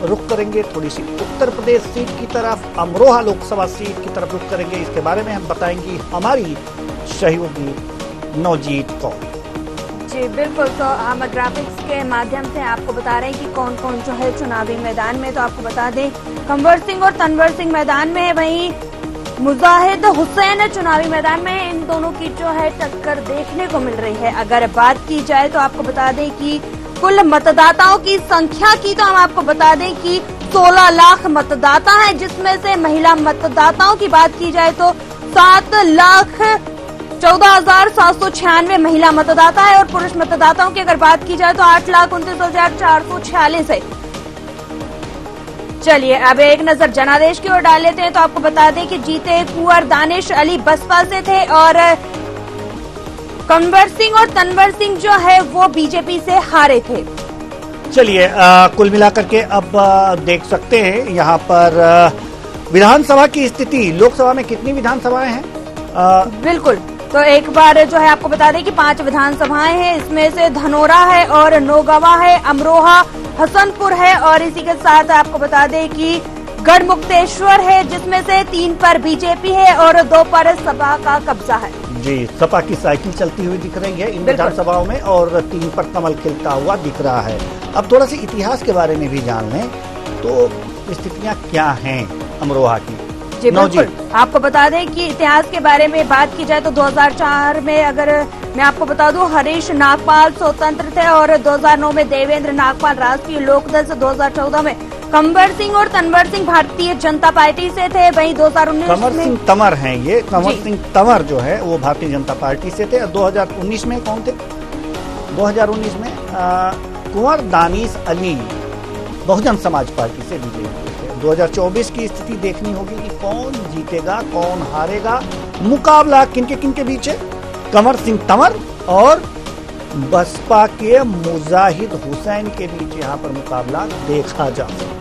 रुख करेंगे थोड़ी सी उत्तर प्रदेश सीट की तरफ, अमरोहा लोकसभा सीट की तरफ रुख करेंगे। इसके बारे में हम बताएंगी हमारी सहयोगी नवजीत कौर। जी बिल्कुल, तो हम ग्राफिक्स के माध्यम से आपको बता रहे हैं कि कौन कौन जो है चुनावी मैदान में। तो आपको बता दें कंवर सिंह और तनवर सिंह मैदान में है, वहीं मुजाहिद हुसैन चुनावी मैदान में। इन दोनों की जो है टक्कर देखने को मिल रही है। अगर बात की जाए तो आपको बता दें कि कुल मतदाताओं की संख्या की तो हम आपको बता दें कि 16 लाख मतदाता हैं, जिसमें से महिला मतदाताओं की बात की जाए तो 7,14,796 महिला मतदाता है और पुरुष मतदाताओं की अगर बात की जाए तो 8,29,446 है। चलिए अब एक नजर जनादेश की ओर डाल लेते हैं। तो आपको बता दें कि जीते कुंवर दानिश अली बसपा से थे और कंवर सिंह और तनवर सिंह जो है वो बीजेपी से हारे थे। चलिए कुल मिलाकर के अब देख सकते हैं यहाँ पर विधानसभा की स्थिति। लोकसभा में कितनी विधानसभाएं हैं? बिल्कुल, तो एक बार जो है आपको बता दें कि 5 विधानसभाएं हैं। इसमें से धनोरा है और नौगवा है, अमरोहा, हसनपुर है और इसी के साथ आपको बता दें कि गढ़मुक्तेश्वर है, जिसमें से 3 पर बीजेपी है और 2 पर सपा का कब्जा है। जी, सपा की साइकिल चलती हुई दिख रही है इन विधानसभाओं में और 3 पर कमल खिलता हुआ दिख रहा है। अब थोड़ा सा इतिहास के बारे में भी जान लें तो स्थितियां क्या हैं अमरोहा की। जी बिल्कुल, आपको बता दें कि इतिहास के बारे में बात की जाए तो 2004 में अगर मैं आपको बता दूं हरीश नागपाल स्वतंत्र थे और 2009 में देवेंद्र नागपाल राष्ट्रीय लोकदल से, 2014 में कंवर सिंह और तनवर सिंह भारतीय जनता पार्टी से थे। वहीं 2019 कंवर सिंह तंवर हैं, ये कंवर सिंह तंवर जो है वो भारतीय जनता पार्टी से थे। 2019 में कौन थे? 2019 में कुंवर दानिश अली बहुजन समाज पार्टी से विजयी हुए थे। 2024 की स्थिति देखनी होगी कि कौन जीतेगा कौन हारेगा। मुकाबला किनके किनके बीच है? कंवर सिंह तंवर और बसपा के मुजाहिद हुसैन के बीच यहाँ पर मुकाबला देखा जा सकता है।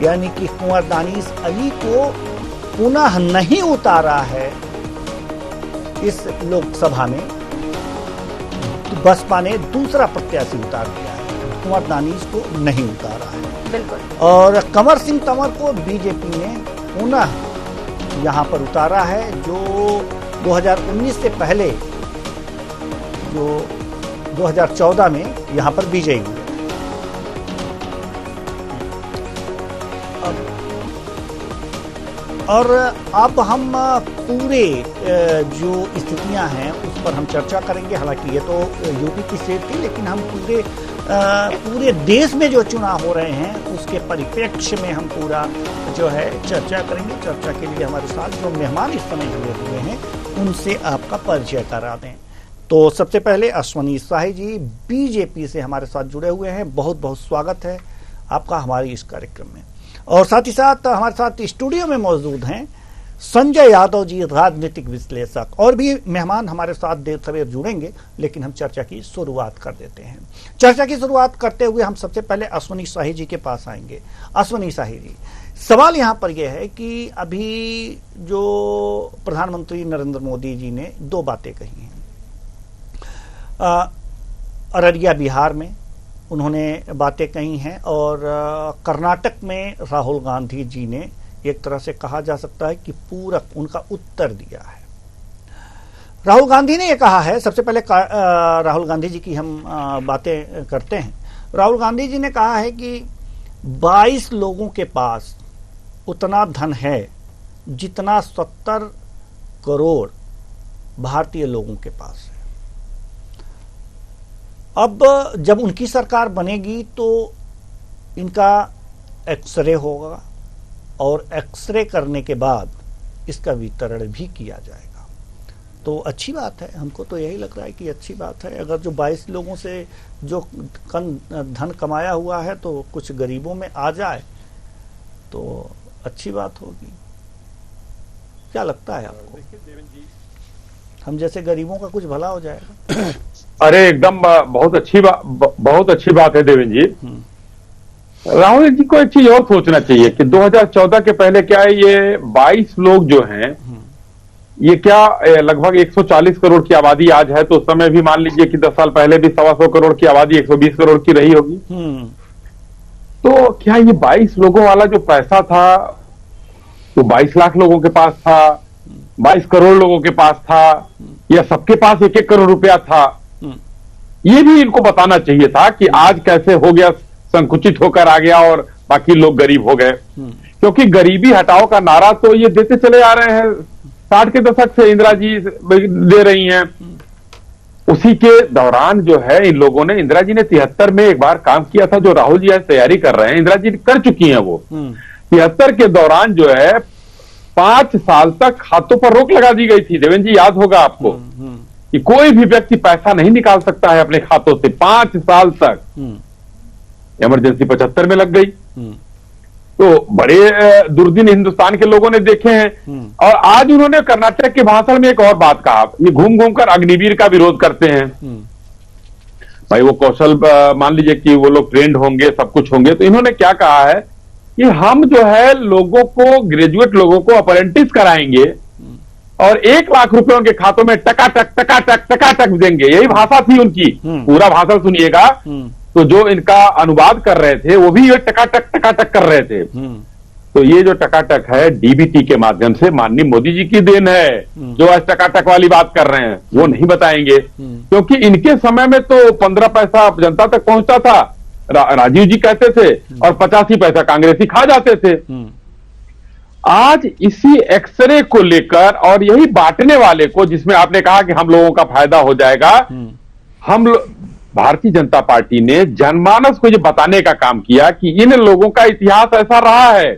यानी कि कुंवर दानिश अली को पुनः नहीं उतारा है इस लोकसभा में, बसपा ने दूसरा प्रत्याशी उतार दिया है, कुंवर दानिश को नहीं उतारा है। बिल्कुल, और कंवर सिंह तंवर को बीजेपी ने पुनः यहाँ पर उतारा है, जो 2019 से पहले जो 2014 में यहाँ पर विजयी हुए। और अब हम पूरे जो स्थितियां हैं उस पर हम चर्चा करेंगे। हालांकि ये तो यूपी की सीट थी, लेकिन हम पूरे देश में जो चुनाव हो रहे हैं उसके परिप्रेक्ष्य में हम पूरा जो है चर्चा करेंगे। चर्चा के लिए हमारे साथ जो मेहमान इस समय जुड़े हुए हैं उनसे आपका परिचय करा दें। तो सबसे पहले अश्वनी शाही जी बीजेपी से हमारे साथ जुड़े हुए हैं, बहुत बहुत स्वागत है आपका हमारे इस कार्यक्रम में। और साथ ही साथ हमारे साथ स्टूडियो में मौजूद हैं संजय यादव जी, राजनीतिक विश्लेषक। और भी मेहमान हमारे साथ देर सवेर जुड़ेंगे, लेकिन हम चर्चा की शुरुआत कर देते हैं। चर्चा की शुरुआत करते हुए हम सबसे पहले अश्वनी शाही जी के पास आएंगे। अश्वनी शाही जी, सवाल यहाँ पर यह है कि अभी जो प्रधानमंत्री नरेंद्र मोदी जी ने 2 बातें कही हैं। अररिया बिहार में उन्होंने बातें कही हैं और कर्नाटक में राहुल गांधी जी ने एक तरह से कहा जा सकता है कि पूरक उनका उत्तर दिया है। राहुल गांधी ने यह कहा है, सबसे पहले राहुल गांधी जी की हम बातें करते हैं। राहुल गांधी जी ने कहा है कि 22 लोगों के पास उतना धन है जितना 70 करोड़ भारतीय लोगों के पास है। अब जब उनकी सरकार बनेगी तो इनका एक्सरे होगा और एक्सरे करने के बाद इसका वितरण भी किया जाएगा। तो अच्छी बात है, हमको तो यही लग रहा है कि अच्छी बात है। अगर जो 22 लोगों से जो धन कमाया हुआ है तो कुछ गरीबों में आ जाए तो अच्छी बात होगी। क्या लगता है आपको? हम जैसे गरीबों का कुछ भला हो जाएगा? अरे एकदम बहुत अच्छी बात है देवेंद्र जी। राहुल जी को एक चीज और सोचना चाहिए कि 2014 के पहले क्या है, ये 22 लोग जो हैं, ये क्या लगभग 140 करोड़ की आबादी आज है, तो उस समय भी मान लीजिए कि 10 साल पहले भी 125 करोड़ की आबादी 120 करोड़ की रही होगी। तो क्या ये 22 लोगों वाला जो पैसा था वो 22 लाख लोगों के पास था, 22 करोड़ लोगों के पास था, या सबके पास 1-1 करोड़ रुपया था? ये भी इनको बताना चाहिए था कि आज कैसे हो गया, संकुचित होकर आ गया और बाकी लोग गरीब हो गए। क्योंकि गरीबी हटाओ का नारा तो ये देते चले आ रहे हैं, 60 के दशक से इंदिरा जी दे रही हैं। उसी के दौरान जो है इन लोगों ने, इंदिरा जी ने 73 में एक बार काम किया था, जो राहुल जी आज तैयारी कर रहे हैं, इंदिरा जी कर चुकी हैं वो। 73 के दौरान जो है 5 साल तक खातों पर रोक लगा दी गई थी। देवेंद्र जी याद होगा आपको कि कोई भी व्यक्ति पैसा नहीं निकाल सकता है अपने खातों से 5 साल तक। इमरजेंसी 75 में लग गई। तो बड़े दुर्दिन हिंदुस्तान के लोगों ने देखे हैं। और आज उन्होंने कर्नाटक के भाषण में एक और बात कहा, ये घूम घूम कर अग्निवीर का विरोध करते हैं। भाई वो कौशल मान लीजिए कि वो लोग ट्रेंड होंगे, सब कुछ होंगे, तो इन्होंने क्या कहा है कि हम जो है लोगों को, ग्रेजुएट लोगों को अप्रेंटिस कराएंगे और 1 लाख रुपए उनके खातों में टकाटक देंगे। यही भाषा थी उनकी। पूरा भाषण सुनिएगा तो जो इनका अनुवाद कर रहे थे वो भी ये टकाटक कर रहे थे। तो ये जो टकाटक है डीबीटी के माध्यम से माननीय मोदी जी की देन है। जो आज टकाटक वाली बात कर रहे हैं वो नहीं बताएंगे, क्योंकि इनके समय में तो 15 पैसा जनता तक पहुंचता था, राजीव जी कहते थे, और 85 पैसा कांग्रेसी खा जाते थे। आज इसी एक्सरे को लेकर और यही बांटने वाले को, जिसमें आपने कहा कि हम लोगों का फायदा हो जाएगा, भारतीय जनता पार्टी ने जनमानस को ये बताने का काम किया कि इन लोगों का इतिहास ऐसा रहा है,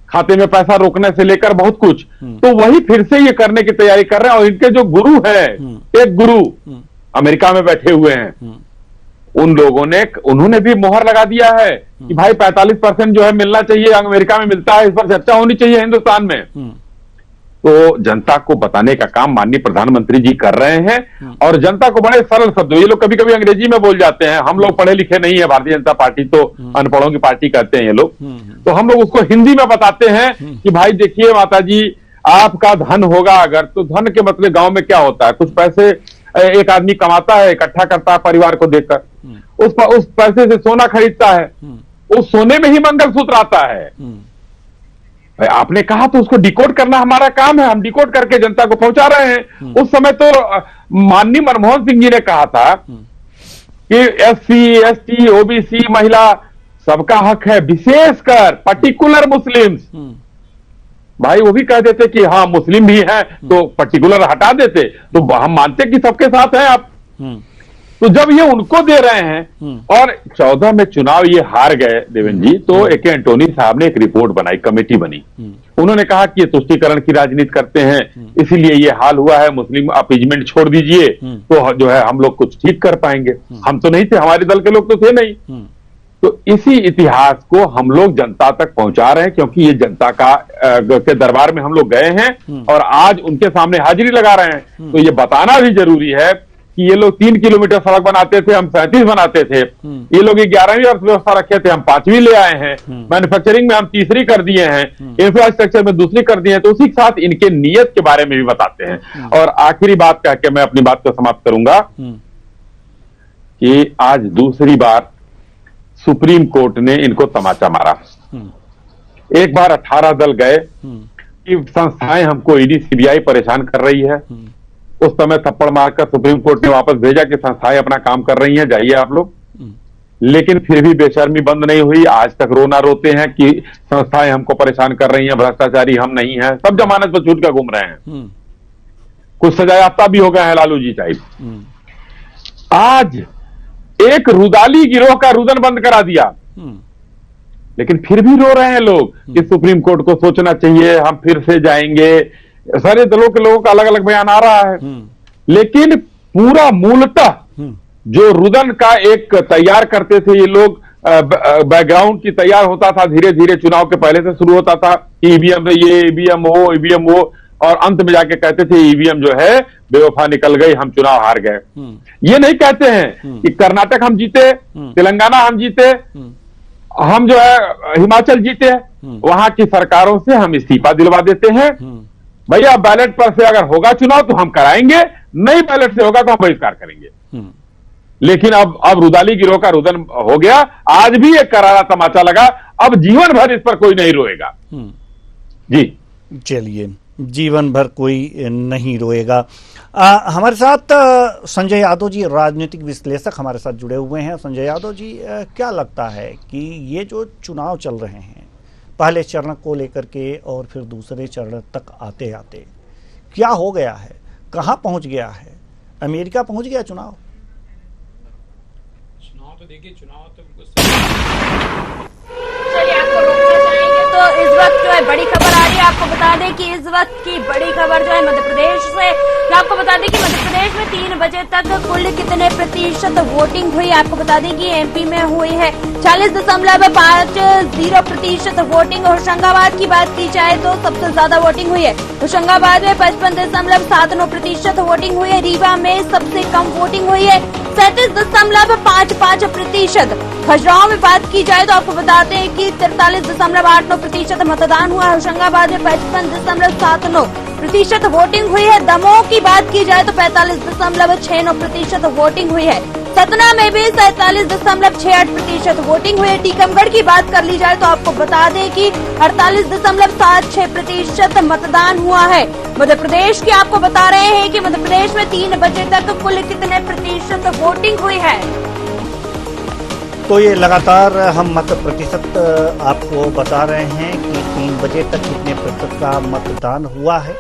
खाते में पैसा रोकने से लेकर बहुत कुछ। तो वही फिर से ये करने की तैयारी कर रहे हैं। और इनके जो गुरु हैं, एक गुरु अमेरिका में बैठे हुए हैं, उन लोगों ने, उन्होंने भी मोहर लगा दिया है कि भाई 45% जो है मिलना चाहिए, अमेरिका में मिलता है, इस पर चर्चा होनी चाहिए हिंदुस्तान में। तो जनता को बताने का काम माननीय प्रधानमंत्री जी कर रहे हैं। और जनता को बड़े सरल शब्दों, ये लोग कभी कभी अंग्रेजी में बोल जाते हैं, हम लोग पढ़े लिखे नहीं है, भारतीय जनता पार्टी तो अनपढ़ों की पार्टी कहते हैं ये लोग, तो हम लोग उसको हिंदी में बताते हैं कि भाई देखिए माता जी, आपका धन होगा अगर, तो धन के मतलब गांव में क्या होता है, कुछ पैसे एक आदमी कमाता है, इकट्ठा करता है परिवार को देकर, उस पैसे से सोना खरीदता है, उस सोने में ही मंगलसूत्र आता है। आपने कहा तो उसको डिकोड करना हमारा काम है, हम डिकोड करके जनता को पहुंचा रहे हैं। उस समय तो माननीय मनमोहन सिंह जी ने कहा था कि SC, ST, OBC, महिला सबका हक है, विशेषकर पर्टिकुलर मुस्लिम्स। भाई वो भी कह देते कि हाँ मुस्लिम भी हैं, तो पर्टिकुलर हटा देते, तो हम मानते कि सबके साथ हैं आप। तो जब ये उनको दे रहे हैं और 14 में चुनाव ये हार गए देवेंद्र जी, तो A.K. एंटोनी साहब ने एक रिपोर्ट बनाई, कमेटी बनी। उन्होंने कहा कि ये तुष्टीकरण की राजनीति करते हैं, इसीलिए ये हाल हुआ है, मुस्लिम अपीजमेंट छोड़ दीजिए तो जो है हम लोग कुछ ठीक कर पाएंगे। हम तो नहीं थे, हमारे दल के लोग तो थे नहीं। तो इसी इतिहास को हम लोग जनता तक पहुंचा रहे हैं, क्योंकि ये जनता का के दरबार में हम लोग गए हैं और आज उनके सामने हाजिरी लगा रहे हैं। तो ये बताना भी जरूरी है कि ये लोग 3 किलोमीटर सड़क बनाते थे, हम 37 बनाते थे। ये लोग 11वीं अर्थव्यवस्था रखे थे, हम 5वीं ले आए हैं। मैन्युफैक्चरिंग में हम 3री कर दिए हैं, इंफ्रास्ट्रक्चर में 2री कर दिए हैं। तो उसी के साथ इनके नियत के बारे में भी बताते हैं। और आखिरी बात कह के मैं अपनी बात को समाप्त करूंगा कि आज दूसरी बार सुप्रीम कोर्ट ने इनको तमाचा मारा। एक बार 18 दल गए कि संस्थाएं हमको ईडी सीबीआई परेशान कर रही है, उस समय थप्पड़ मारकर सुप्रीम कोर्ट ने वापस भेजा कि संस्थाएं अपना काम कर रही हैं, जाइए आप लोग। लेकिन फिर भी बेशर्मी बंद नहीं हुई। आज तक रोना रोते हैं कि संस्थाएं हमको परेशान कर रही हैं, भ्रष्टाचारी हम नहीं हैं, सब जमानत पर छूट कर घूम रहे हैं, कुछ सजायाफ्ता भी हो गए हैं लालू जी टाइप। आज एक रुदाली गिरोह का रुदन बंद करा दिया, लेकिन फिर भी रो रहे हैं लोग कि सुप्रीम कोर्ट को सोचना चाहिए, हम फिर से जाएंगे। सारे दलों के लोगों का अलग अलग बयान आ रहा है, लेकिन पूरा मूलतः जो रुदन का एक तैयार करते थे ये लोग, बैकग्राउंड की तैयार होता था, धीरे धीरे चुनाव के पहले से शुरू होता था, ईवीएम ये, ईवीएम वो, और अंत में जाके कहते थे ईवीएम जो है बेवफा निकल गई, हम चुनाव हार गए। ये नहीं कहते हैं कि कर्नाटक हम जीते, तेलंगाना हम जीते, हम जो है हिमाचल जीते, वहां की सरकारों से हम इस्तीफा दिलवा देते हैं। भैया बैलेट पर से अगर होगा चुनाव तो हम कराएंगे, नहीं बैलेट से होगा तो हम बहिष्कार करेंगे। लेकिन अब रुदाली गिरोह का रुदन हो गया। आज भी एक करारा तमाचा लगा, अब जीवन भर इस पर कोई नहीं रोएगा। जी चलिए, जीवन भर कोई नहीं रोएगा। हमारे साथ संजय यादव जी, राजनीतिक विश्लेषक, हमारे साथ जुड़े हुए हैं। संजय यादव जी, क्या लगता है कि ये जो चुनाव चल रहे हैं, पहले चरण को लेकर के और फिर दूसरे चरण तक आते आते क्या हो गया है, कहाँ पहुंच गया है? अमेरिका पहुंच गया चुनाव तो देखिए, चुनाव तो चलिए, आपको रोकना चाहेंगे तो इस वक्त जो है बड़ी खबर आ रही है। आपको बता दें कि इस वक्त की बड़ी खबर जो है मध्य प्रदेश से, आपको बता दें कि मध्य प्रदेश में 3 बजे तक कुल कितने प्रतिशत वोटिंग हुई। आपको बता दें कि एमपी में हुई है 40.50% वोटिंग। होशंगाबाद की बात की जाए तो सबसे ज्यादा वोटिंग हुई है। होशंगाबाद में 55.79% वोटिंग हुई है। रीवा में सबसे कम वोटिंग हुई है 37.55%। खजुराहो में बात की जाए तो आपको बताते हैं कि 43.89% मतदान हुआ है। होशंगाबाद में 55.79% वोटिंग हुई है। दमोह की बात की जाए तो 45.69% वोटिंग हुई है। सतना में भी 47.68% वोटिंग हुई है। टीकमगढ़ की बात कर ली जाए तो आपको बता दें कि 48.76% मतदान हुआ है। मध्य प्रदेश की आपको बता रहे हैं कि मध्य प्रदेश में 3 बजे तक कुल कितने प्रतिशत वोटिंग हुई है। तो ये लगातार हम मत प्रतिशत आपको बता रहे हैं कि 3 बजे तक कितने प्रतिशत का मतदान हुआ है।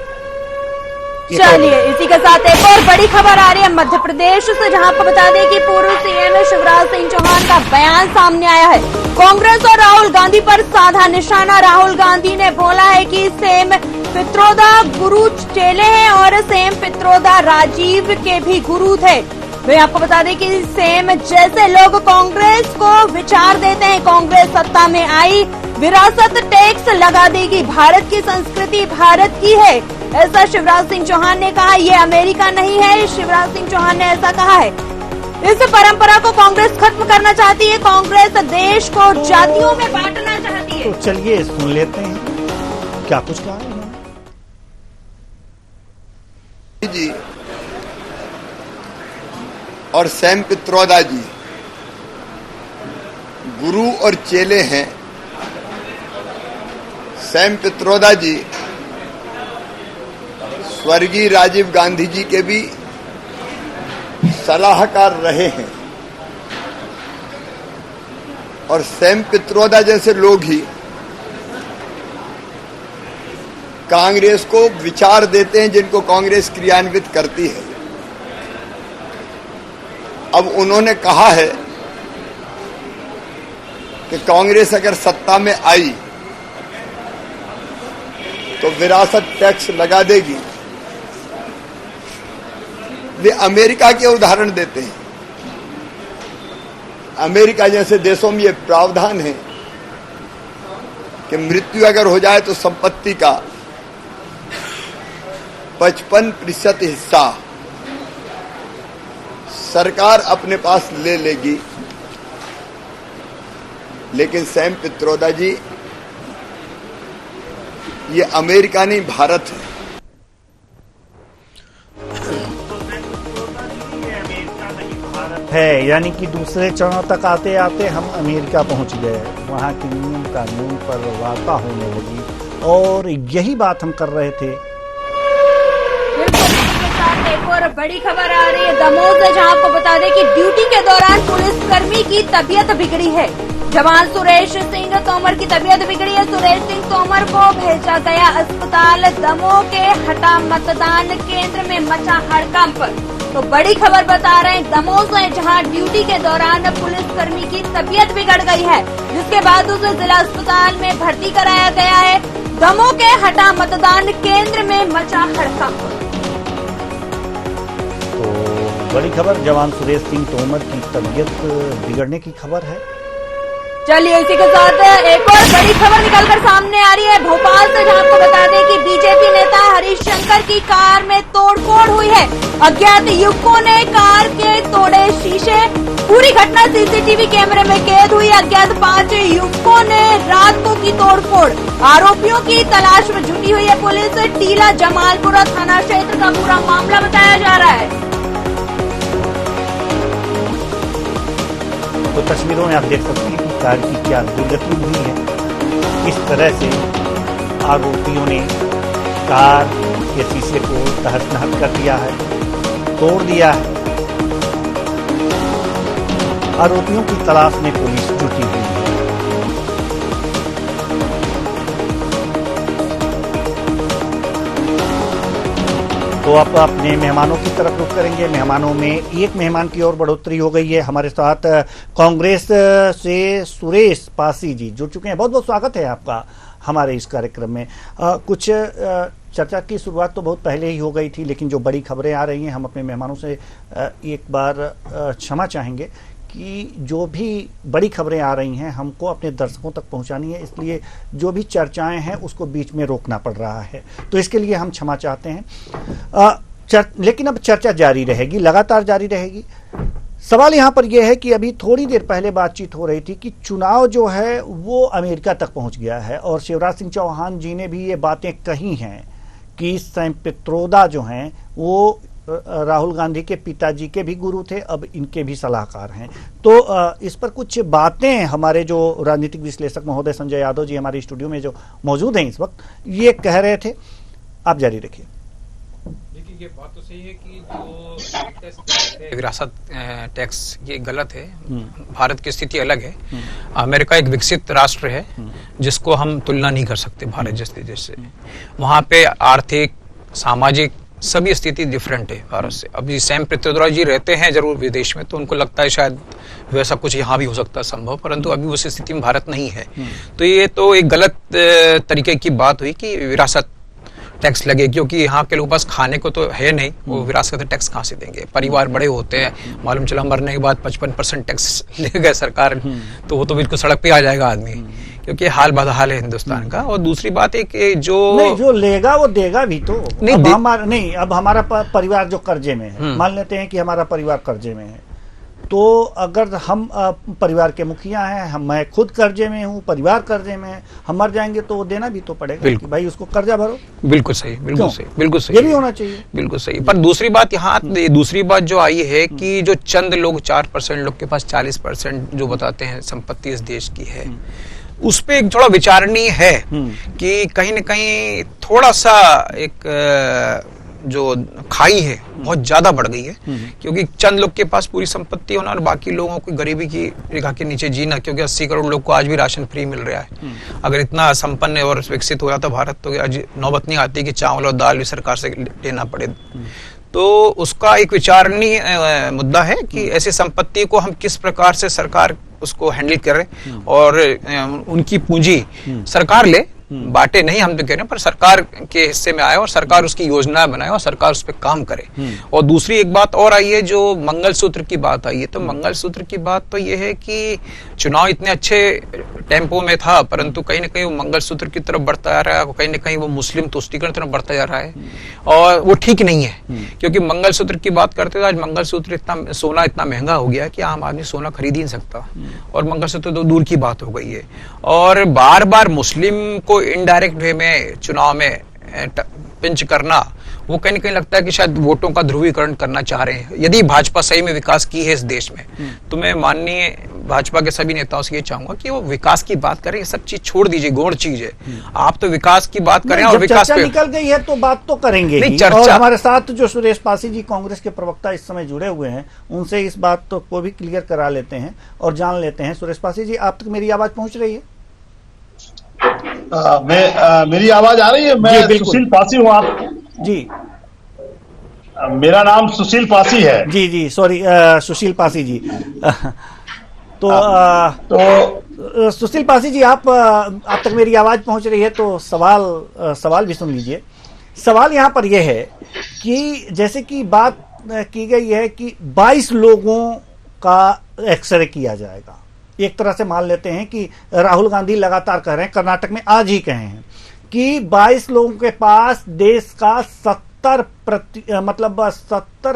चलिए, इसी के साथ एक और बड़ी खबर आ रही है मध्य प्रदेश से, जहां आपको बता दें कि पूर्व सीएम शिवराज सिंह चौहान का बयान सामने आया है। कांग्रेस और राहुल गांधी पर साधा निशाना। राहुल गांधी ने बोला है कि सेम पित्रोदा गुरु चेले हैं और सेम पित्रोदा राजीव के भी गुरु थे। वे आपको बता दें कि सेम जैसे लोग कांग्रेस को विचार देते हैं, कांग्रेस सत्ता में आई विरासत टैक्स लगा देगी, भारत की संस्कृति भारत की है, ऐसा शिवराज सिंह चौहान ने कहा। ये अमेरिका नहीं है, शिवराज सिंह चौहान ने ऐसा कहा है। इस परंपरा को कांग्रेस खत्म करना चाहती है। कांग्रेस देश को जातियों में बांटना चाहती है। तो चलिए सुन लेते हैं क्या कुछ कहा है जी और सैम पित्रोदा जी गुरु और चेले हैं। सैम पित्रोदा जी स्वर्गीय राजीव गांधी जी के भी सलाहकार रहे हैं और सैम पित्रोदा जैसे लोग ही कांग्रेस को विचार देते हैं जिनको कांग्रेस क्रियान्वित करती है। अब उन्होंने कहा है कि कांग्रेस अगर सत्ता में आई तो विरासत टैक्स लगा देगी। वे अमेरिका के उदाहरण देते हैं। अमेरिका जैसे देशों में यह प्रावधान है कि मृत्यु अगर हो जाए तो संपत्ति का 55% हिस्सा सरकार अपने पास ले लेगी। लेकिन सैम पित्रोदा जी, ये अमेरिका नहीं भारत है। है यानी कि दूसरे चरणों तक आते आते हम अमेरिका पहुंच गए। वहां की नियम कानून पर वार्ता होने लगी और यही बात हम कर रहे थे। एक और बड़ी खबर आ रही है दमोह से, जहां आपको बता दें कि ड्यूटी के दौरान पुलिसकर्मी की तबीयत बिगड़ी है। जवान सुरेश सिंह तोमर की तबीयत बिगड़ी है। सुरेश सिंह तोमर को भेजा गया अस्पताल। दमोह के हटा मतदान केंद्र में मचा हड़कंप। तो बड़ी खबर बता रहे हैं दमोह से, जहां ड्यूटी के दौरान पुलिसकर्मी की तबीयत बिगड़ गई है, जिसके बाद उसे जिला अस्पताल में भर्ती कराया गया है। दमोह के हटा मतदान केंद्र में मचा हड़कंप। तो बड़ी खबर, जवान सुरेश सिंह तोमर की तबीयत बिगड़ने की खबर है। चलिए, इसी के साथ एक और बड़ी खबर निकलकर सामने आ रही है भोपाल से, जहां आपको बता दें कि बीजेपी नेता हरीश शंकर की कार में तोड़फोड़ हुई है। अज्ञात युवकों ने कार के तोड़े शीशे। पूरी घटना सीसीटीवी कैमरे में कैद हुई। अज्ञात 5 युवकों ने रात को की तोड़फोड़। आरोपियों की तलाश में जुटी हुई है पुलिस। टीला जमालपुरा थाना क्षेत्र का पूरा मामला बताया जा रहा है। तो तस्वीरों में आप देख सकते हैं कि कार की क्या दुर्गति हुई है, किस तरह से आरोपियों ने कार के शीशे को तहस नहस कर दिया है, तोड़ दिया है। आरोपियों की तलाश में पुलिस जुटी हुई है। तो आप अपने मेहमानों की तरफ रुख करेंगे। मेहमानों में एक मेहमान की और बढ़ोतरी हो गई है। हमारे साथ कांग्रेस से सुरेश पासी जी जुड़ चुके हैं। बहुत बहुत स्वागत है आपका हमारे इस कार्यक्रम में। कुछ चर्चा की शुरुआत तो बहुत पहले ही हो गई थी, लेकिन जो बड़ी खबरें आ रही हैं, हम अपने मेहमानों से एक बार क्षमा चाहेंगे कि जो भी बड़ी खबरें आ रही हैं हमको अपने दर्शकों तक पहुंचानी है, इसलिए जो भी चर्चाएं हैं उसको बीच में रोकना पड़ रहा है, तो इसके लिए हम क्षमा चाहते हैं। लेकिन अब चर्चा जारी रहेगी, लगातार जारी रहेगी। सवाल यहाँ पर यह है कि अभी थोड़ी देर पहले बातचीत हो रही थी कि चुनाव जो है वो अमेरिका तक पहुंच गया है, और शिवराज सिंह चौहान जी ने भी ये बातें कही हैं कि सैम पित्रोदा जो हैं वो राहुल गांधी के पिताजी के भी गुरु थे, अब इनके भी सलाहकार हैं। तो इस पर कुछ बातें हमारे जो राजनीतिक विश्लेषक महोदय संजय यादव जी हमारे स्टूडियो में जो मौजूद हैं इस वक्त, ये कह रहे थे। आप जारी रखिए। देखिए, ये बात तो सही है कि जो विरासत टैक्स ये गलत है। भारत की स्थिति अलग है। अमेरिका एक विकसित राष्ट्र है जिसको हम तुलना नहीं कर सकते भारत जैसे देश से। वहाँ पे आर्थिक, सामाजिक सभी स्थिति डिफरेंट है भारत से। अभी सैम पित्रोदा जी रहते हैं जरूर विदेश में, तो उनको लगता है शायद वैसा कुछ यहाँ भी हो सकता है संभव, परंतु अभी उस स्थिति में भारत नहीं है। तो ये तो एक गलत तरीके की बात हुई कि विरासत टैक्स लगे, क्योंकि यहाँ के लोगों के पास खाने को तो है नहीं, वो विरासत टैक्स कहाँ से देंगे। परिवार बड़े होते हैं, मालूम चला मरने के बाद 55% टैक्स ले गए सरकार, तो वो तो बिल्कुल सड़क पे आ जाएगा आदमी, क्योंकि हाल बदहाल है हिंदुस्तान का। और दूसरी बात है कि जो लेगा वो देगा भी तो नहीं। अब हमारा परिवार जो कर्जे में है, मान लेते हैं कि हमारा परिवार कर्जे में है, तो अगर हम परिवार के मुखिया हैं, मैं खुद कर्जे में हूँ, परिवार कर्जे में है, हम मर जाएंगे तो वो देना भी तो पड़ेगा कि भाई उसको कर्जा भरो। बिल्कुल सही, बिल्कुल सही, बिल्कुल सही, ये भी होना चाहिए, बिल्कुल सही। पर दूसरी बात यहाँ, दूसरी बात जो आई है कि जो चंद लोग 4% लोग के पास 40% जो बताते हैं संपत्ति इस देश की है, उस पे एक थोड़ा विचारणीय है कि कहीं न कहीं थोड़ा सा एक जो खाई है बहुत ज्यादा बढ़ गई है, क्योंकि चंद लोग के पास पूरी संपत्ति होना और बाकी लोगों को गरीबी की रेखा के नीचे जीना, क्योंकि 80 करोड़ लोग को आज भी राशन फ्री मिल रहा है। अगर इतना संपन्न और विकसित हो जाता भारत तो आज नौबत नहीं आती कि चावल और दाल भी सरकार से लेना पड़े। तो उसका एक विचारणीय मुद्दा है कि ऐसी संपत्ति को हम किस प्रकार से सरकार उसको हैंडल करे और उनकी पूंजी सरकार ले, बांटे नहीं हम तो कह रहे हैं, पर सरकार के हिस्से में आए और सरकार उसकी योजना बनाए और सरकार उस पर काम करे। और दूसरी एक बात और आई है, जो मंगलसूत्र की बात आई है, तो मंगलसूत्र की बात तो ये है कि चुनाव इतने अच्छे टेम्पो में था, परंतु कहीं ना कहीं वो मंगलसूत्र की तरफ बढ़ता जा रहा है, कहीं ना कहीं वो मुस्लिम तुष्टीकरण की तरफ बढ़ता जा रहा है, और वो ठीक नहीं है। क्योंकि मंगलसूत्र की बात करते थे, आज मंगलसूत्र इतना, सोना इतना महंगा हो गया कि आम आदमी सोना खरीद ही नहीं सकता, और मंगलसूत्र तो दूर की बात हो गई है। और बार बार मुस्लिम को इनडायरेक्ट वे में चुनाव में पिंच करना, वो कहीं ना कहीं लगता है कि शायद वोटों का ध्रुवीकरण करना चाह रहे हैं। यदि भाजपा सही में विकास की है इस देश में, तो मैं माननीय भाजपा के सभी नेताओं से ये चाहूंगा कि वो विकास की बात करें, ये सब चीज छोड़ दीजिए, गौण चीज है। आप तो विकास की बात करें और विकास पे निकल गई है तो बात तो करेंगे ही। और हमारे साथ जो सुरेश पासी जी कांग्रेस के प्रवक्ता इस समय जुड़े हुए हैं, उनसे इस बात तो को भी क्लियर करा लेते हैं और जान लेते हैं। सुरेश पासी जी, आप तक मेरी आवाज पहुंच रही है? मेरी आवाज आ रही है? मैं सुशील पासी हूँ। आप जी, मेरा नाम सुशील पासी है। जी जी, सॉरी, सुशील पासी जी। तो सुशील पासी जी, आप तक मेरी आवाज पहुंच रही है, तो सवाल भी सुन लीजिए। सवाल यहाँ पर यह है कि जैसे कि बात की गई है कि 22 लोगों का एक्सरे किया जाएगा। एक तरह से मान लेते हैं कि राहुल गांधी लगातार कह रहे हैं, कर्नाटक में आज ही कहे हैं कि 22 लोगों के पास देश का 70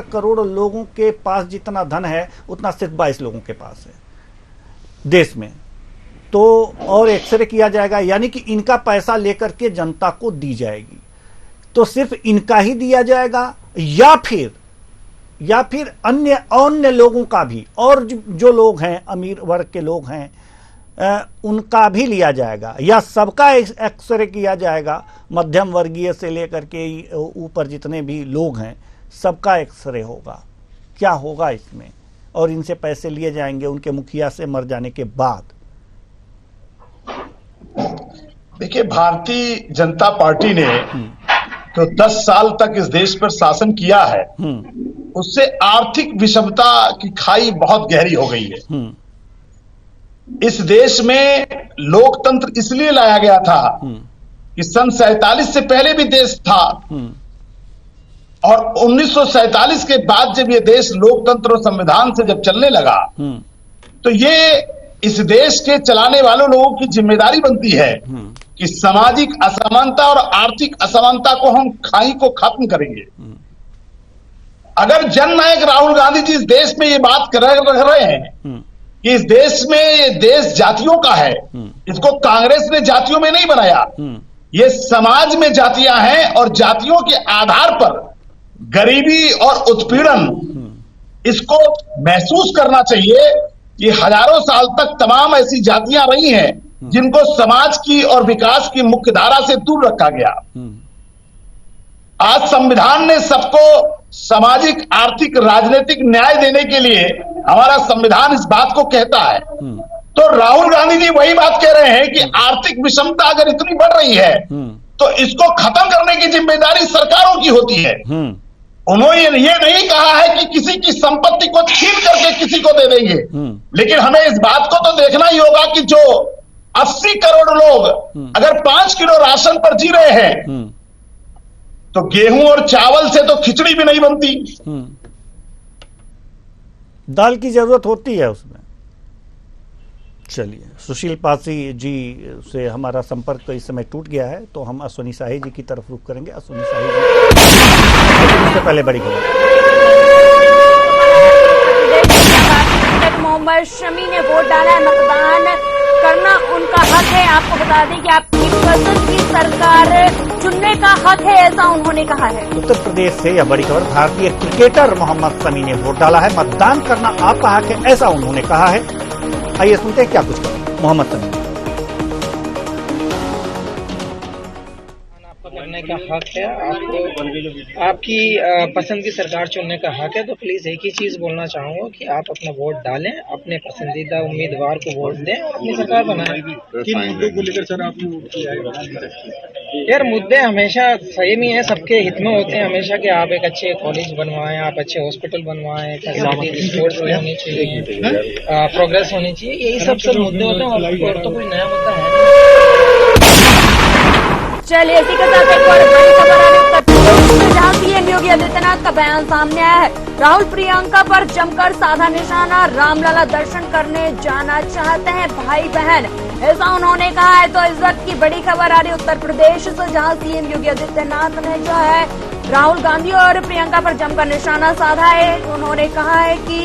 करोड़ लोगों के पास जितना धन है, उतना सिर्फ 22 लोगों के पास है देश में। तो और एक्सरे किया जाएगा, यानी कि इनका पैसा लेकर के जनता को दी जाएगी। तो सिर्फ इनका ही दिया जाएगा, या फिर अन्य लोगों का भी, और जो लोग हैं अमीर वर्ग के लोग हैं उनका भी लिया जाएगा, या सबका एक्सरे किया जाएगा? मध्यम वर्गीय से लेकर के ऊपर जितने भी लोग हैं सबका एक्सरे होगा? क्या होगा इसमें? और इनसे पैसे लिए जाएंगे उनके मुखिया से मर जाने के बाद? देखिए, भारतीय जनता पार्टी ने तो 10 साल तक इस देश पर शासन किया है, उससे आर्थिक विषमता की खाई बहुत गहरी हो गई है। इस देश में लोकतंत्र इसलिए लाया गया था कि सन 47 से पहले भी देश था, और 1947 के बाद जब ये देश लोकतंत्र और संविधान से जब चलने लगा तो ये इस देश के चलाने वालों लोगों की जिम्मेदारी बनती है कि सामाजिक असमानता और आर्थिक असमानता को हम खाई को खत्म करेंगे। अगर जननायक राहुल गांधी जी इस देश में ये बात कर रहे हैं कि इस देश में ये देश जातियों का है, इसको कांग्रेस ने जातियों में नहीं बनाया, ये समाज में जातियां हैं, और जातियों के आधार पर गरीबी और उत्पीड़न इसको महसूस करना चाहिए कि हजारों साल तक तमाम ऐसी जातियां रही हैं जिनको समाज की और विकास की मुख्य धारा से दूर रखा गया। आज संविधान ने सबको सामाजिक, आर्थिक, राजनीतिक न्याय देने के लिए हमारा संविधान इस बात को कहता है। तो राहुल गांधी जी वही बात कह रहे हैं कि आर्थिक विषमता अगर इतनी बढ़ रही है तो इसको खत्म करने की जिम्मेदारी सरकारों की होती है। उन्होंने ये नहीं कहा है कि किसी की संपत्ति को छीन करके किसी को दे देंगे, लेकिन हमें इस बात को तो देखना ही होगा कि जो 80 करोड़ लोग अगर 5 किलो राशन पर जी रहे हैं तो गेहूं और चावल से तो खिचड़ी भी नहीं बनती, दाल की जरूरत होती है उसमें। चलिए, सुशील पासी जी से हमारा संपर्क इस समय टूट गया है, तो हम अश्विनी शाही जी की तरफ रुख करेंगे। अश्विनी शाही जी, सबसे पहले बड़ी खबर, मोहम्मद शमी ने वोट डाला है, मतदान करना उनका हक है। आपको बता दें कि आपकी पसंद की सरकार चुनने का हक है, ऐसा उन्होंने कहा है। उत्तर प्रदेश से यह बड़ी खबर, भारतीय क्रिकेटर मोहम्मद शमी ने वोट डाला है, मतदान करना आपका हक है, ऐसा उन्होंने कहा है। आइए सुनते हैं क्या कुछ कहा मोहम्मद शमी। करने का हक है, आपको आपकी पसंद की सरकार चुनने का हक है। तो प्लीज एक ही चीज बोलना चाहूंगा कि आप अपना वोट डालें, अपने पसंदीदा उम्मीदवार को वोट दें, अपनी सरकार बनाएं। किन मुद्दों को लेकर सर आपने वोट किया है? यार, मुद्दे हमेशा सही है, सबके हित में होते हैं हमेशा कि आप एक अच्छे कॉलेज बनवाएं, आप अच्छे हॉस्पिटल बनवाएं, फैसिलिटी स्पोर्ट्स में होनी चाहिए, प्रोग्रेस होनी चाहिए, यही सब मुद्दे होते हैं, और तो कोई नया मुद्दा है। चलिए, इसी के साथ एक और बड़ी खबर आ रही है उत्तर प्रदेश में, जहां सीएम योगी आदित्यनाथ का बयान सामने आया है। राहुल प्रियंका पर जमकर साधा निशाना, रामलला दर्शन करने जाना चाहते हैं भाई बहन, ऐसा उन्होंने कहा है। तो इस वक्त की बड़ी खबर आ रही है उत्तर प्रदेश से, जहां सीएम योगी आदित्यनाथ ने जो है राहुल गांधी और प्रियंका पर जमकर निशाना साधा है। उन्होंने कहा है कि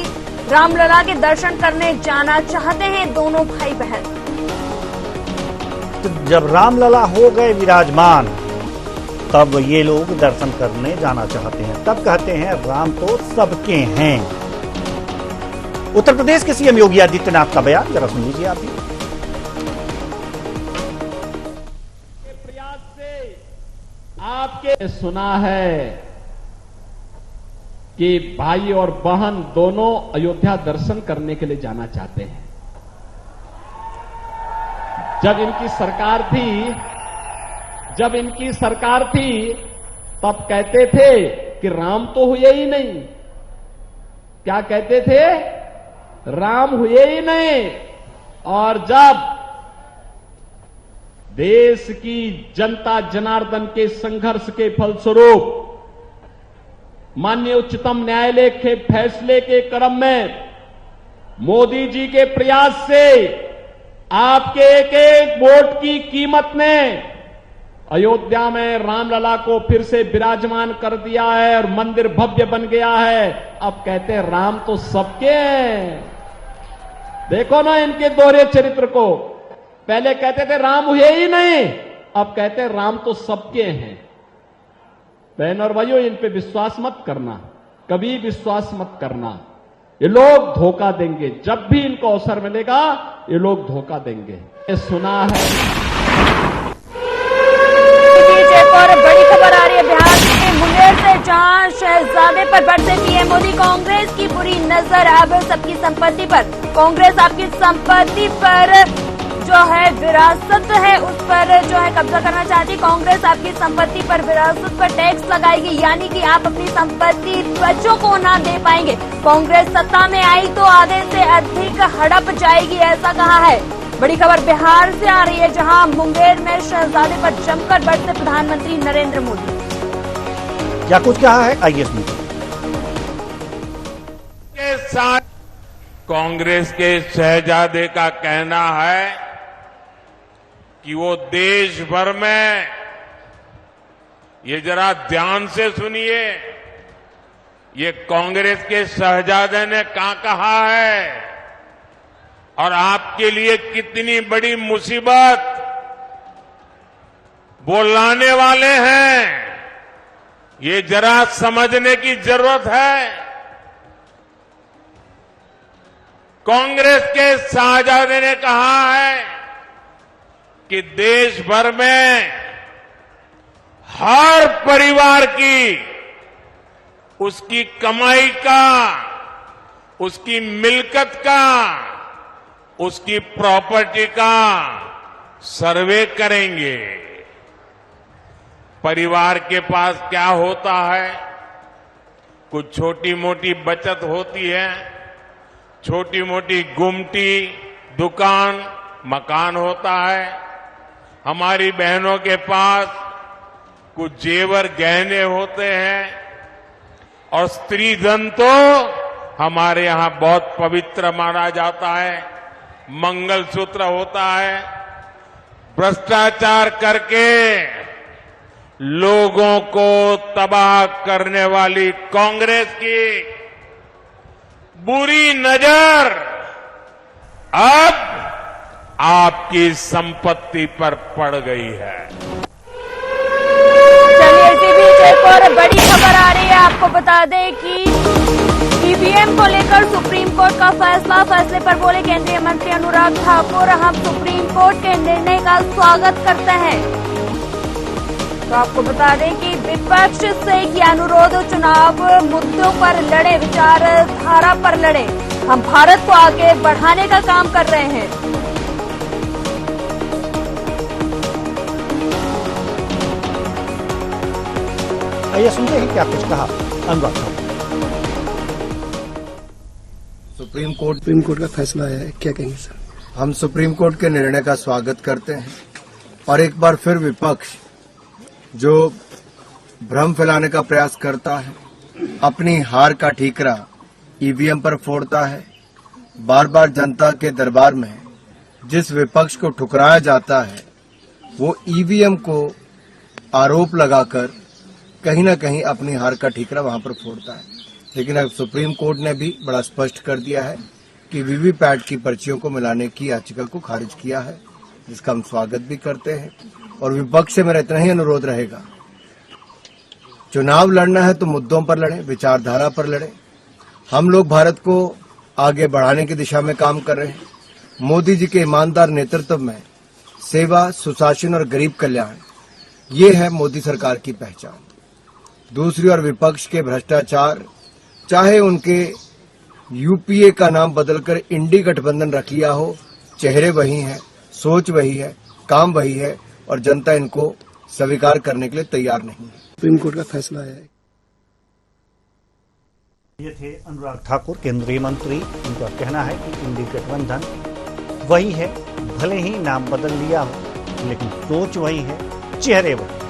रामलला के दर्शन करने जाना चाहते हैं दोनों भाई बहन। तो जब रामलला हो गए विराजमान तब ये लोग दर्शन करने जाना चाहते हैं, तब कहते हैं राम तो सबके हैं। उत्तर प्रदेश के सीएम योगी आदित्यनाथ का बयान जरा सुन लीजिए आप भी। प्रयास से आपके सुना है कि भाई और बहन दोनों अयोध्या दर्शन करने के लिए जाना चाहते हैं। जब इनकी सरकार थी तब कहते थे कि राम तो हुए ही नहीं। क्या कहते थे? राम हुए ही नहीं। और जब देश की जनता जनार्दन के संघर्ष के फलस्वरूप माननीय उच्चतम न्यायालय के फैसले के क्रम में मोदी जी के प्रयास से आपके एक एक वोट की कीमत ने अयोध्या में रामलला को फिर से विराजमान कर दिया है और मंदिर भव्य बन गया है। अब कहते हैं राम तो सबके हैं। देखो ना इनके दोहरे चरित्र को, पहले कहते थे राम हुए ही नहीं, अब कहते हैं राम तो सबके हैं। बहन और भाइयों, इन पे विश्वास मत करना। कभी विश्वास मत करना। ये लोग धोखा देंगे, जब भी इनको अवसर मिलेगा ये लोग धोखा देंगे। ये सुना है। और बड़ी खबर आ रही है बिहार के मुंगेर से, जहां शहजादे पर बरसे पीएम मोदी। कांग्रेस की बुरी नजर अब सबकी संपत्ति पर। कांग्रेस आपकी संपत्ति पर जो है विरासत है उस पर जो है कब्जा करना चाहती। कांग्रेस आपकी संपत्ति पर विरासत पर टैक्स लगाएगी, यानी कि आप अपनी संपत्ति बच्चों को ना दे पाएंगे। कांग्रेस सत्ता में आई तो आधे से अधिक हड़प जाएगी, ऐसा कहा है। बड़ी खबर बिहार से आ रही है, जहां मुंगेर में शहजादे पर जमकर बरसे प्रधानमंत्री नरेंद्र मोदी। क्या कुछ कहा है, आइए सुनिए। के साथ कांग्रेस के शहजादे का कहना है कि वो देश भर में, ये जरा ध्यान से सुनिए, ये कांग्रेस के शहजादे ने क्या कहा है और आपके लिए कितनी बड़ी मुसीबत वो लाने वाले हैं, ये जरा समझने की जरूरत है। कांग्रेस के शहजादे ने कहा है कि देश भर में हर परिवार की उसकी कमाई का, उसकी मिल्कत का, उसकी प्रॉपर्टी का सर्वे करेंगे। परिवार के पास क्या होता है, कुछ छोटी मोटी बचत होती है, छोटी मोटी गुमटी, दुकान, मकान होता है। हमारी बहनों के पास कुछ जेवर गहने होते हैं और स्त्री धन तो हमारे यहां बहुत पवित्र माना जाता है, मंगलसूत्र होता है। भ्रष्टाचार करके लोगों को तबाह करने वाली कांग्रेस की बुरी नजर अब आपकी संपत्ति पर पड़ गई है। चलिए इसी बीच एक और बड़ी खबर आ रही है, आपको बता दें कि ईवीएम को लेकर सुप्रीम कोर्ट का फैसले पर बोले केंद्रीय मंत्री अनुराग ठाकुर, हम सुप्रीम कोर्ट के निर्णय का स्वागत करते हैं। तो आपको बता दें कि विपक्ष से किया अनुरोध, चुनाव मुद्दों पर लड़े, विचारधारा पर लड़े, हम भारत को आगे बढ़ाने का काम कर रहे हैं। आइए सुनते हैं क्या कुछ कहा अनुराग ठाकुर। सुप्रीम कोर्ट का फैसला आया है, क्या कहेंगे सर? हम सुप्रीम कोर्ट के निर्णय का स्वागत करते हैं और एक बार फिर विपक्ष जो भ्रम फैलाने का प्रयास करता है, अपनी हार का ठीकरा ईवीएम पर फोड़ता है, बार बार जनता के दरबार में जिस विपक्ष को ठुकराया जाता है वो ईवीएम को आरोप लगाकर कहीं न कहीं अपनी हार का ठीकरा वहां पर फोड़ता है। लेकिन अब सुप्रीम कोर्ट ने भी बड़ा स्पष्ट कर दिया है कि वीवीपैट की पर्चियों को मिलाने की याचिका को खारिज किया है, जिसका हम स्वागत भी करते हैं। और विपक्ष से मेरा इतना ही अनुरोध रहेगा, चुनाव लड़ना है तो मुद्दों पर लड़े, विचारधारा पर लड़े। हम लोग भारत को आगे बढ़ाने की दिशा में काम कर रहे हैं। मोदी जी के ईमानदार नेतृत्व में सेवा, सुशासन और गरीब कल्याण, ये है मोदी सरकार की पहचान। दूसरी ओर विपक्ष के भ्रष्टाचार, चाहे उनके यूपीए का नाम बदलकर इंडी गठबंधन रख लिया हो, चेहरे वही हैं, सोच वही है, काम वही है और जनता इनको स्वीकार करने के लिए तैयार नहीं है। सुप्रीम कोर्ट का फैसला आया है। ये थे अनुराग ठाकुर, केंद्रीय मंत्री। उनका कहना है कि इंडी गठबंधन वही है, भले ही नाम बदल लिया हो लेकिन सोच वही है, चेहरे वही।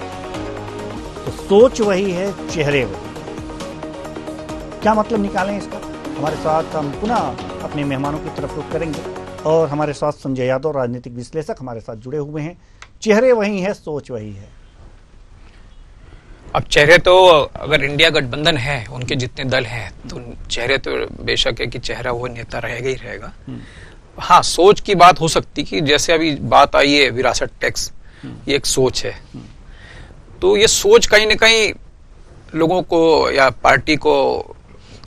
तो सोच वही है, चेहरे वही। क्या मतलब निकालें इसका? हमारे साथ हम पुनः अपने मेहमानों की तरफ रुख करेंगे और हमारे साथ संजय यादव, राजनीतिक विश्लेषक, हमारे साथ जुड़े हुए हैं। चेहरे वही है, सोच वही है। अब चेहरे तो अगर इंडिया गठबंधन है, उनके जितने दल हैं, तो चेहरे तो बेशक है कि चेहरा वो नेता रहेगा ही रहेगा। हाँ, सोच की बात हो सकती कि जैसे अभी बात आई है विरासत टैक्स, ये एक सोच है। तो ये सोच कहीं ना कहीं लोगों को या पार्टी को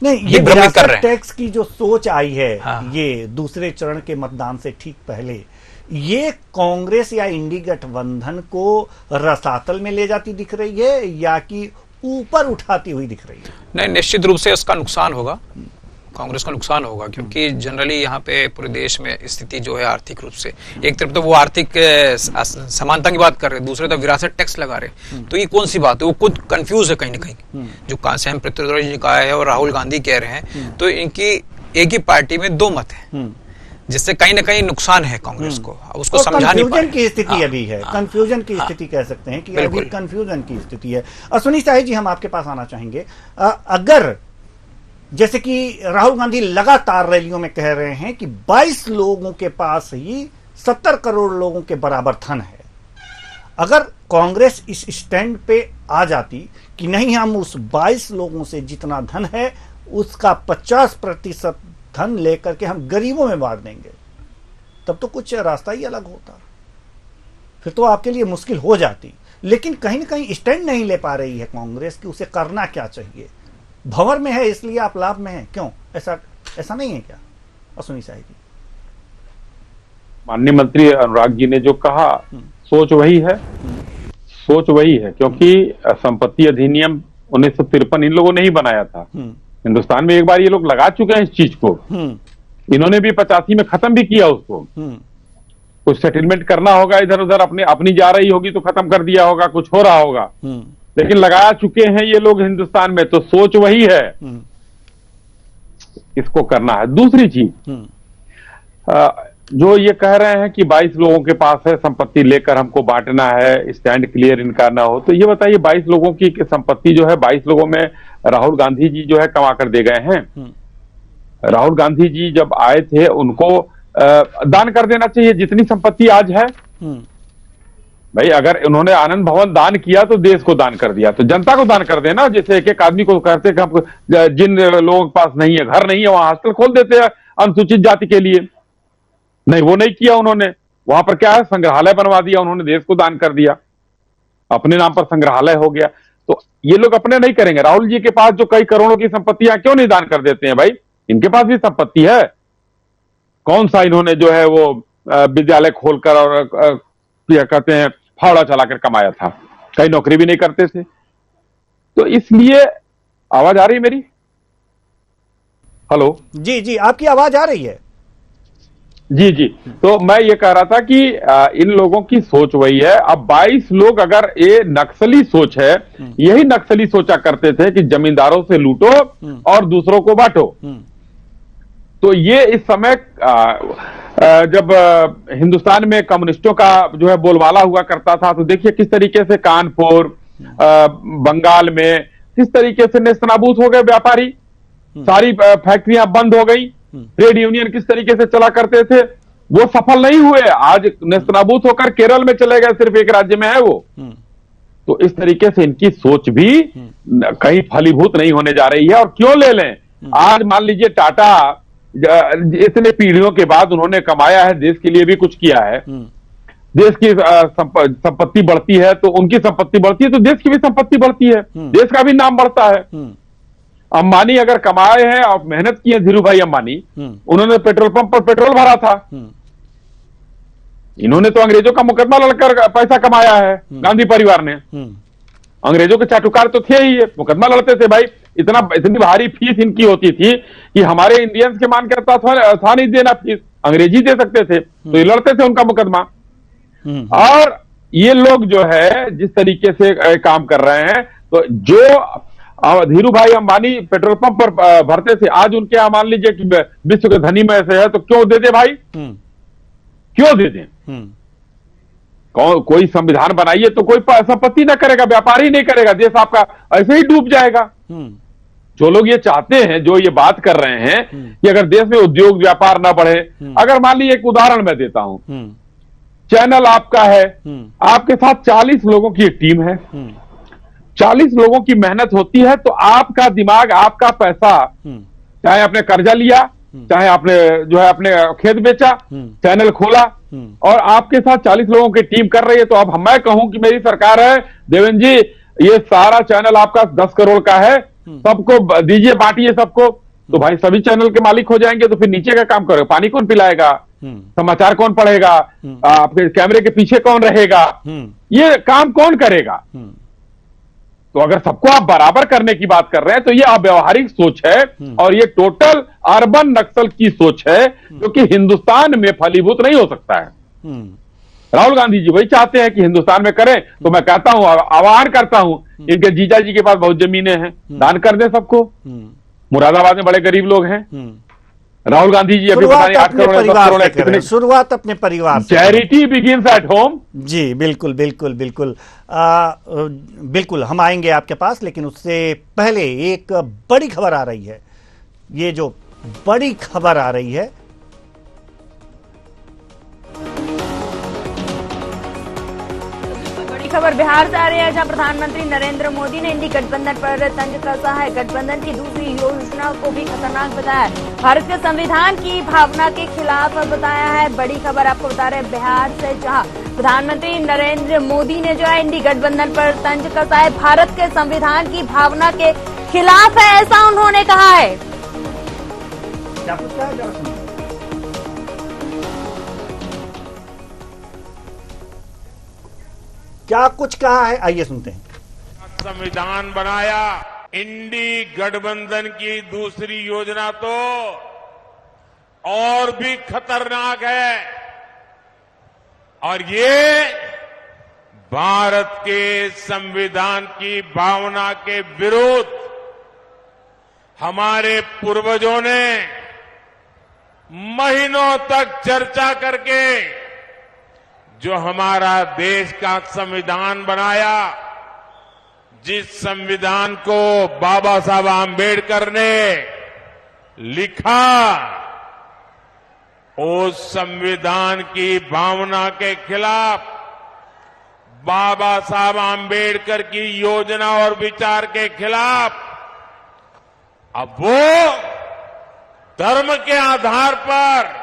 नहीं, ये विरासत टैक्स की जो सोच आई है, ये दूसरे चरण के मतदान से ठीक पहले, ये कांग्रेस या इंडी गठबंधन को रसातल में ले जाती दिख रही है या कि ऊपर उठाती हुई दिख रही है? नहीं, निश्चित रूप से इसका नुकसान होगा, कांग्रेस का नुकसान होगा, क्योंकि जनरली यहाँ पे पूरे देश में स्थिति जो है आर्थिक रूप से, एक तरफ तो वो आर्थिक समानता की बात कर रहे हैं, दूसरे तरफ विरासत टैक्स लगा रहे, तो ये कौन सी बात है? वो खुद कंफ्यूज है कहीं ना कहीं, जो सैम पित्रोदा जी का है और राहुल गांधी कह रहे हैं, तो इनकी एक ही पार्टी में दो मत है, जिससे कहीं ना कहीं नुकसान है कांग्रेस को, उसको समझा नहीं पा रहे। कंफ्यूजन की स्थिति अभी है, कंफ्यूजन की स्थिति कह सकते हैं कि अभी कंफ्यूजन की स्थिति है। अश्विनी साही जी, हम आपके पास आना चाहेंगे। अगर जैसे कि राहुल गांधी लगातार रैलियों में कह रहे हैं कि 22 लोगों के पास ही 70 करोड़ लोगों के बराबर धन है, अगर कांग्रेस इस स्टैंड पे आ जाती कि नहीं, हम उस 22 लोगों से जितना धन है उसका 50% धन लेकर के हम गरीबों में बांट देंगे, तब तो कुछ रास्ता ही अलग होता, फिर तो आपके लिए मुश्किल हो जाती। लेकिन कहीं ना कहीं स्टैंड नहीं ले पा रही है कांग्रेस कि उसे करना क्या चाहिए। भंवर में है इसलिए आप लाभ में हैं, क्यों? ऐसा नहीं है क्या अश्विनी साही जी? माननीय मंत्री अनुराग जी ने जो कहा, सोच वही है, सोच वही है, क्योंकि संपत्ति अधिनियम 1953 इन लोगों ने ही बनाया था। हिंदुस्तान में एक बार ये लोग लगा चुके हैं इस चीज को, इन्होंने भी 85 में खत्म भी किया उसको। कुछ सेटलमेंट करना होगा इधर उधर, अपनी जा रही होगी तो खत्म कर दिया होगा, कुछ हो रहा होगा, लेकिन लगा चुके हैं ये लोग हिंदुस्तान में, तो सोच वही है, इसको करना है। दूसरी चीज, जो ये कह रहे हैं कि 22 लोगों के पास है संपत्ति, लेकर हमको बांटना है, स्टैंड क्लियर इनका ना हो, तो ये बताइए 22 लोगों की संपत्ति जो है, 22 लोगों में राहुल गांधी जी जो है कमा कर दे गए हैं। राहुल गांधी जी जब आए थे उनको दान कर देना चाहिए जितनी संपत्ति आज है। भाई अगर उन्होंने आनंद भवन दान किया तो देश को दान कर दिया, तो जनता को दान कर देना। जैसे एक एक आदमी को कहते कि हम जिन लोगों के पास नहीं है, घर नहीं है, वहां हॉस्टल खोल देते हैं अनुसूचित जाति के लिए। नहीं, वो नहीं किया उन्होंने। वहां पर क्या है, संग्रहालय बनवा दिया उन्होंने, देश को दान कर दिया, अपने नाम पर संग्रहालय हो गया। तो ये लोग अपने नहीं करेंगे। राहुल जी के पास जो कई करोड़ों की संपत्तियां क्यों नहीं दान कर देते हैं? भाई इनके पास भी संपत्ति है। कौन सा इन्होंने जो है वो विद्यालय खोलकर और क्या कहते हैं फावड़ा चलाकर कमाया था? कई नौकरी भी नहीं करते थे। तो इसलिए आवाज आ रही है मेरी? हेलो जी जी, आपकी आवाज आ रही है। जी जी, तो मैं ये कह रहा था कि इन लोगों की सोच वही है। अब 22 लोग, अगर ये नक्सली सोच है, यही नक्सली सोचा करते थे कि जमींदारों से लूटो और दूसरों को बांटो। तो ये इस समय जब हिंदुस्तान में कम्युनिस्टों का जो है बोलबाला हुआ करता था, तो देखिए किस तरीके से कानपुर, बंगाल में किस तरीके से नेस्तनाबूद हो गए व्यापारी, सारी फैक्ट्रियां बंद हो गई। ट्रेड यूनियन किस तरीके से चला करते थे, वो सफल नहीं हुए, आज नेस्तनाबूद होकर केरल में चले गए, सिर्फ एक राज्य में है वो। तो इस तरीके से इनकी सोच भी कहीं फलीभूत नहीं होने जा रही है। और क्यों ले लें, आज मान लीजिए टाटा इतने पीढ़ियों के बाद उन्होंने कमाया है, देश के लिए भी कुछ किया है, देश की संपत्ति बढ़ती है तो उनकी संपत्ति बढ़ती है, तो देश की भी संपत्ति बढ़ती है, देश का भी नाम बढ़ता है। अंबानी अगर कमाए हैं और मेहनत की है, धीरू भाई अंबानी, उन्होंने पेट्रोल पंप पर पेट्रोल भरा था। इन्होंने तो अंग्रेजों का मुकदमा लड़कर पैसा कमाया है, गांधी परिवार ने। अंग्रेजों के चाटुकार तो थे ही, मुकदमा लड़ते थे। भाई इतनी भारी फीस इनकी होती थी कि हमारे इंडियंस के मान करता था नहीं देना फीस, अंग्रेजी दे सकते थे, तो ये लड़ते थे उनका मुकदमा। और ये लोग जो है जिस तरीके से काम कर रहे हैं, तो जो धीरू भाई अंबानी पेट्रोल पंप पर भरते थे, आज उनके यहां मान लीजिए कि विश्व के धनी में से है, तो क्यों दे दे भाई? क्यों दे दें? कोई संविधान बनाइए तो कोई संपत्ति ना करेगा, व्यापार ही नहीं करेगा, देश आपका ऐसे ही डूब जाएगा। जो लोग ये चाहते हैं, जो ये बात कर रहे हैं कि अगर देश में उद्योग व्यापार ना बढ़े, अगर मान लीजिए एक उदाहरण मैं देता हूं, चैनल आपका है, आपके साथ 40 लोगों की एक टीम है, 40 लोगों की मेहनत होती है, तो आपका दिमाग, आपका पैसा, चाहे आपने कर्जा लिया, चाहे आपने जो है अपने खेत बेचा, चैनल खोला, और आपके साथ 40 लोगों की टीम कर रही है। तो अब मैं कहूं कि मेरी सरकार है, देवेंद्र जी, ये सारा चैनल आपका 10 करोड़ का है, सबको दीजिए, बांटिए सबको, तो भाई सभी चैनल के मालिक हो जाएंगे, तो फिर नीचे का काम करोगे, पानी कौन पिलाएगा, समाचार कौन पढ़ेगा, आपके कैमरे के पीछे कौन रहेगा, ये काम कौन करेगा। तो अगर सबको आप बराबर करने की बात कर रहे हैं तो ये अव्यावहारिक सोच है और ये टोटल अर्बन नक्सल की सोच है, जो कि हिंदुस्तान में फलीभूत नहीं हो सकता है। राहुल गांधी जी वही चाहते हैं कि हिंदुस्तान में करें, तो मैं कहता हूं, आह्वान करता हूं, इनके जीजा जी के पास बहुत जमीनें हैं, दान कर दें सबको। मुरादाबाद में बड़े गरीब लोग हैं। राहुल गांधी जी अभी पता नहीं 8 करोड़ 10 करोड़ कितने, शुरुआत अपने परिवार से। Charity begins at home. जी बिल्कुल बिल्कुल बिल्कुल बिल्कुल, हम आएंगे आपके पास, लेकिन उससे पहले एक बड़ी खबर आ रही है। ये जो बड़ी खबर आ रही है, खबर बिहार से आ रही है, जहां प्रधानमंत्री नरेंद्र मोदी ने इंडी गठबंधन पर तंज कसा है। गठबंधन की दूसरी योजना को भी खतरनाक बताया है, भारत के संविधान की भावना के खिलाफ बताया है। बड़ी खबर आपको बता रहे हैं बिहार से, जहां प्रधानमंत्री नरेंद्र मोदी ने जो है इंडी गठबंधन पर तंज कसा है, भारत के संविधान की भावना के खिलाफ है, ऐसा उन्होंने कहा है। क्या कुछ कहा है, आइए सुनते हैं। संविधान बनाया, इंडी गठबंधन की दूसरी योजना तो और भी खतरनाक है, और ये भारत के संविधान की भावना के विरुद्ध हमारे पूर्वजों ने महीनों तक चर्चा करके जो हमारा देश का संविधान बनाया, जिस संविधान को बाबा साहब आम्बेडकर ने लिखा, उस संविधान की भावना के खिलाफ, बाबा साहब आम्बेडकर की योजना और विचार के खिलाफ अब वो धर्म के आधार पर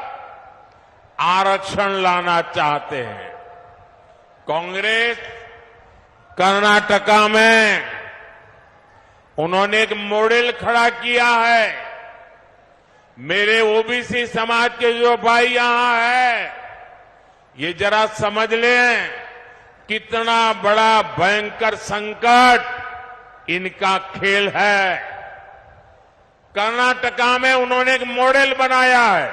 आरक्षण लाना चाहते हैं। कांग्रेस कर्नाटका में उन्होंने एक मॉडल खड़ा किया है। मेरे ओबीसी समाज के जो भाई यहां है, ये जरा समझ लें कितना बड़ा भयंकर संकट इनका खेल है। कर्नाटका में उन्होंने एक मॉडल बनाया है,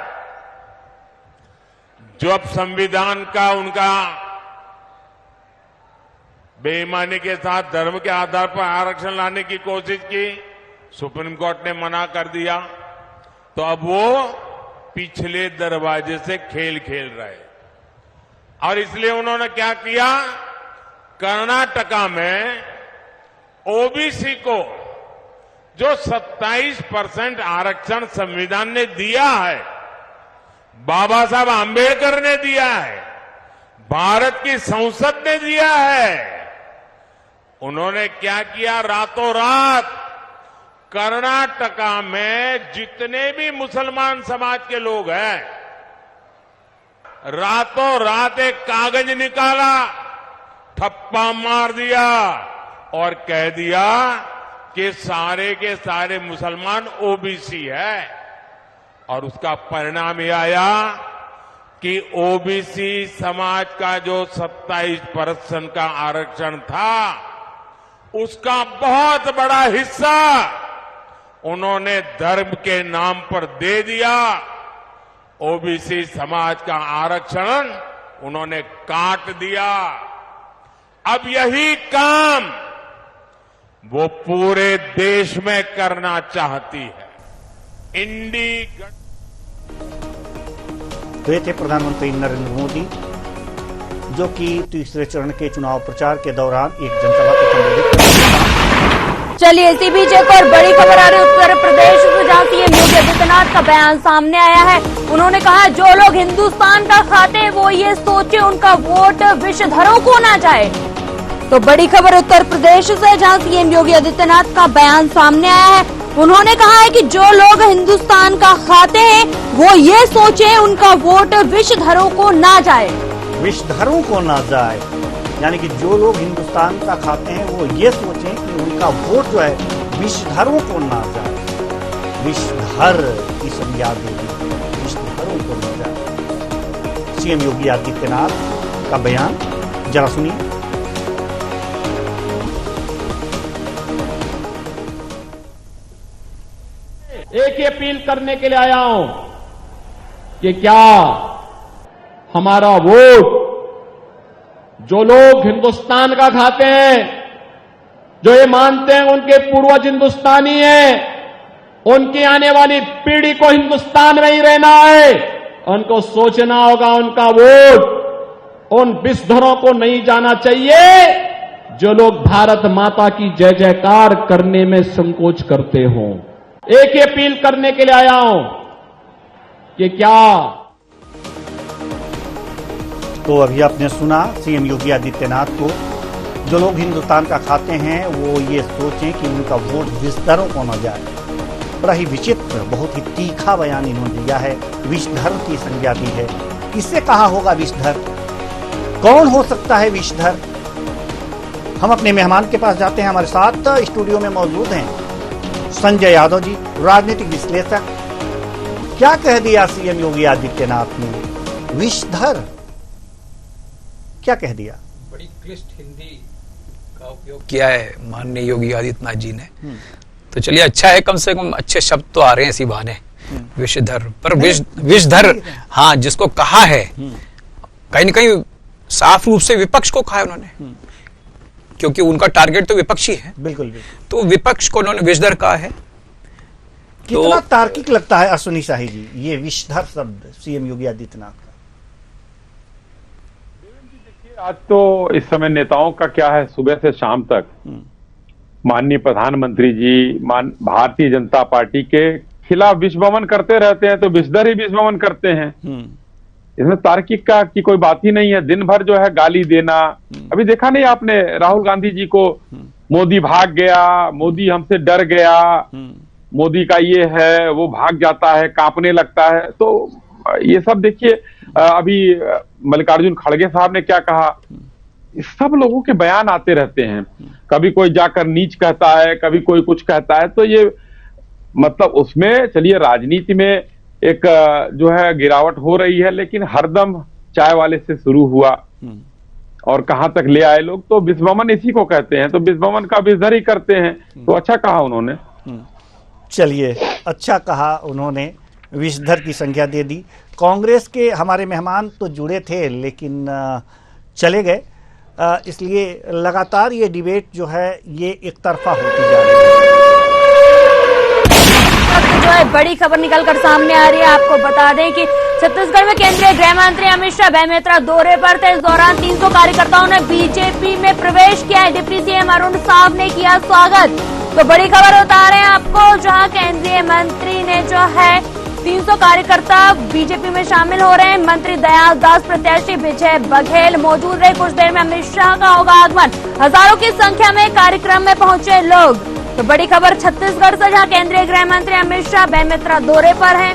जो अब संविधान का उनका बेईमानी के साथ धर्म के आधार पर आरक्षण लाने की कोशिश की, सुप्रीम कोर्ट ने मना कर दिया, तो अब वो पिछले दरवाजे से खेल खेल रहे। और इसलिए उन्होंने क्या किया, कर्नाटका में ओबीसी को जो 27% आरक्षण संविधान ने दिया है, बाबा साहब आम्बेडकर ने दिया है, भारत की संसद ने दिया है, उन्होंने क्या किया, रातों रात कर्नाटका में जितने भी मुसलमान समाज के लोग हैं, रातों रात एक कागज निकाला, ठप्पा मार दिया और कह दिया कि सारे के सारे मुसलमान ओबीसी है। और उसका परिणाम यह आया कि ओबीसी समाज का जो 27% का आरक्षण था, उसका बहुत बड़ा हिस्सा उन्होंने धर्म के नाम पर दे दिया। ओबीसी समाज का आरक्षण उन्होंने काट दिया। अब यही काम वो पूरे देश में करना चाहती है। तो ये थे प्रधानमंत्री नरेंद्र मोदी, जो कि तीसरे चरण के चुनाव प्रचार के दौरान एक जनसभा को संबोधित कर रहे हैं। चलिए, इसी बीच एक और बड़ी खबर आ रही है उत्तर प्रदेश से, जहां सीएम योगी आदित्यनाथ का बयान सामने आया है। उन्होंने कहा, जो लोग हिंदुस्तान का खाते हैं वो ये सोचे उनका वोट विषधरों को ना जाए। तो बड़ी खबर उत्तर प्रदेश से, जहां सीएम योगी आदित्यनाथ का बयान सामने आया है। उन्होंने कहा है कि जो लोग हिंदुस्तान का खाते हैं वो ये सोचे उनका वोट विषधरों को ना जाए। विषधरों को ना जाए, यानी कि जो लोग हिंदुस्तान का खाते हैं वो ये सोचें कि उनका वोट जो है विषधरों को ना जाए, विषधर की संज्ञा दे दी, विषधरों को ना जाए। सीएम योगी आदित्यनाथ का बयान जरा सुनिए। एक ही अपील करने के लिए आया हूं कि क्या हमारा वोट जो लोग हिंदुस्तान का खाते हैं, जो ये मानते हैं उनके पूर्वज हिंदुस्तानी हैं, उनकी आने वाली पीढ़ी को हिंदुस्तान में ही रहना है, उनको सोचना होगा उनका वोट उन विषधरों को नहीं जाना चाहिए जो लोग भारत माता की जय जयकार करने में संकोच करते हों। एक ही अपील करने के लिए आया हूं कि क्या तो अभी आपने सुना सीएम योगी आदित्यनाथ को, जो लोग हिंदुस्तान का खाते हैं वो ये सोचें कि उनका वोट विषधरों को न जाए। बड़ा ही विचित्र, बहुत ही तीखा बयान इन्होंने दिया है, विषधर की संज्ञा दी है। किससे कहा होगा विषधर? कौन हो सकता है विषधर? हम अपने मेहमान के पास जाते हैं। हमारे साथ स्टूडियो में मौजूद हैं संजय यादव जी, राजनीतिक विश्लेषक। क्या कह दिया सीएम योगी आदित्यनाथ ने? विषधर क्या कह दिया? बड़ी क्लिष्ट हिंदी का उपयोग किया है माननीय योगी आदित्यनाथ जी ने। तो चलिए अच्छा है, कम से कम अच्छे शब्द तो आ रहे हैं इसी बहाने। विषधर पर विषधर, हाँ, जिसको कहा है कहीं न कहीं साफ रूप से विपक्ष को कहा है उन्होंने, क्योंकि उनका टारगेट तो विपक्षी है। बिल्कुल। तो विपक्ष को उन्होंने विषधर कहा है। कितना तार्किक लगता है अश्विनी शाही जी ये विषधर शब्द सीएम योगी आदित्यनाथ का? आज तो इस समय नेताओं का क्या है, सुबह से शाम तक माननीय प्रधानमंत्री जी भारतीय जनता पार्टी के खिलाफ विषवमन करते रहते हैं, तो विषधर ही विषवमन करते हैं। इसमें तार्किक का की कोई बात ही नहीं है। दिन भर जो है गाली देना। अभी देखा नहीं आपने राहुल गांधी जी को, मोदी भाग गया, मोदी हमसे डर गया, मोदी का ये है, वो भाग जाता है, कांपने लगता है। तो ये सब देखिए, अभी मल्लिकार्जुन खड़गे साहब ने क्या कहा, सब लोगों के बयान आते रहते हैं। कभी कोई जाकर नीच कहता है, कभी कोई कुछ कहता है। तो ये मतलब उसमें चलिए राजनीति में एक जो है गिरावट हो रही है, लेकिन हरदम चाय वाले से शुरू हुआ और कहां तक ले आए लोग। तो विषवमन इसी को कहते हैं, तो विषवमन का विषधर ही करते हैं। तो अच्छा कहा उन्होंने। चलिए अच्छा कहा उन्होंने, विषधर की संज्ञा दे दी। कांग्रेस के हमारे मेहमान तो जुड़े थे लेकिन चले गए, इसलिए लगातार ये डिबेट जो है ये एक तरफा होती जा रही है। जो है बड़ी खबर निकलकर सामने आ रही है। आपको बता दें कि छत्तीसगढ़ में केंद्रीय गृह मंत्री अमित शाह बेमेतरा दौरे पर थे। इस दौरान 300 कार्यकर्ताओं ने बीजेपी में प्रवेश किया है। डिप्टी सीएम अरुण साव ने किया स्वागत। तो बड़ी खबर बता रहे हैं आपको, जहां केंद्रीय मंत्री ने जो है 300 कार्यकर्ता बीजेपी में शामिल हो रहे हैं। मंत्री दयाल दास, प्रत्याशी विजय बघेल मौजूद रहे। कुछ देर में अमित शाह का होगा आगमन। हजारों की संख्या में कार्यक्रम में पहुंचे लोग। तो बड़ी खबर छत्तीसगढ़ से, जहां केंद्रीय गृह मंत्री अमित शाह बेमेतरा दौरे पर हैं।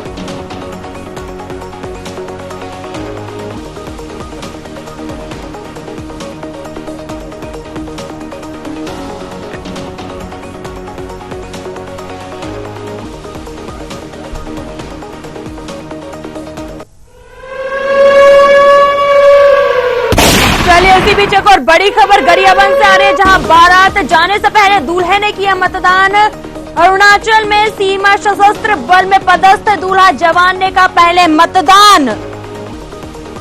इसी बीच एक और बड़ी खबर गरियाबंद से आ रही है, जहां बारात जाने से पहले दूल्हे ने किया मतदान। अरुणाचल में सीमा सशस्त्र बल में पदस्थ दूल्हा जवान ने का पहले मतदान।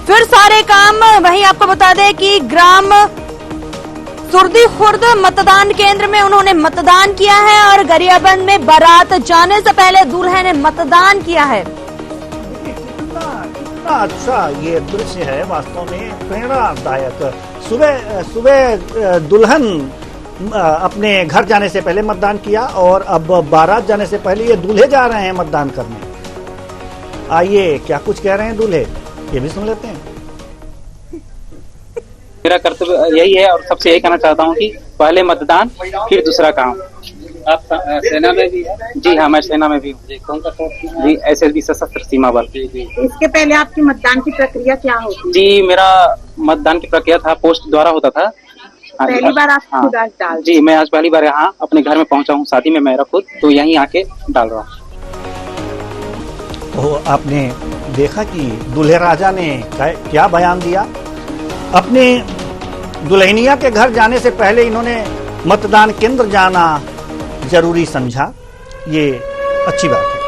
फिर सारे काम वहीं आपको बता दें कि ग्राम सुरदी खुर्द मतदान केंद्र में उन्होंने मतदान किया है और गरियाबंद में बारात जाने से पहले दूल्हे ने मतदान किया है। अच्छा ये दृश्य है, वास्तव में प्रेरणादायक। सुबह दुल्हन अपने घर जाने से पहले मतदान किया और अब बारात जाने से पहले ये दूल्हे जा रहे हैं मतदान करने। आइए क्या कुछ कह रहे हैं दूल्हे, ये भी सुन लेते हैं। मेरा कर्तव्य यही है और सबसे यही कहना चाहता हूँ कि पहले मतदान फिर दूसरा काम। आप सेना में भी? जी हाँ, मैं सेना में भी हूँ। कौन सा पोस्ट? जी SSB सशस्त्र सीमा बल। इसके पहले आपकी मतदान की प्रक्रिया क्या होती? जी मेरा मतदान की प्रक्रिया था पोस्ट द्वारा होता था, पहली बार आप खुद आज डाल? जी, मैं आज पहली बार यहाँ अपने घर में पहुंचा हूँ, शादी में मेरा खुद, तो यहीं आके डाल रहा हूँ। तो आपने देखा कि दूल्हे राजा ने क्या बयान दिया। अपने दुल्हनिया के घर जाने से पहले इन्होंने मतदान केंद्र जाना जरूरी समझा, ये अच्छी बात है।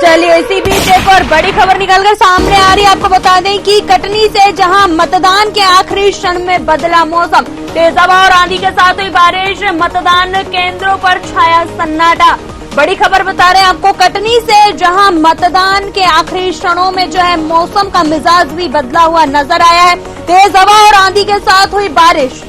चलिए, इसी बीच एक और बड़ी खबर निकलकर सामने आ रही है। आपको बता दें कि कटनी से जहां मतदान के आखिरी क्षण में बदला मौसम, तेज हवा और आंधी के साथ हुई बारिश, मतदान केंद्रों पर छाया सन्नाटा। बड़ी खबर बता रहे हैं आपको कटनी से, जहां मतदान के आखिरी क्षणों में जो है मौसम का मिजाज भी बदला हुआ नजर आया है। तेज हवा और आंधी के साथ हुई बारिश।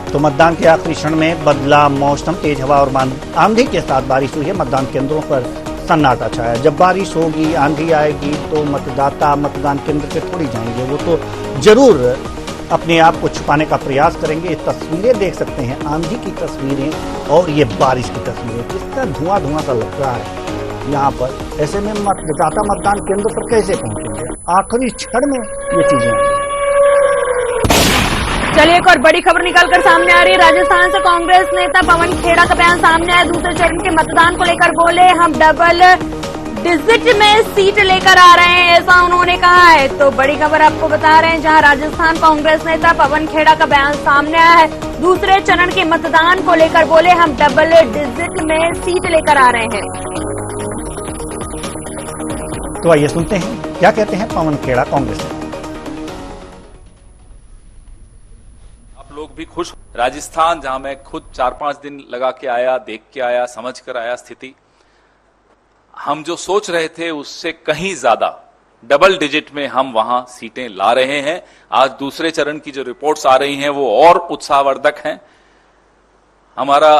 तो मतदान के आखिरी क्षण में बदला मौसम, तेज हवा और आंधी के साथ बारिश हुई है। मतदान केंद्रों पर सन्नाटा छाया। जब बारिश होगी, आंधी आएगी तो मतदाता मतदान केंद्र पे थोड़ी जाएंगे, वो तो जरूर अपने आप को छुपाने का प्रयास करेंगे। ये तस्वीरें देख सकते हैं, आंधी की तस्वीरें और ये बारिश की तस्वीरें, किस तरह धुआं धुआं सा लग रहा है यहाँ पर। ऐसे में मतदाता मतदान केंद्र पर कैसे पहुंचेंगे? आखिरी क्षण में ये चीजें। चलिए, एक और बड़ी खबर निकलकर सामने आ रही है। राजस्थान से कांग्रेस नेता पवन खेड़ा का बयान सामने आया। दूसरे चरण के मतदान को लेकर बोले, हम डबल डिजिट में सीट लेकर आ रहे हैं, ऐसा उन्होंने कहा है। तो बड़ी खबर आपको बता रहे हैं, जहां राजस्थान कांग्रेस नेता पवन खेड़ा का बयान सामने आया है। दूसरे चरण के मतदान को लेकर बोले, हम डबल डिजिट में सीट लेकर आ रहे हैं। तो आइए सुनते हैं क्या कहते हैं पवन खेड़ा कांग्रेस। लोग भी खुश। राजस्थान जहां मैं खुद 4-5 दिन लगा के आया, देख के आया, समझ कर आया स्थिति, हम जो सोच रहे थे उससे कहीं ज्यादा डबल डिजिट में हम वहां सीटें ला रहे हैं। आज दूसरे चरण की जो रिपोर्ट्स आ रही हैं वो और उत्साहवर्धक हैं। हमारा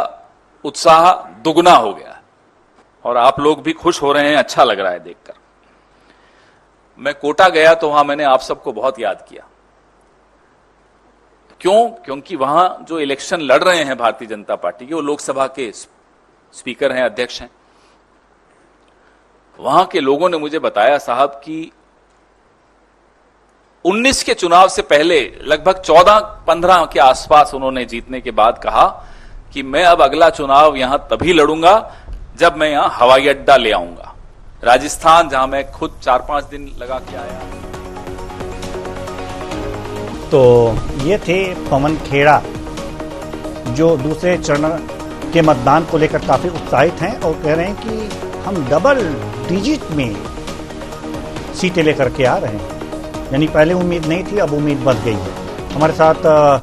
उत्साह दुगना हो गया और आप लोग भी खुश हो रहे हैं, अच्छा लग रहा है देखकर। मैं कोटा गया तो वहां मैंने आप सबको बहुत याद किया। क्यों? क्योंकि वहां जो इलेक्शन लड़ रहे हैं भारतीय जनता पार्टी के, वो लोकसभा के स्पीकर हैं, अध्यक्ष हैं। वहां के लोगों ने मुझे बताया साहब कि 19 के चुनाव से पहले लगभग 14-15 के आसपास उन्होंने जीतने के बाद कहा कि मैं अब अगला चुनाव यहां तभी लड़ूंगा जब मैं यहां हवाई अड्डा ले आऊंगा। राजस्थान जहां मैं खुद 4-5 दिन लगा के आया। तो ये थे पवन खेड़ा, जो दूसरे चरण के मतदान को लेकर काफी उत्साहित हैं और कह रहे हैं कि हम डबल डिजिट में सीटें लेकर के आ रहे हैं। यानी पहले उम्मीद नहीं थी, अब उम्मीद बढ़ गई है। हमारे साथ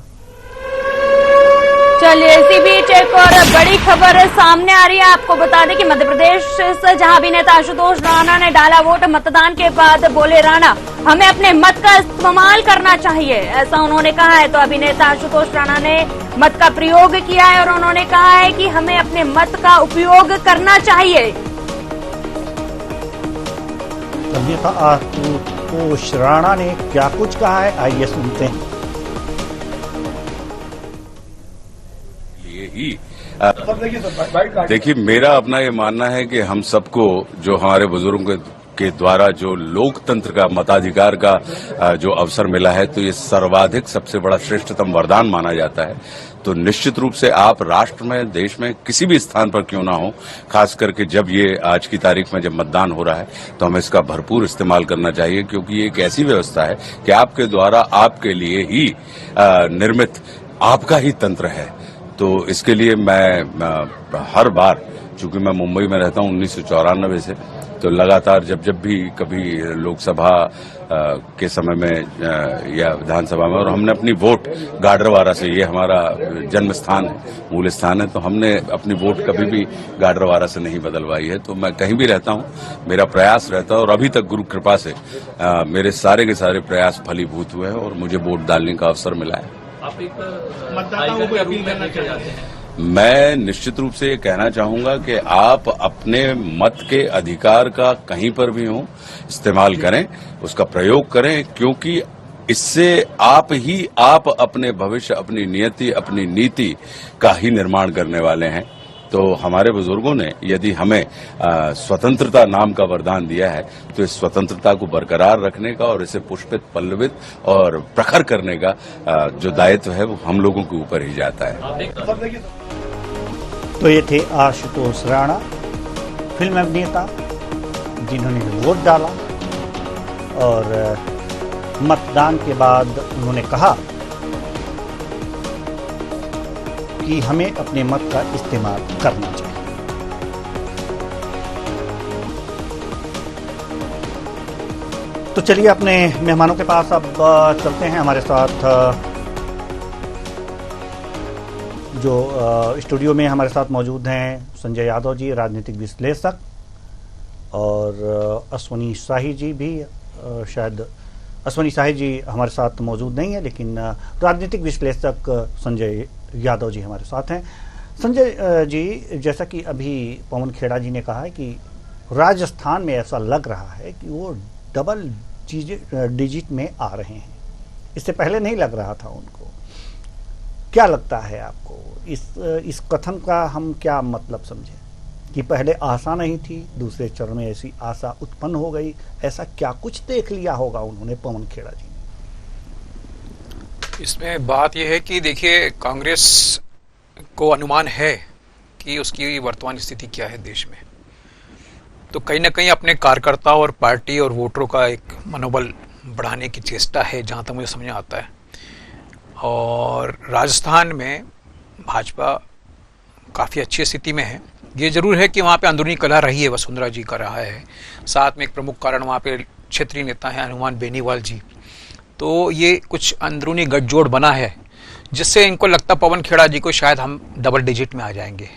चलिए, इसी बीच एक और बड़ी खबर सामने आ रही है। आपको बता दें कि मध्य प्रदेश से जहां अभिनेता आशुतोष राणा ने डाला वोट, मतदान के बाद बोले राणा, हमें अपने मत का इस्तेमाल करना चाहिए, ऐसा उन्होंने कहा है। तो अभिनेता आशुतोष राणा ने मत का प्रयोग किया है और उन्होंने कहा है कि हमें अपने मत का उपयोग करना चाहिए। अभिनेता आशुतोष राणा ने क्या कुछ कहा है, आइए सुनते हैं। देखिए, मेरा अपना ये मानना है कि हम सबको जो हमारे बुजुर्गों के द्वारा जो लोकतंत्र का, मताधिकार का जो अवसर मिला है, तो ये सर्वाधिक सबसे बड़ा श्रेष्ठतम वरदान माना जाता है। तो निश्चित रूप से आप राष्ट्र में, देश में किसी भी स्थान पर क्यों ना हो, खास करके जब ये आज की तारीख में जब मतदान हो रहा है, तो हमें इसका भरपूर इस्तेमाल करना चाहिए, क्योंकि ये एक ऐसी व्यवस्था है कि आपके द्वारा आपके लिए ही निर्मित आपका ही तंत्र है। तो इसके लिए मैं हर बार, चूंकि मैं मुंबई में रहता हूं 1994 से, तो लगातार जब भी कभी लोकसभा के समय में या विधानसभा में, और हमने अपनी वोट गाडरवारा से, ये हमारा जन्म स्थान है, मूल स्थान है, तो हमने अपनी वोट कभी भी गाडरवारा से नहीं बदलवाई है। तो मैं कहीं भी रहता हूं, मेरा प्रयास रहता है और अभी तक गुरु कृपा से मेरे सारे के सारे प्रयास फलीभूत हुए हैं और मुझे वोट डालने का अवसर मिला है। आप एक मतदाताओं को अपील करना चाहते हैं? मैं निश्चित रूप से ये कहना चाहूंगा कि आप अपने मत के अधिकार का कहीं पर भी हो इस्तेमाल करें, उसका प्रयोग करें, क्योंकि इससे आप अपने भविष्य, अपनी नियति, अपनी नीति का ही निर्माण करने वाले हैं। तो हमारे बुजुर्गों ने यदि हमें स्वतंत्रता नाम का वरदान दिया है तो इस स्वतंत्रता को बरकरार रखने का और इसे पुष्पित पल्लवित और प्रखर करने का जो दायित्व है वो हम लोगों के ऊपर ही जाता है। तो ये थे आशुतोष राणा, फिल्म अभिनेता, जिन्होंने वोट डाला और मतदान के बाद उन्होंने कहा कि हमें अपने मत का इस्तेमाल करना चाहिए। तो चलिए अपने मेहमानों के पास अब चलते हैं। हमारे साथ जो स्टूडियो में हमारे साथ मौजूद हैं संजय यादव जी, राजनीतिक विश्लेषक, और अश्वनी शाही जी भी, शायद अश्वनी शाही जी हमारे साथ मौजूद नहीं है, लेकिन राजनीतिक विश्लेषक संजय यादव जी हमारे साथ हैं। संजय जी, जैसा कि अभी पवन खेड़ा जी ने कहा है कि राजस्थान में ऐसा लग रहा है कि वो डबल डिजिट में आ रहे हैं, इससे पहले नहीं लग रहा था उनको। क्या लगता है आपको इस कथन का हम क्या मतलब समझें कि पहले आशा नहीं थी, दूसरे चरण में ऐसी आशा उत्पन्न हो गई? ऐसा क्या कुछ देख लिया होगा उन्होंने, पवन खेड़ा जी ने? इसमें बात यह है कि देखिए, कांग्रेस को अनुमान है कि उसकी वर्तमान स्थिति क्या है देश में, तो कहीं ना कहीं अपने कार्यकर्ताओं और पार्टी और वोटरों का एक मनोबल बढ़ाने की चेष्टा है, जहां तक मुझे समझ में आता है। और राजस्थान में भाजपा काफ़ी अच्छी स्थिति में है। ये जरूर है कि वहाँ पे अंदरूनी कलह रही है, वसुंधरा जी का रहा है, साथ में एक प्रमुख कारण वहाँ पे क्षेत्रीय नेता है हनुमान बेनीवाल जी, तो ये कुछ अंदरूनी गठजोड़ बना है जिससे इनको लगता पवन खेड़ा जी को शायद हम डबल डिजिट में आ जाएंगे।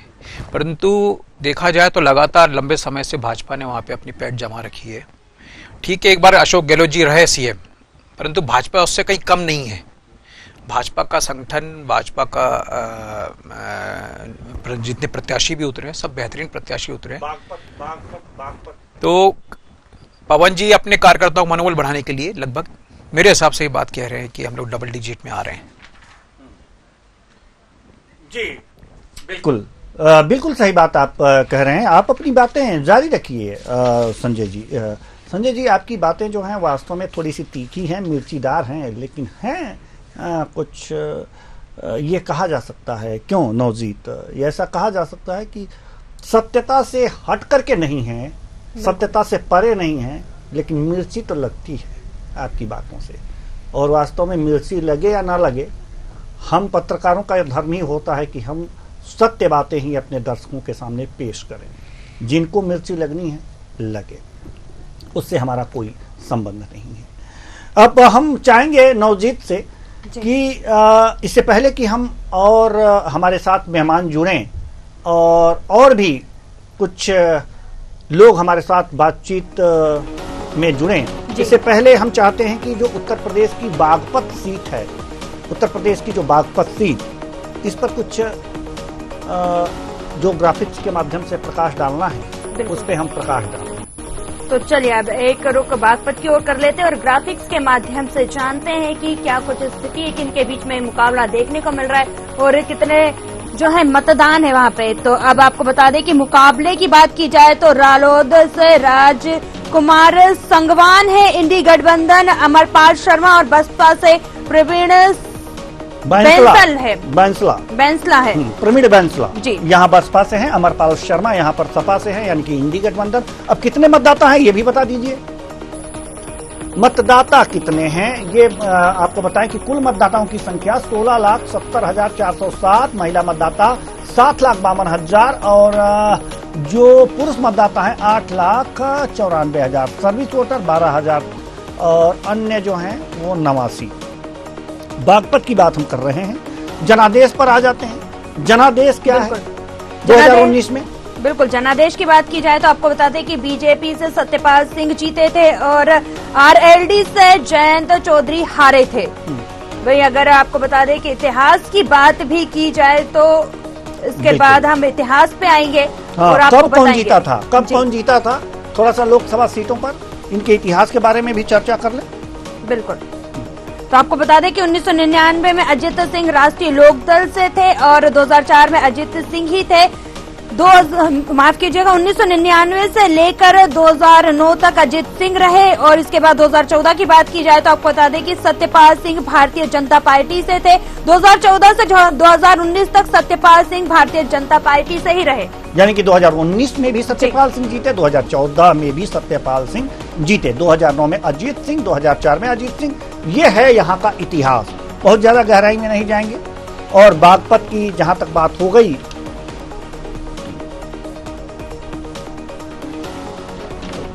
परंतु देखा जाए तो लगातार लंबे समय से भाजपा ने वहाँ पे अपनी पैठ जमा रखी है। ठीक है, एक बार अशोक गहलोत जी रहे सीएम, परंतु भाजपा उससे कहीं कम नहीं है। भाजपा का संगठन, भाजपा का जितने प्रत्याशी भी उतरे हैं, सब बेहतरीन प्रत्याशी उतरे हैं। तो पवन जी अपने कार्यकर्ताओं को मनोबल बढ़ाने के लिए लगभग मेरे हिसाब से ये बात कह रहे हैं कि हम लोग डबल डिजिट में आ रहे हैं। जी बिल्कुल, बिल्कुल सही बात आप कह रहे हैं। आप अपनी बातें जारी रखिए संजय जी। संजय जी, आपकी बातें जो हैं वास्तव में थोड़ी सी तीखी हैं, मिर्चीदार हैं, लेकिन हैं कुछ ये कहा जा सकता है, क्यों नवजीत, ये ऐसा कहा जा सकता है कि सत्यता से हट करके नहीं है, सत्यता से परे नहीं है, लेकिन मिर्ची तो लगती है आपकी बातों से। और वास्तव में मिर्ची लगे या ना लगे, हम पत्रकारों का धर्म ही होता है कि हम सत्य बातें ही अपने दर्शकों के सामने पेश करें। जिनको मिर्ची लगनी है लगे, उससे हमारा कोई संबंध नहीं है। अब हम चाहेंगे नवजीत से कि इससे पहले कि हम और हमारे साथ मेहमान जुड़ें और भी कुछ लोग हमारे साथ बातचीत में जुड़ें, इससे पहले हम चाहते हैं कि जो उत्तर प्रदेश की बागपत सीट है, उत्तर प्रदेश की जो बागपत सीट, इस पर कुछ जो ग्राफिक्स के माध्यम से प्रकाश डालना है, उस पर हम प्रकाश डालें। तो चलिए अब एक रुख बागपत की ओर कर लेते हैं और ग्राफिक्स के माध्यम से जानते हैं कि क्या कुछ स्थिति है, किनके बीच में मुकाबला देखने को मिल रहा है और कितने जो है मतदान है वहाँ पे। तो अब आपको बता दें कि मुकाबले की बात की जाए तो रालोद से राजकुमार संगवान है, इंडी गठबंधन अमरपाल शर्मा और बसपा से प्रवीण बैंसला है, प्रवीण बैंसला जी, यहाँ बसपा से हैं, अमरपाल शर्मा यहाँ पर सपा से हैं, यानी कि इंडी गठबंधन। अब कितने मतदाता हैं ये भी बता दीजिए, मतदाता कितने हैं ये आपको बताएं कि कुल मतदाताओं की संख्या 16,70,407, महिला मतदाता 7,52,000 और जो पुरुष मतदाता हैं 8,94,000, सर्विस वोटर 12,000 और अन्य जो हैं वो 89। बागपत की बात हम कर रहे हैं। जनादेश पर आ जाते हैं। जनादेश क्या है 2019 में? बिल्कुल, जनादेश की बात की जाए तो आपको बता दें कि बीजेपी से सत्यपाल सिंह जीते थे और आरएलडी से जयंत चौधरी हारे थे। भाई अगर आपको बता दें कि इतिहास की बात भी की जाए तो इसके बाद हम इतिहास पे आएंगे। और आपको कब कौन जीता था, कब कौन जीता था, थोड़ा सा लोकसभा सीटों पर इनके इतिहास के बारे में भी चर्चा कर ले। बिल्कुल, तो आपको बता दें कि 1999 में अजित सिंह राष्ट्रीय लोकदल से थे और 2004 में अजित सिंह ही थे। माफ कीजिएगा 1999 से लेकर 2009 तक अजित सिंह रहे और इसके बाद 2014 की बात की जाए तो आपको बता दें कि सत्यपाल सिंह भारतीय जनता पार्टी से थे। 2014 से 2019 तक सत्यपाल सिंह भारतीय जनता पार्टी से ही रहे। यानी कि 2019 में भी सत्यपाल सिंह जीते, 2014 में भी सत्यपाल सिंह जीते, 2009 में अजीत सिंह, 2004 में अजीत सिंह। ये है यहाँ का इतिहास। बहुत ज्यादा गहराई में नहीं जाएंगे। और बागपत की जहां तक बात हो गई,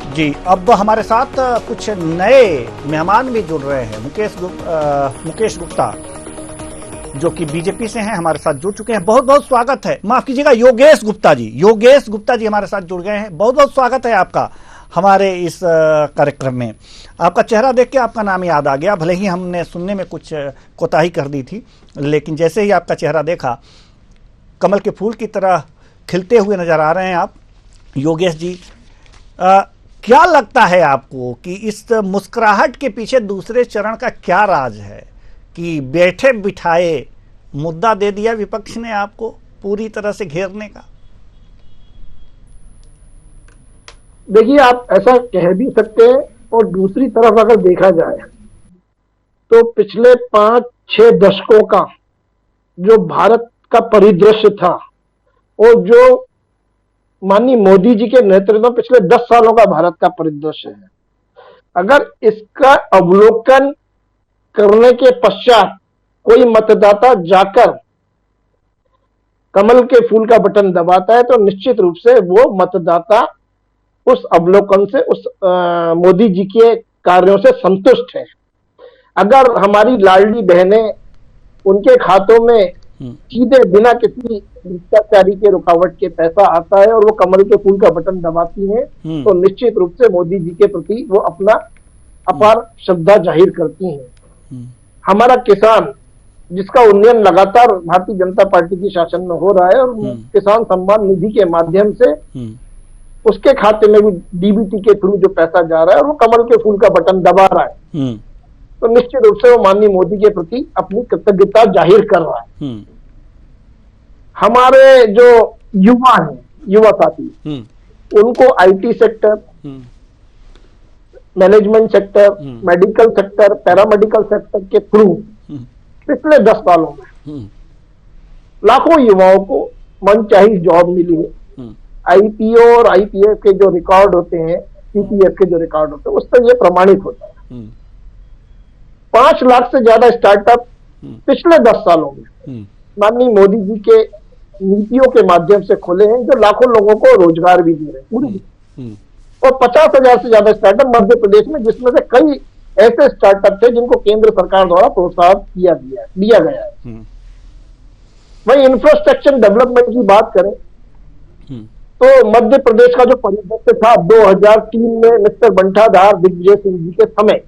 जी अब हमारे साथ कुछ नए मेहमान भी जुड़ रहे हैं। मुकेश गुप्ता जो कि बीजेपी से हैं, हमारे साथ जुड़ चुके हैं। बहुत बहुत स्वागत है। माफ कीजिएगा, योगेश गुप्ता जी हमारे साथ जुड़ गए हैं। बहुत बहुत स्वागत है आपका हमारे इस कार्यक्रम में। आपका चेहरा देख के आपका नाम याद आ गया, भले ही हमने सुनने में कुछ कोताही कर दी थी, लेकिन जैसे ही आपका चेहरा देखा कमल के फूल की तरह खिलते हुए नजर आ रहे हैं आप। योगेश जी, क्या लगता है आपको कि इस मुस्कुराहट के पीछे दूसरे चरण का क्या राज है कि बैठे बिठाए मुद्दा दे दिया विपक्ष ने आपको पूरी तरह से घेरने का? देखिए, आप ऐसा कह भी सकते हैं और दूसरी तरफ अगर देखा जाए तो पिछले 5-6 दशकों का जो भारत का परिदृश्य था और जो माननीय मोदी जी के नेतृत्व में पिछले 10 सालों का भारत का परिदृश्य है, अगर इसका अवलोकन करने के पश्चात कोई मतदाता जाकर कमल के फूल का बटन दबाता है तो निश्चित रूप से वो मतदाता उस अवलोकन से, उस मोदी जी के कार्यों से संतुष्ट है। अगर हमारी लाडली बहनें, उनके खातों में सीधे बिना किसी भ्रष्टाचारी के रुकावट के पैसा आता है और वो कमल के फूल का बटन दबाती हैं, तो निश्चित रूप से मोदी जी के प्रति वो अपना अपार श्रद्धा जाहिर करती हैं। हमारा किसान, जिसका उन्नयन लगातार भारतीय जनता पार्टी की शासन में हो रहा है और किसान सम्मान निधि के माध्यम से उसके खाते में भी डीबीटी के थ्रू जो पैसा जा रहा है और वो कमल के फूल का बटन दबा रहा है, तो निश्चित रूप से वो माननीय मोदी के प्रति अपनी कृतज्ञता जाहिर कर रहा है। हमारे जो युवा हैं, युवा साथी, उनको IT sector, management sector, medical sector, paramedical sector के थ्रू पिछले 10 सालों में लाखों युवाओं को मनचाही जॉब मिली है। आईपीओ और आईपीएफ के जो रिकॉर्ड होते हैं, सीपीएफ के जो रिकॉर्ड होते हैं, उस पर यह प्रमाणित होता है। 5 लाख से ज्यादा स्टार्टअप पिछले 10 सालों में माननीय मोदी जी के नीतियों के माध्यम से खुले हैं, जो लाखों लोगों को रोजगार भी दे रहे हैं पूरी। और 50,000 से ज्यादा स्टार्टअप मध्य प्रदेश में, जिसमें से कई ऐसे स्टार्टअप थे जिनको केंद्र सरकार द्वारा प्रोत्साहन दिया गया है। वहीं इंफ्रास्ट्रक्चर डेवलपमेंट की बात करें तो मध्य प्रदेश का जो परिदृश्य था 2003 में मिस्टर बंटाधार दिग्विजय सिंह जी के समय,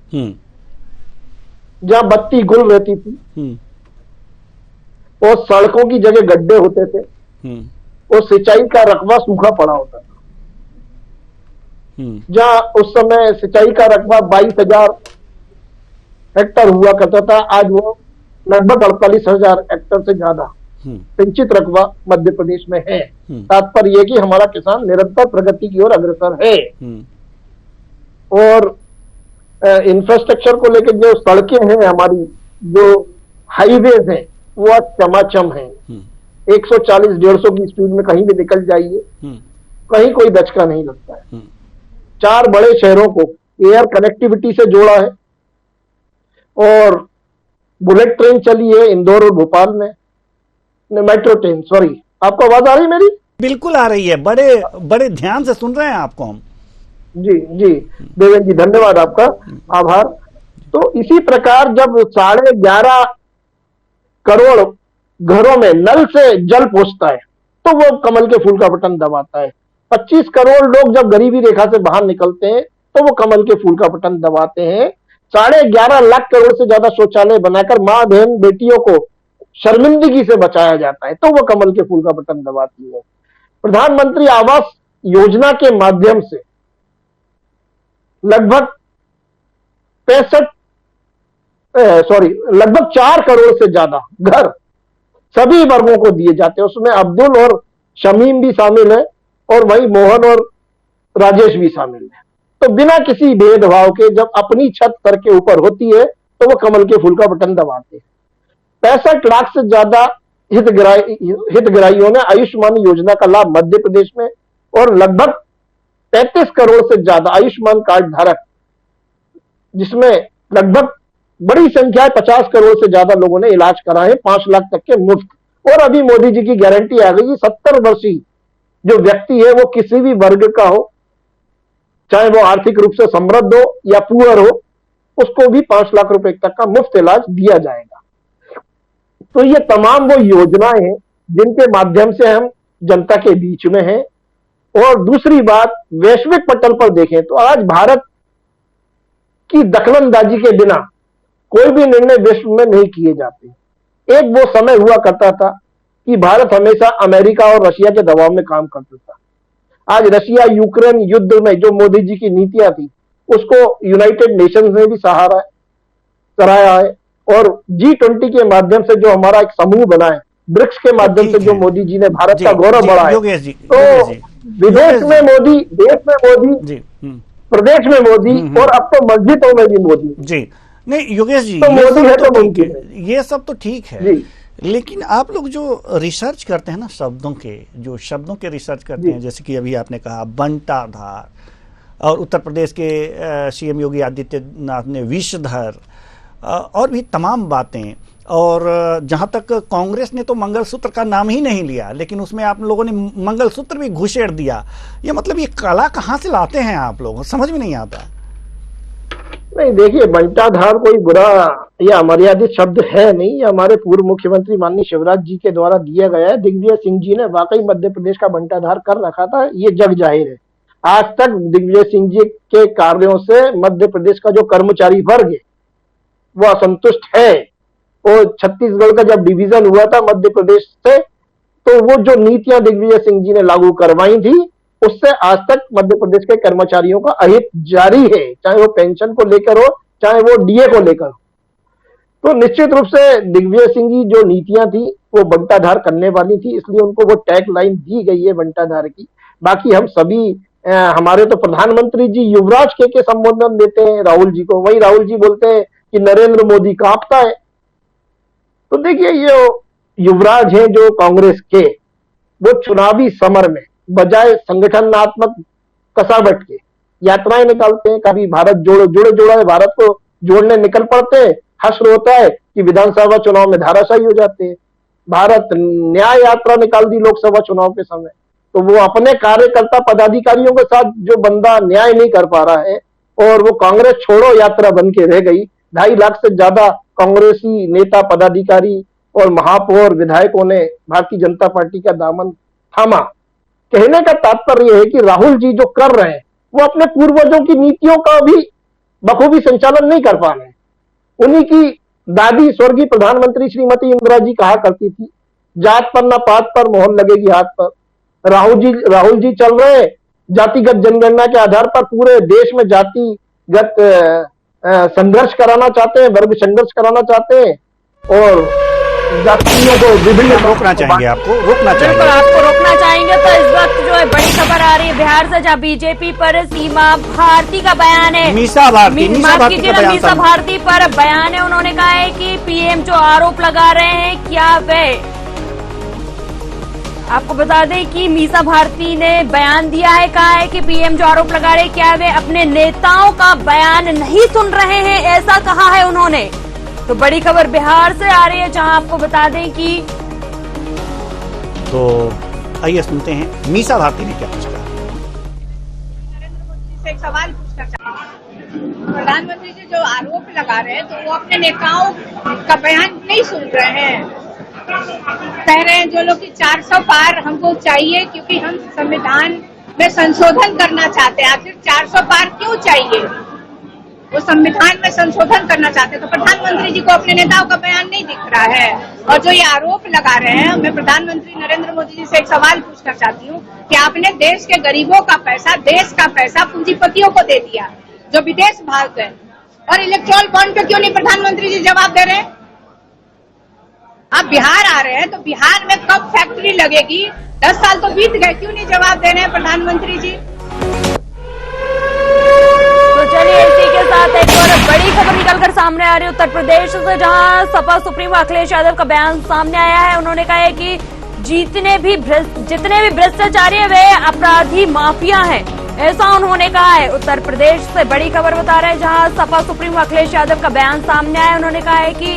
जहां बत्ती गुल रहती थी और सड़कों की जगह गड्ढे होते थे और सिंचाई का रकबा सूखा पड़ा होता था, जहां उस समय सिंचाई का रकबा 22,000 हेक्टर हुआ करता था, आज वो लगभग 48,000 हेक्टर से ज्यादा सिंचित रकबा मध्य प्रदेश में है। तात्पर्य यह कि हमारा किसान निरंतर प्रगति की ओर अग्रसर है। और इंफ्रास्ट्रक्चर को लेकर जो सड़कें हैं हमारी, जो हाईवेज हैं, वो आज चमाचम है। 140-150 की स्पीड में कहीं भी निकल जाइए, कहीं कोई दचका नहीं लगता है। 4 बड़े शहरों को एयर कनेक्टिविटी से जोड़ा है और बुलेट ट्रेन चली है इंदौर और भोपाल में, मेट्रो ट्रेन, सॉरी, आपको आवाज आ रही है मेरी? बिल्कुल आ रही है, बड़े ध्यान से सुन रहे हैं आपको हम। जी देवेंद्र जी, धन्यवाद, आपका आभार। तो इसी प्रकार जब 11.5 करोड़ घरों में नल से जल पहुंचता है तो वो कमल के फूल का बटन दबाता है। 25 करोड़ लोग जब गरीबी रेखा से बाहर निकलते हैं तो वो कमल के फूल का बटन दबाते हैं। 11.5 लाख करोड़ से ज्यादा शौचालय बनाकर मां बहन बेटियों को शर्मिंदगी से बचाया जाता है तो वो कमल के फूल का बटन दबाती है। प्रधानमंत्री आवास योजना के माध्यम से लगभग 4 करोड़ से ज्यादा घर सभी वर्गों को दिए जाते हैं। उसमें अब्दुल और शमीम भी शामिल है और वहीं मोहन और राजेश भी शामिल है। तो बिना किसी भेदभाव के जब अपनी छत सर के ऊपर होती है तो वो कमल के फूल का बटन दबाते हैं। 65 लाख से ज्यादा हितग्राहियों ने आयुष्मान योजना का लाभ मध्य प्रदेश में और लगभग 33 करोड़ से ज्यादा आयुष्मान कार्ड धारक, जिसमें लगभग बड़ी संख्या 50 करोड़ से ज्यादा लोगों ने इलाज कराए 5 लाख तक के मुफ्त। और अभी मोदी जी की गारंटी आ गई, 70 वर्षीय जो व्यक्ति है वो किसी भी वर्ग का हो, चाहे वो आर्थिक रूप से समृद्ध हो या पुअर हो, उसको भी 5 लाख रुपए तक का मुफ्त इलाज दिया जाएगा। तो ये तमाम वो योजनाएं हैं जिनके माध्यम से हम जनता के बीच में हैं। और दूसरी बात, वैश्विक पटल पर देखें तो आज भारत की दखलंदाजी के बिना कोई भी निर्णय विश्व में नहीं किए जाते। एक वो समय हुआ करता था कि भारत हमेशा अमेरिका और रशिया के दबाव में काम करता था। आज रशिया यूक्रेन युद्ध में जो मोदी जी की नीतियां थी उसको यूनाइटेड नेशंस ने भी सराहा है। और G20 के माध्यम से जो हमारा एक समूह बना है, ब्रिक्स के माध्यम से जो मोदी जी ने भारत का गौरव बढ़ाया, तो विदेश में मोदी, देश में मोदी, प्रदेश में मोदी और अब तो मस्जिदों में भी मोदी। जी नहीं योगेश जी, तो मोदी है तो ठीक है, ये सब तो ठीक है, लेकिन आप लोग जो रिसर्च करते हैं ना, शब्दों के रिसर्च करते हैं, जैसे कि अभी आपने कहा बंटाधार, और उत्तर प्रदेश के CM योगी आदित्यनाथ ने विषधर, और भी तमाम बातें। और जहां तक कांग्रेस ने तो मंगलसूत्र का नाम ही नहीं लिया, लेकिन उसमें आप लोगों ने मंगलसूत्र भी घुसेड़ दिया। ये मतलब ये कला कहां से लाते हैं आप लोग, समझ में नहीं आता। नहीं देखिए, बंटाधार कोई बुरा या अमर्यादित शब्द है नहीं, ये हमारे पूर्व मुख्यमंत्री माननीय शिवराज जी के द्वारा दिया गया है। दिग्विजय सिंह जी ने वाकई मध्य प्रदेश का बंटाधार कर रखा था, ये जग जाहिर है। आज तक दिग्विजय सिंह जी के कार्यों से मध्य प्रदेश का जो कर्मचारी वर्ग है वो असंतुष्ट है। और छत्तीसगढ़ का जब डिवीजन हुआ था मध्य प्रदेश से, तो वो जो नीतियां दिग्विजय सिंह जी ने लागू करवाई थी उससे आज तक मध्य प्रदेश के कर्मचारियों का अहित जारी है, चाहे वो पेंशन को लेकर हो, चाहे वो DA को लेकर हो। तो निश्चित रूप से दिग्विजय सिंह जी जो नीतियां थी वो बंटाधार करने वाली थी, इसलिए उनको वो टैग लाइन दी गई है बंटाधार की। बाकी हम सभी, हमारे तो प्रधानमंत्री जी युवराज के संबोधन देते हैं राहुल जी को, वही राहुल जी बोलते हैं कि नरेंद्र मोदी कांपता है। तो देखिए, ये युवराज हैं जो कांग्रेस के, वो चुनावी समर में बजाय संगठनात्मक कसावट के यात्राएं निकालते हैं। कभी भारत जोड़ो है, भारत को जोड़ने निकल पड़ते हैं, हश्र होता है कि विधानसभा चुनाव में धाराशायी हो जाते हैं। भारत न्याय यात्रा निकाल दी लोकसभा चुनाव के समय, तो वो अपने कार्यकर्ता पदाधिकारियों के साथ जो बंदा न्याय नहीं कर पा रहा है और वो कांग्रेस छोड़ो यात्रा बन के रह गई। 2.5 लाख से ज्यादा कांग्रेसी नेता, पदाधिकारी और महापौर, विधायकों ने भारतीय जनता पार्टी का दामन थामा। कहने का तात्पर्य है कि राहुल जी जो कर रहे हैं वो अपने पूर्वजों की नीतियों का भी बखूबी संचालन नहीं कर पा रहे हैं। उन्हीं की दादी स्वर्गीय प्रधानमंत्री श्रीमती इंदिरा जी कहा करती थी, जात पर न पात पर मोहर लगेगी हाथ पर। राहुल जी चल रहे हैं जातिगत जनगणना के आधार पर, पूरे देश में जातिगत संघर्ष कराना चाहते हैं, वर्ग संघर्ष कराना चाहते हैं और जातियों को विभिन्न रोकना चाहेंगे, आपको रोकना चाहेंगे। बिल्कुल आपको रोकना चाहेंगे। तो इस वक्त जो है बड़ी खबर आ रही है बिहार से, जहाँ बीजेपी पर सीमा भारती का बयान है, मीसा भारती पर बयान है। उन्होंने कहा है कि PM जो आरोप लगा रहे हैं, क्या वे, आपको बता दें कि मीसा भारती ने बयान दिया है, कहा है कि PM जो आरोप लगा रहे हैं, क्या वे अपने नेताओं का बयान नहीं सुन रहे हैं, ऐसा कहा है उन्होंने। तो बड़ी खबर बिहार से आ रही है, जहां आपको बता दें कि, तो आइए सुनते हैं मीसा भारती ने क्या पूछा। नरेंद्र मोदी जी से एक सवाल पूछना चाहते हैं। प्रधानमंत्री जी जो आरोप लगा रहे हैं तो वो अपने नेताओं का बयान नहीं सुन रहे हैं। कह रहे हैं जो लोग कि 400 पार हमको चाहिए क्योंकि हम संविधान में संशोधन करना चाहते हैं। आखिर 400 पार क्यों चाहिए? वो संविधान में संशोधन करना चाहते हैं। तो प्रधानमंत्री जी को अपने नेताओं का बयान नहीं दिख रहा है। और जो ये आरोप लगा रहे हैं, मैं प्रधानमंत्री नरेंद्र मोदी जी से एक सवाल पूछना चाहती हूँ कि आपने देश के गरीबों का पैसा, देश का पैसा पूंजीपतियों को दे दिया जो विदेश भाग गए, और इलेक्ट्रॉल बॉन्ड पे क्यों नहीं प्रधानमंत्री जी जवाब दे रहे हैं? आप बिहार आ रहे हैं तो बिहार में कब फैक्ट्री लगेगी? 10 साल तो बीत गए, क्यों नहीं जवाब दे रहे हैं प्रधानमंत्री जी? तो चलिए इसी के साथ एक और बड़ी खबर निकलकर सामने आ रही है उत्तर प्रदेश से, जहां सपा सुप्रीमो अखिलेश यादव का बयान सामने आया है। उन्होंने कहा है कि जितने भी भ्रष्टाचारी है वे अपराधी माफिया हैं, ऐसा उन्होंने कहा है। उत्तर प्रदेश से बड़ी खबर बता रहे हैं, जहां सपा सुप्रीमो अखिलेश यादव का बयान सामने आया है। उन्होंने कहा है कि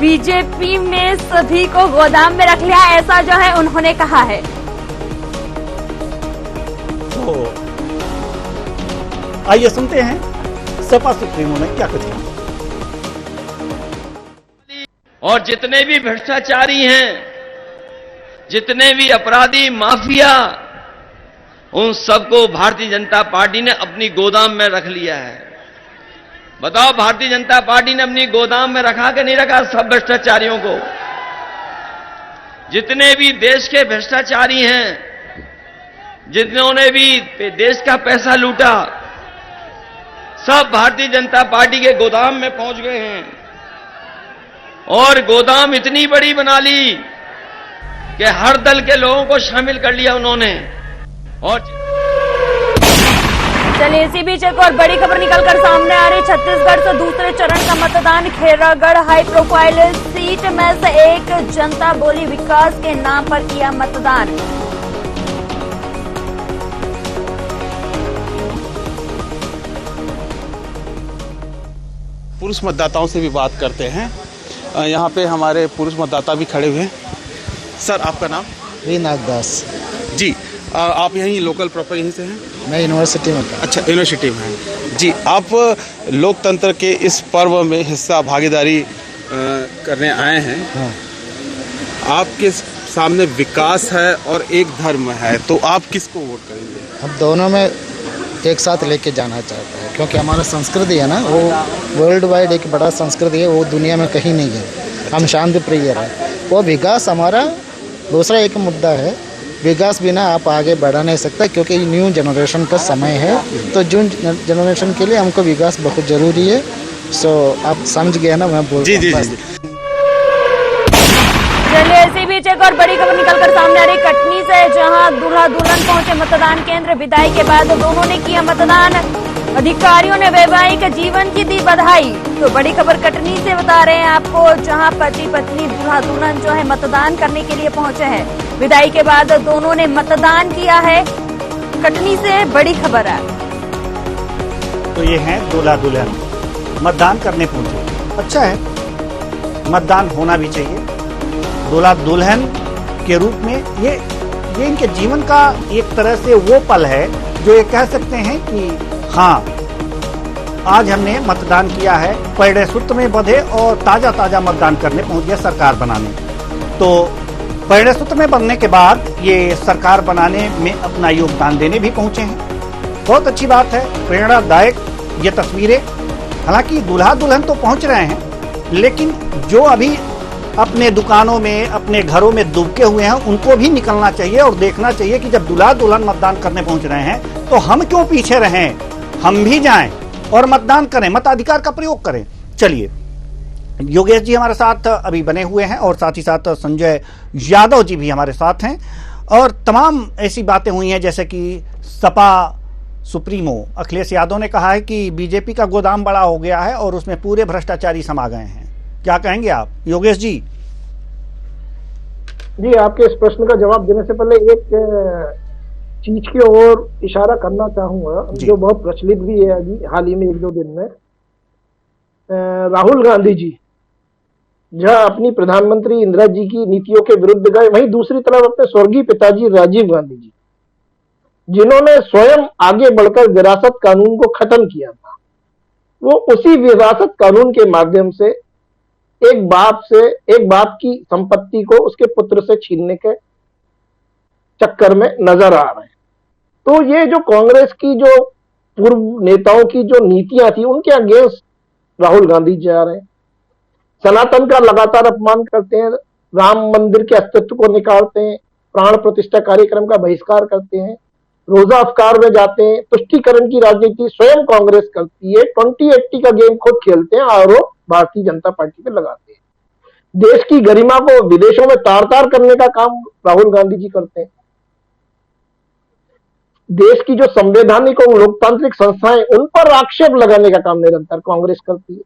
बीजेपी में सभी को गोदाम में रख लिया, ऐसा जो है उन्होंने कहा है। तो आइए सुनते हैं सपा सुप्रीमो ने क्या कुछ कहा। और जितने भी भ्रष्टाचारी हैं, जितने भी अपराधी माफिया, उन सबको भारतीय जनता पार्टी ने अपनी गोदाम में रख लिया है। बताओ, भारतीय जनता पार्टी ने अपनी गोदाम में रखा कि नहीं रखा सब भ्रष्टाचारियों को? जितने भी देश के भ्रष्टाचारी हैं, जिन्होंने भी देश का पैसा लूटा, सब भारतीय जनता पार्टी के गोदाम में पहुंच गए हैं। और गोदाम इतनी बड़ी बना ली कि हर दल के लोगों को शामिल कर लिया उन्होंने। और चलिए इसी बीच एक और बड़ी खबर निकलकर सामने आ रही। छत्तीसगढ़ से दूसरे चरण का मतदान, खैरागढ़ हाई प्रोफाइल सीट में से एक जनता बोली विकास के नाम पर किया मतदान। पुरुष मतदाताओं से भी बात करते हैं। यहाँ पे हमारे पुरुष मतदाता भी खड़े हुए हैं। सर, आपका नाम? रीनाथ दास जी। आप यहीं लोकल प्रॉपर यहीं से हैं? मैं यूनिवर्सिटी में। अच्छा, यूनिवर्सिटी में हैं जी। आप लोकतंत्र के इस पर्व में हिस्सा भागीदारी करने आए हैं। हाँ। आपके सामने विकास है और एक धर्म है, तो आप किसको वोट करेंगे? हम दोनों में एक साथ लेके जाना चाहते हैं, क्योंकि हमारा संस्कृति है ना, वो वर्ल्ड वाइड एक बड़ा संस्कृति है, वो दुनिया में कहीं नहीं है। हम शांति प्रिय है। वो विकास हमारा दूसरा एक मुद्दा है। विकास बिना आप आगे बढ़ा नहीं सकता, क्योंकि न्यू जनरेशन का समय है। तो जो जनरेशन के लिए हमको विकास बहुत जरूरी है। सो आप समझ गए ना मैं बोल रहा हूँ। चलिए इसी बीच एक और बड़ी खबर निकलकर सामने आ रही कटनी से, जहां दूल्हा दुल्हन पहुंचे मतदान केंद्र। विदाई के बाद दोनों ने किया मतदान। अधिकारियों ने वैवाहिक जीवन की दी बधाई। तो बड़ी खबर कटनी से बता रहे हैं आपको, जहां पति पत्नी दूल्हा दुल्हन जो है मतदान करने के लिए पहुंचे हैं। विदाई के बाद दोनों ने मतदान किया है। कटनी से बड़ी खबर है। तो ये है दूल्हा दुल्हन मतदान करने पहुंचे। अच्छा है, मतदान होना भी चाहिए। दूल्हा दुल्हन के रूप में ये इनके जीवन का एक तरह से वो पल है जो ये कह सकते हैं कि हाँ, आज हमने मतदान किया है। पैड़े सूत्र में बंधे और ताजा ताजा मतदान करने पहुंच गया सरकार बनाने। तो पैड़े सूत्र में बंधने के बाद ये सरकार बनाने में अपना योगदान देने भी पहुंचे हैं। बहुत अच्छी बात है, प्रेरणादायक ये तस्वीरें। हालांकि दूल्हा दुल्हन तो पहुंच रहे हैं, लेकिन जो अभी अपने दुकानों में, अपने घरों में दुबके हुए हैं, उनको भी निकलना चाहिए और देखना चाहिए कि जब दूल्हा दुल्हन मतदान करने पहुंच रहे हैं तो हम क्यों पीछे रहें। हम भी जाएं और मतदान करें, मताधिकार का प्रयोग करें। चलिए, योगेश जी हमारे साथ अभी बने हुए हैं और साथ ही साथ संजय यादव जी भी हमारे साथ हैं। और तमाम ऐसी बातें हुई हैं, जैसे कि सपा सुप्रीमो अखिलेश यादव ने कहा है कि बीजेपी का गोदाम बड़ा हो गया है और उसमें पूरे भ्रष्टाचारी समा गए हैं। क्या कहेंगे आप योगेश जी? जी, आपके इस प्रश्न का जवाब देने से पहले एक चीज की ओर इशारा करना चाहूंगा, जो बहुत प्रचलित भी है अभी हाल ही में 1-2 दिन में। राहुल गांधी जी जहां अपनी प्रधानमंत्री इंदिरा जी की नीतियों के विरुद्ध गए, वहीं दूसरी तरफ अपने स्वर्गीय पिताजी राजीव गांधी जी, जिन्होंने स्वयं आगे बढ़कर विरासत कानून को खत्म किया था, वो उसी विरासत कानून के माध्यम से एक बाप की संपत्ति को उसके पुत्र से छीनने के चक्कर में नजर आ रहे हैं। तो ये जो कांग्रेस की जो पूर्व नेताओं की जो नीतियां थी, उनके अगेंस्ट राहुल गांधी जा रहे हैं। सनातन का लगातार अपमान करते हैं, राम मंदिर के अस्तित्व को निकालते हैं, प्राण प्रतिष्ठा कार्यक्रम का बहिष्कार करते हैं, रोजा अफकार में जाते हैं, तुष्टीकरण की राजनीति स्वयं कांग्रेस करती है, 2080 का गेम खुद खेलते हैं, आरोप भारतीय जनता पार्टी पे लगाते हैं। देश की गरिमा को विदेशों में तार तार करने का काम राहुल गांधी जी करते हैं। देश की जो संवैधानिक और लोकतांत्रिक संस्थाएं, उन पर आक्षेप लगाने का काम निरंतर कांग्रेस करती है।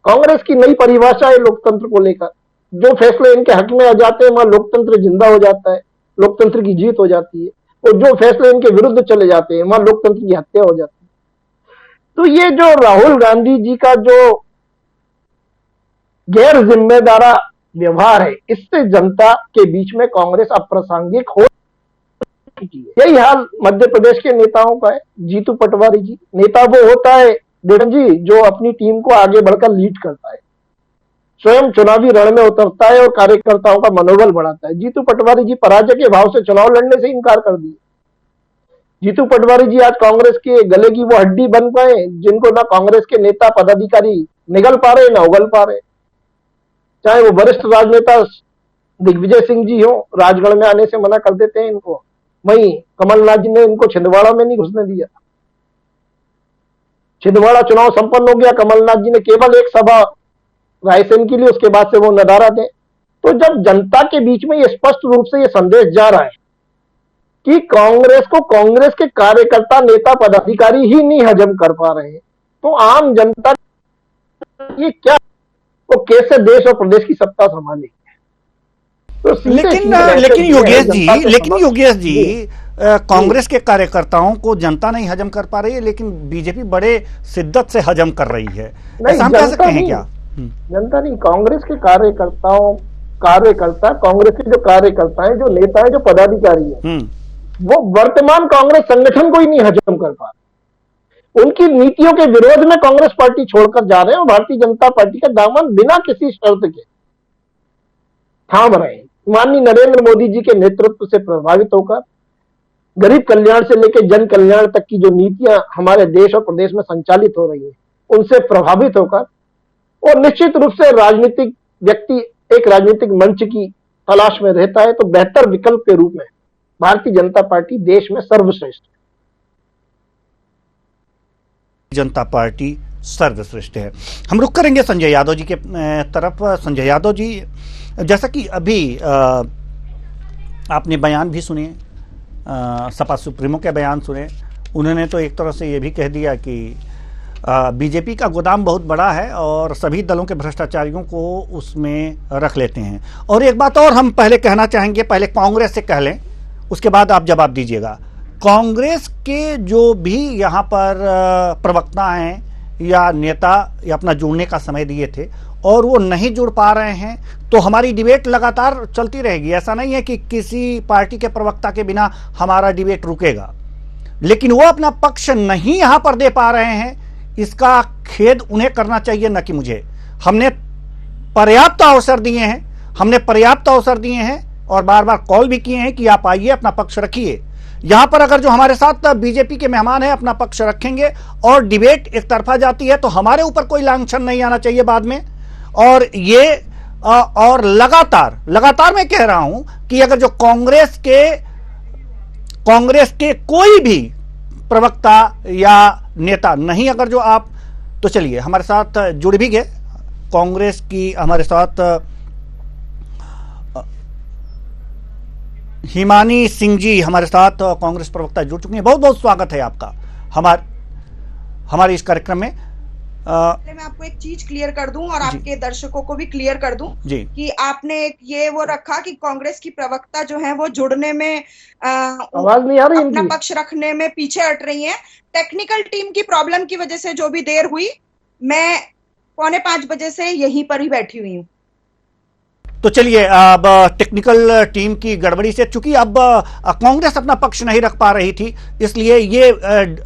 कांग्रेस की नई परिभाषा है लोकतंत्र को लेकर, जो फैसले इनके हक में आ जाते हैं वहां लोकतंत्र जिंदा हो जाता है, लोकतंत्र की जीत हो जाती है, और जो फैसले इनके विरुद्ध चले जाते हैं वहां लोकतंत्र की हत्या हो जाती है। तो ये जो राहुल गांधी जी का जो गैर जिम्मेदारा व्यवहार है, इससे जनता के बीच में कांग्रेस अप्रासंगिक हो चुकी है। यही हाल मध्य प्रदेश के नेताओं का है। जीतू पटवारी जी, नेता वो होता है जी जो अपनी टीम को आगे बढ़कर लीड करता है, स्वयं चुनावी रण में उतरता है और कार्यकर्ताओं का मनोबल बढ़ाता है। जीतू पटवारी जी पराजय के भाव से चुनाव लड़ने से इनकार कर दिए। जीतू पटवारी जी आज कांग्रेस के गले की वो हड्डी बन पाए जिनको ना कांग्रेस के नेता पदाधिकारी निगल पा रहे ना उगल पा रहे। चाहे वो वरिष्ठ राजनेता दिग्विजय सिंह जी हो, राजगढ़ में आने से मना कर देते हैं इनको। वहीं कमलनाथ जी ने इनको छिंदवाड़ा में नहीं घुसने दिया। छिंदवाड़ा चुनाव संपन्न हो गया, कमलनाथ जी ने केवल एक सभा रायसेन के लिए, उसके बाद से वो नदारा दे। तो जब जनता के बीच में ये स्पष्ट रूप से ये संदेश जा रहा है कि कांग्रेस को कांग्रेस के कार्यकर्ता नेता पदाधिकारी ही नहीं हजम कर पा रहे हैं, तो आम जनता ये क्या, वो कैसे देश और प्रदेश की सत्ता संभालेगी? तो लेकिन योगेश जी कांग्रेस के कार्यकर्ताओं को जनता नहीं हजम कर पा रही है, लेकिन बीजेपी बड़े शिद्दत से हजम कर रही है, ऐसा हम कह सकते हैं क्या? जनता नहीं, कांग्रेस के कार्यकर्ता कांग्रेस के जो कार्यकर्ता हैं, जो नेता हैं, जो पदाधिकारी हैं, वो वर्तमान कांग्रेस संगठन को ही नहीं हजम कर पा रहे। उनकी नीतियों के विरोध में कांग्रेस पार्टी छोड़कर जा रहे हैं और भारतीय जनता पार्टी का दामन बिना किसी शर्त के थाम रहे हैं। माननीय नरेंद्र मोदी जी के नेतृत्व से प्रभावित होकर गरीब कल्याण से लेकर जन कल्याण तक की जो नीतियां हमारे देश और प्रदेश में संचालित हो रही है, उनसे प्रभावित होकर, और निश्चित रूप से राजनीतिक व्यक्ति एक राजनीतिक मंच की तलाश में रहता है, तो बेहतर विकल्प के रूप में भारतीय जनता पार्टी देश में सर्वश्रेष्ठ है। जनता पार्टी सर्वश्रेष्ठ है। हम रुक करेंगे संजय यादव जी के तरफ। संजय यादव जी, जैसा कि अभी आपने बयान भी सुने, सपा सुप्रीमो के बयान सुने, उन्होंने तो एक तरह से ये भी कह दिया कि बीजेपी का गोदाम बहुत बड़ा है और सभी दलों के भ्रष्टाचारियों को उसमें रख लेते हैं। और एक बात और हम पहले कहना चाहेंगे, पहले कांग्रेस से कह लें, उसके बाद आप जवाब दीजिएगा। कांग्रेस के जो भी यहाँ पर प्रवक्ता हैं या नेता या अपना जुड़ने का समय दिए थे और वो नहीं जुड़ पा रहे हैं, तो हमारी डिबेट लगातार चलती रहेगी। ऐसा नहीं है कि किसी पार्टी के प्रवक्ता के बिना हमारा डिबेट रुकेगा, लेकिन वो अपना पक्ष नहीं यहाँ पर दे पा रहे हैं, इसका खेद उन्हें करना चाहिए, न कि मुझे। हमने पर्याप्त अवसर दिए हैं और बार बार कॉल भी किए हैं कि आप आइए, अपना पक्ष रखिए। यहां पर अगर जो हमारे साथ बीजेपी के मेहमान हैं अपना पक्ष रखेंगे और डिबेट एक तरफा जाती है, तो हमारे ऊपर कोई लांछन नहीं आना चाहिए बाद में। और ये और लगातार मैं कह रहा हूं कि अगर जो कांग्रेस के कोई भी प्रवक्ता या नेता नहीं, अगर जो आप, तो चलिए हमारे साथ जुड़ भी गए कांग्रेस की, हमारे साथ हिमानी सिंह जी हमारे साथ कांग्रेस प्रवक्ता जुड़ चुके हैं। बहुत बहुत स्वागत है आपका हमारे इस कार्यक्रम में। मैं आपको एक चीज क्लियर कर दूं और आपके दर्शकों को भी क्लियर कर दूं कि आपने ये वो रखा कि कांग्रेस की प्रवक्ता जो है वो जुड़ने में आवाज नहीं आ रही, अपना पक्ष रखने में पीछे हट रही हैं। टेक्निकल टीम की प्रॉब्लम की वजह से जो भी देर हुई, मैं 4:45 बजे से यहीं पर ही बैठी हुई हूँ। तो चलिए, अब टेक्निकल टीम की गड़बड़ी से, चूंकि अब कांग्रेस अपना पक्ष नहीं रख पा रही थी, इसलिए ये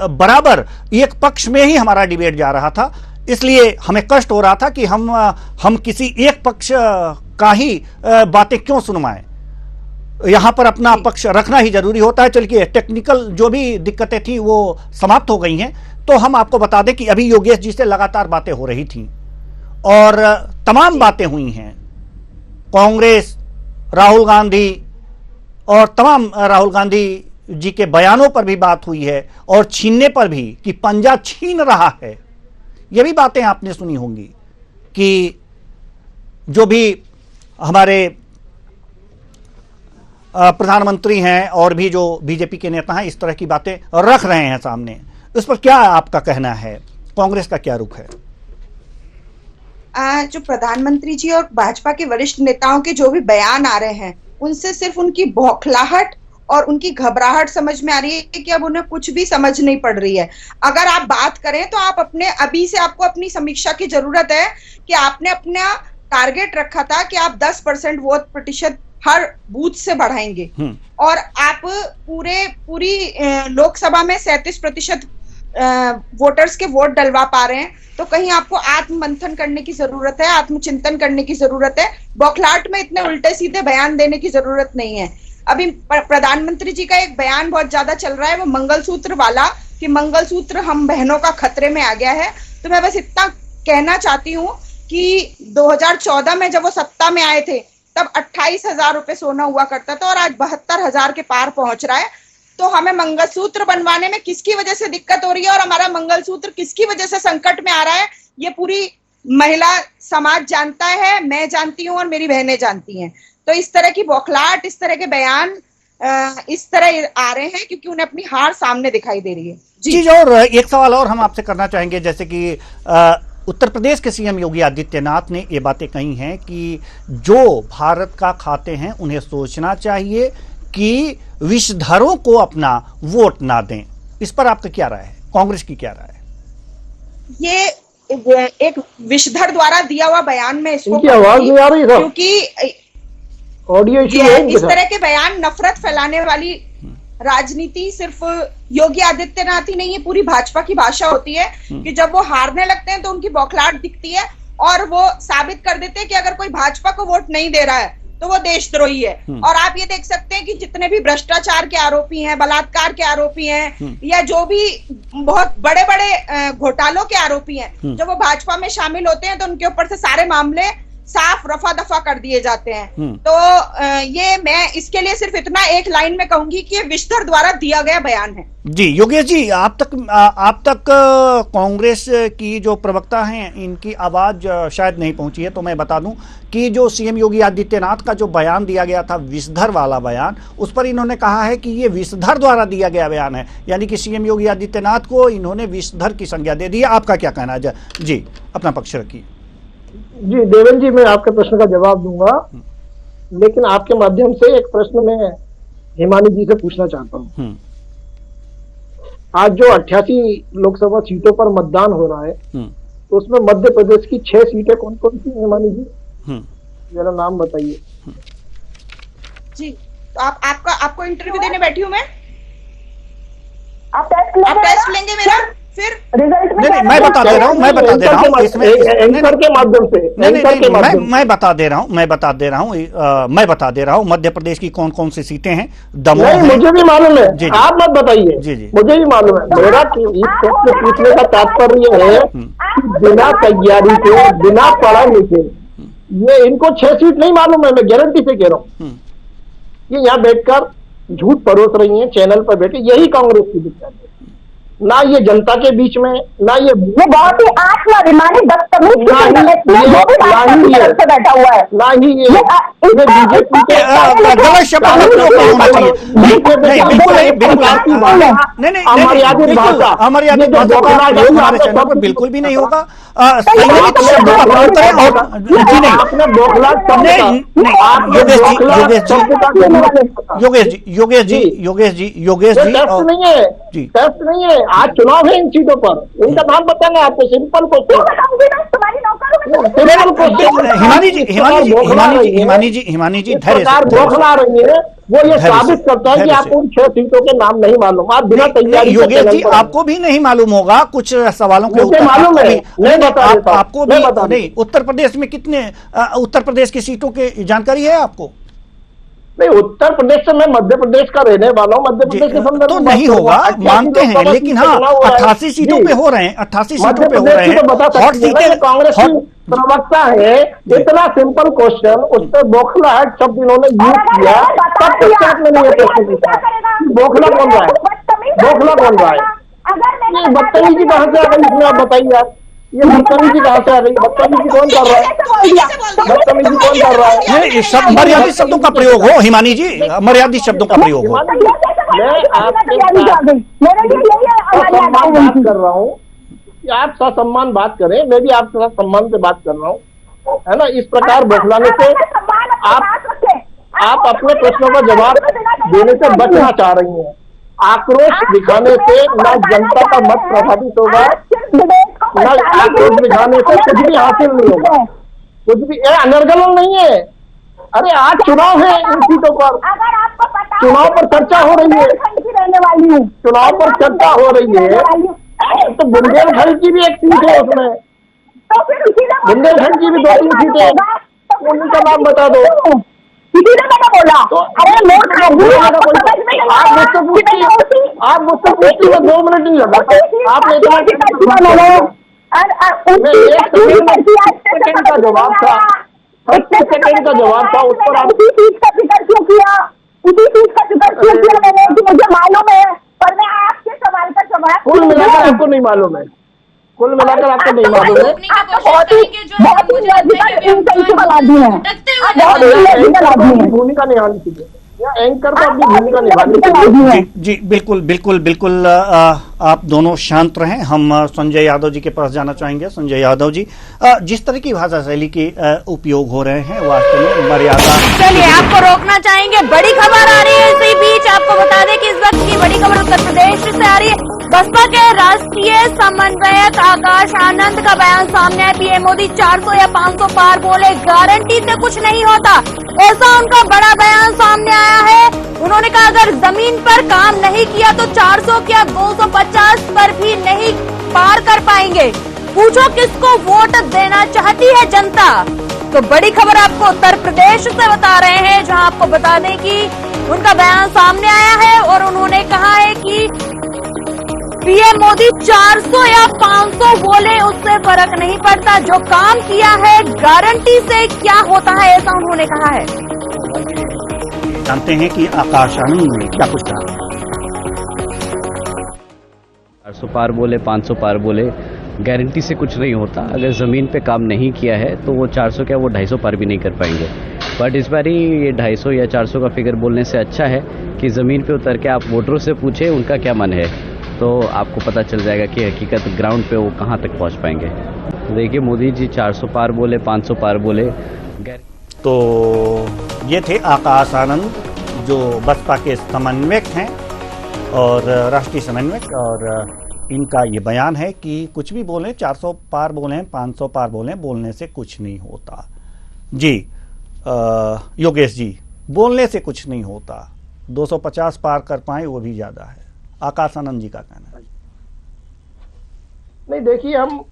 बराबर एक पक्ष में ही हमारा डिबेट जा रहा था, इसलिए हमें कष्ट हो रहा था कि हम किसी एक पक्ष का ही बातें क्यों सुनवाएं, यहां पर अपना पक्ष रखना ही जरूरी होता है। चलिए, टेक्निकल जो भी दिक्कतें थी वो समाप्त हो गई हैं। तो हम आपको बता दें कि अभी योगेश जी से लगातार बातें हो रही थी और तमाम बातें हुई हैं। कांग्रेस, राहुल गांधी और तमाम राहुल गांधी जी के बयानों पर भी बात हुई है और छीनने पर भी, कि पंजा छीन रहा है, ये भी बातें आपने सुनी होंगी कि जो भी हमारे प्रधानमंत्री हैं और भी जो बीजेपी के नेता हैं इस तरह की बातें रख रहे हैं सामने। इस पर क्या आपका कहना है, कांग्रेस का क्या रुख है? जो प्रधानमंत्री जी और भाजपा के वरिष्ठ नेताओं के जो भी बयान आ रहे हैं, उनसे सिर्फ उनकी बौखलाहट और उनकी घबराहट समझ में आ रही है कि अब उन्हें कुछ भी समझ नहीं पड़ रही है। अगर आप बात करें तो आप अभी से आपको अपनी समीक्षा की जरूरत है कि आपने अपना टारगेट रखा था कि आप 10% वोट प्रतिशत हर बूथ से बढ़ाएंगे और आप पूरी लोकसभा में 37% वोटर्स के वोट डलवा पा रहे हैं। तो कहीं आपको आत्म मंथन करने की जरूरत है, आत्मचिंतन करने की जरूरत है। बौखलाहट में इतने उल्टे सीधे बयान देने की जरूरत नहीं है। अभी प्रधानमंत्री जी का एक बयान बहुत ज्यादा चल रहा है, वो मंगलसूत्र वाला, कि मंगलसूत्र हम बहनों का खतरे में आ गया है। तो मैं बस इतना कहना चाहती हूँ कि 2014 में जब वो सत्ता में आए थे तब 28,000 रुपए सोना हुआ करता था और आज 72,000 के पार पहुंच रहा है। तो हमें मंगलसूत्र बनवाने में किसकी वजह से दिक्कत हो रही है और हमारा मंगलसूत्र किसकी वजह से संकट में आ रहा है, ये पूरी महिला समाज जानता है, मैं जानती हूँ और मेरी बहनें जानती हैं। तो इस तरह की बौखलाहट, इस तरह के बयान इस तरह आ रहे हैं क्योंकि उन्हें अपनी हार सामने दिखाई दे रही है। जी, और एक सवाल और हम आपसे करना चाहेंगे, जैसे कि उत्तर प्रदेश के सीएम योगी आदित्यनाथ ने ये बातें कही हैं कि जो भारत का खाते हैं उन्हें सोचना चाहिए कि विषधरों को अपना वोट ना दें। इस पर आपका क्या राय है, कांग्रेस की क्या राय है? ये एक विषधर द्वारा दिया हुआ बयान में इसको आवाज नहीं आ रही, क्योंकि ऑडियो इस तरह के बयान नफरत फैलाने वाली राजनीति सिर्फ योगी आदित्यनाथ ही नहीं है, पूरी भाजपा की भाषा होती है कि जब वो हारने लगते हैं तो उनकी बौखलाहट दिखती है और वो साबित कर देते हैं कि अगर कोई भाजपा को वोट नहीं दे रहा है तो वो देशद्रोही है। और आप ये देख सकते हैं कि जितने भी भ्रष्टाचार के आरोपी हैं, बलात्कार के आरोपी हैं या जो भी बहुत बड़े बड़े घोटालों के आरोपी हैं, जब वो भाजपा में शामिल होते हैं तो उनके ऊपर से सारे मामले साफ रफा दफा कर दिए जाते हैं। तो ये मैं इसके लिए सिर्फ इतना एक लाइन में कहूंगी कि ये विषधर द्वारा दिया गया बयान है। जी योगेश जी, आप तक कांग्रेस की जो प्रवक्ता हैं इनकी आवाज शायद नहीं पहुंची है, तो मैं बता दूं कि जो सीएम योगी आदित्यनाथ का जो बयान दिया गया था, विषधर वाला बयान, उस पर इन्होंने कहा है कि ये विषधर द्वारा दिया गया बयान है, यानी कि सीएम योगी आदित्यनाथ को इन्होंने विषधर की संज्ञा दे दी है। आपका क्या कहना है? जी, अपना पक्ष रखिए। जी देवेंद्र जी, मैं आपके प्रश्न का जवाब दूंगा, लेकिन आपके माध्यम से एक प्रश्न मैं हिमानी जी से पूछना चाहता हूँ। आज जो 88 लोकसभा सीटों पर मतदान हो रहा है, तो उसमें मध्य प्रदेश की 6 सीटें कौन कौन सी, हिमानी जी जरा नाम बताइए। जी, तो आपको इंटरव्यू देने बैठी हूँ मैं, आप टेस्ट लेंगे मेरा, फिर रिजल्ट नहीं, मैं बता दे रहा हूँ, मैं बता दे रहा हूँ इसमें एंकर के माध्यम से, मैं बता दे रहा हूँ मध्य प्रदेश की कौन कौन सी सीटें हैं। दमोह है, मुझे भी मालूम है, आप मत बताइए। जी, मुझे भी मालूम है। मेरा इस प्रश्न पूछने का तात्पर्य है कि बिना तैयारी के, बिना पढ़ा लिखे, ये इनको 6 सीट नहीं मालूम है, मैं गारंटी से कह रहा हूँ। ये यहाँ बैठकर झूठ परोस रही है चैनल पर बैठे, यही कांग्रेस की दिक्कत है। ना ये जनता के बीच में, ना ये बहुत ही आत्माभिमानी बदतमीज बैठा हुआ है, ना ही ये बीजेपी के अमर्यादित भाषा हमारे चैनल पर बिल्कुल भी नहीं होगा। योगेश जी टेस्ट नहीं है, आज चुनाव है इन चीजों पर, इनका नाम बताना आपको, सिंपल क्वेश्चन। हिमानी जी बौखला रही है, वो ये साबित करता है कि आपको उन 6 सीटों के नाम नहीं मालूम। आप बिना तैयारी, योगेश जी आपको भी नहीं मालूम होगा कुछ सवालों के उत्तर मालूम है, आपको भी नहीं। उत्तर प्रदेश में कितने, उत्तर प्रदेश की सीटों की जानकारी है आपको? नहीं, उत्तर प्रदेश से मैं मध्य प्रदेश का रहने वाला हूँ, मध्य प्रदेश के संदर्भ तो में नहीं होगा, मानते हैं, लेकिन हाँ 88 सीटों पे हो रहे हैं, 88 सीटों पे हो रहे हैं। हॉट सीटें, कांग्रेस की प्रवक्ता है, इतना सिंपल क्वेश्चन, उस पर बौखलाहट शब्द इन्होंने यूज किया, तब पंचायत में नहीं है प्रश्न पूछा। बौखला कौन रहा है? बौखला कौन रहा है? ये बदतमीजी कहाँ से आ गई इसमें, आप बताइए आप, ये बदतमीजी कहाँ से आ गई? बदतमीजी कौन कर रहा है? बदतमीजी कौन कर रहा है? नहीं, शब्द मर्यादित शब्दों का प्रयोग हो हिमानी जी, मर्यादित शब्दों का प्रयोग हो। मैं आपके सम्मान बात कर रहा हूँ, आप ससम्मान बात करें, मैं भी आपके साथ सम्मान से बात कर रहा हूँ, है ना। इस प्रकार बौखलाने से आप अपने प्रश्नों का जवाब देने से बचना चाह रही हैं। आक्रोश दिखाने से न जनता का मत प्रभावित होगा, न आक्रोश दिखाने से कुछ भी हासिल नहीं होगा, कुछ भी। अनर्गल नहीं है, अरे आज चुनाव है इन सीटों पर, चुनाव पर चर्चा हो रही है, चुनाव पर चर्चा हो रही है, तो बुंदेलखंड की भी एक सीट है उसमें, बुंदेलखंड की भी 2-3 सीटें हैं, उनका नाम बता दो। इसीलिए मैंने बोला, अरे आप मुझसे पूछती है 2 मिनट नहीं लगा, आपने इतना सेकंड का जवाब था, 25 सेकंड का जवाब था, उस पर आप उसी चीज का जिक्र क्यों किया? उसी चीज का जिक्र क्यों किया मैंने कि मुझे मालूम है, पर मैं आपके सवाल का जवाब कुल मिलाकर आपको नहीं मालूम है, कुल मिलाकर आपको नहीं मालूम है। भूमिका निभानी चाहिए, एंकर को अपनी भूमिका निभानी चाहिए। जी बिल्कुल बिल्कुल बिल्कुल, आप दोनों शांत रहें। हम संजय यादव जी के पास जाना चाहेंगे। संजय यादव जी, जिस तरह की भाषा शैली के उपयोग हो रहे हैं, वास्तव में मर्यादा। चलिए, आपको रोकना चाहेंगे, बड़ी खबर आ रही है इसी बीच। आपको बता दें कि इस वक्त की बड़ी खबर उत्तर प्रदेश से आ रही है। बसपा के राष्ट्रीय समन्वयक आकाश आनंद का बयान सामने है। पीएम मोदी 400 या 500 पार बोले, गारंटी से कुछ नहीं होता, ऐसा उनका बड़ा बयान सामने आया है। उन्होंने कहा अगर जमीन पर काम नहीं किया तो 400 क्या 250 पर भी नहीं पार कर पाएंगे। पूछो किसको वोट देना चाहती है जनता। तो बड़ी खबर आपको उत्तर प्रदेश से बता रहे हैं, जहां आपको बता दें कि उनका बयान सामने आया है और उन्होंने कहा है कि पीएम मोदी 400 या 500 बोले, उससे फर्क नहीं पड़ता, जो काम किया है गारंटी से क्या होता है, ऐसा उन्होंने कहा है। जानते हैं कि आकाश आनंद ने क्या कुछ कहा। 400 पार बोले, 500 पार बोले, गारंटी से कुछ नहीं होता। अगर ज़मीन पे काम नहीं किया है तो वो 400 क्या वो 250 पार भी नहीं कर पाएंगे। बट इस बारी ये 250 या 400 का फिगर बोलने से अच्छा है कि ज़मीन पे उतर के आप वोटरों से पूछे उनका क्या मन है, तो आपको पता चल जाएगा कि हकीकत ग्राउंड पे वो कहाँ तक पहुँच पाएंगे। तो देखिए, मोदी जी 400 पार बोले, 500 पार बोले। तो ये थे आकाश आनंद, जो बसपा के समन्वयक हैं और राष्ट्रीय समन्वयक, और इनका ये बयान है कि कुछ भी बोलें, 400 पार बोलें, 500 पार बोलें, बोलने से कुछ नहीं होता। जी योगेश जी, बोलने से कुछ नहीं होता, 250 पार कर पाए वो भी ज्यादा है। आकाश आनंद जी का कहना है। नहीं, देखिए, हम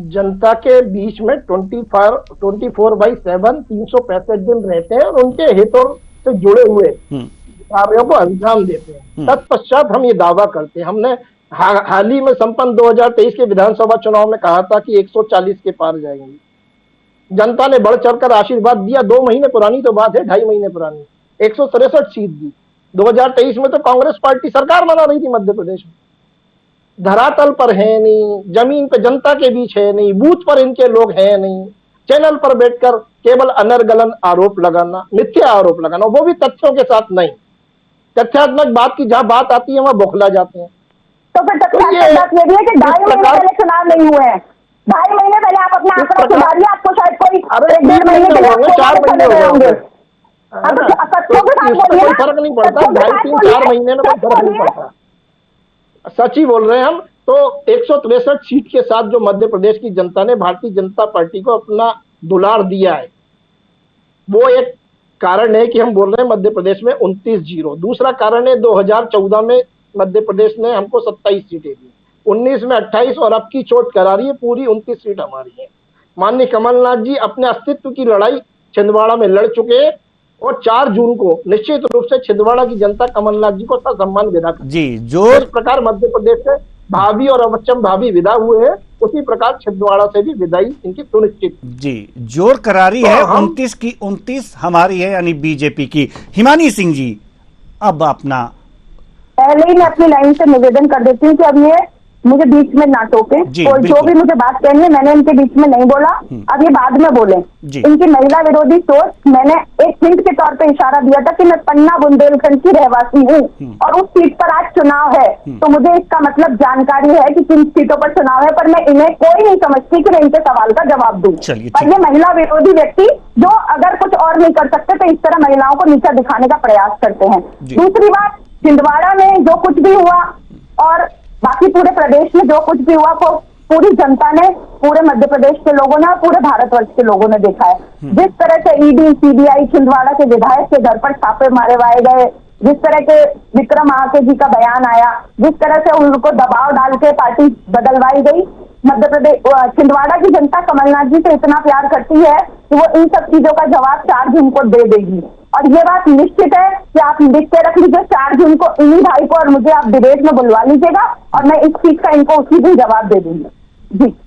जनता के बीच में 24/7 365 दिन रहते हैं और उनके हितों से जुड़े हुए कार्यों को अंजाम देते हैं। तत्पश्चात हम ये दावा करते हैं, हमने हाल ही में संपन्न 2023 के विधानसभा चुनाव में कहा था कि 140 के पार जाएंगे। जनता ने बढ़ चढ़कर आशीर्वाद दिया। 2 महीने पुरानी तो बात है, 2.5 महीने पुरानी, 163 सीट दी। 2023 में तो कांग्रेस पार्टी सरकार बना रही थी मध्य प्रदेश में, धरातल पर है नहीं, जमीन पे जनता के बीच है नहीं, बूथ पर इनके लोग हैं नहीं, चैनल पर बैठकर केवल अनर्गलन आरोप लगाना, मिथ्या आरोप लगाना, वो भी तथ्यों के साथ नहीं। तथ्यात्मक बात की जहां बात आती है वहां बौखला जाते हैं। तो फिर बात ये भी है कि 2.5 महीने पहले चुनाव नहीं हुए हैं, 2.5 महीने पहले आप अपना आंकड़ा सुधारिए, आपको शायद कोई 1.5 महीने के लिए 4 महीने होंगे, कोई फर्क नहीं पड़ता, 2.5-3-4 महीने में कोई फर्क नहीं पड़ता। सच ही बोल रहे हैं हम। तो 163 सीट के साथ जो मध्य प्रदेश की जनता ने भारतीय जनता पार्टी को अपना दुलार दिया है, वो एक कारण है कि हम बोल रहे हैं मध्य प्रदेश में 29-0। दूसरा कारण है 2014 में मध्य प्रदेश ने हमको 27 सीटें दी, 19 में 28 और अब की चोट करा रही है, पूरी 29 सीट हमारी है। माननीय कमलनाथ जी अपने अस्तित्व की लड़ाई छिंदवाड़ा में लड़ चुके हैं, और 4 जून को निश्चित रूप से छिंदवाड़ा की जनता कमलनाथ जी को सम्मान विदा कर जी जो इस प्रकार मध्य प्रदेश से भावी और अवश्यम भावी विदा हुए हैं, उसी प्रकार छिंदवाड़ा से भी विदाई इनकी सुनिश्चित। जी जोर करारी तो है 29 की 29 हमारी है यानी बीजेपी की। हिमानी सिंह जी अब अपना पहले ही मैं अपनी लाइन से निवेदन कर देती हूँ कि अब ये मुझे बीच में ना टोके, और जो भी मुझे बात कहनी है मैंने इनके बीच में नहीं बोला, अब ये बाद में बोले। इनकी महिला विरोधी सोच, मैंने एक हिंट के तौर पे इशारा दिया था कि मैं पन्ना बुंदेलखंड की रहवासी हूँ और उस सीट पर आज चुनाव है, तो मुझे इसका मतलब जानकारी है कि किन सीटों पर चुनाव है, पर मैं इन्हें कोई नहीं समझती कि मैं इनके सवाल का जवाब दूं। पर ये महिला विरोधी व्यक्ति जो अगर कुछ और नहीं कर सकते तो इस तरह महिलाओं को नीचा दिखाने का प्रयास करते हैं। दूसरी बात, छिंदवाड़ा में जो कुछ भी हुआ और बाकी पूरे प्रदेश में जो कुछ भी हुआ वो पूरी जनता ने, पूरे मध्य प्रदेश के लोगों ने और पूरे भारतवर्ष के लोगों ने देखा है। जिस तरह से ईडी सीबीआई छिंदवाड़ा के विधायक के घर पर छापे मारे गए, जिस तरह के विक्रम आके जी का बयान आया, जिस तरह से उनको दबाव डाल के पार्टी बदलवाई गई, मध्य प्रदेश छिंदवाड़ा की जनता कमलनाथ जी से इतना प्यार करती है कि वो इन सब चीजों का जवाब 4 जून को दे देगी। और ये बात निश्चित है कि आप लिख के रख लीजिए, 4 जून को इन्हीं भाई को और मुझे आप डिबेट में बुलवा लीजिएगा और मैं इस चीज का इनको उसी दिन जवाब दे दूंगी।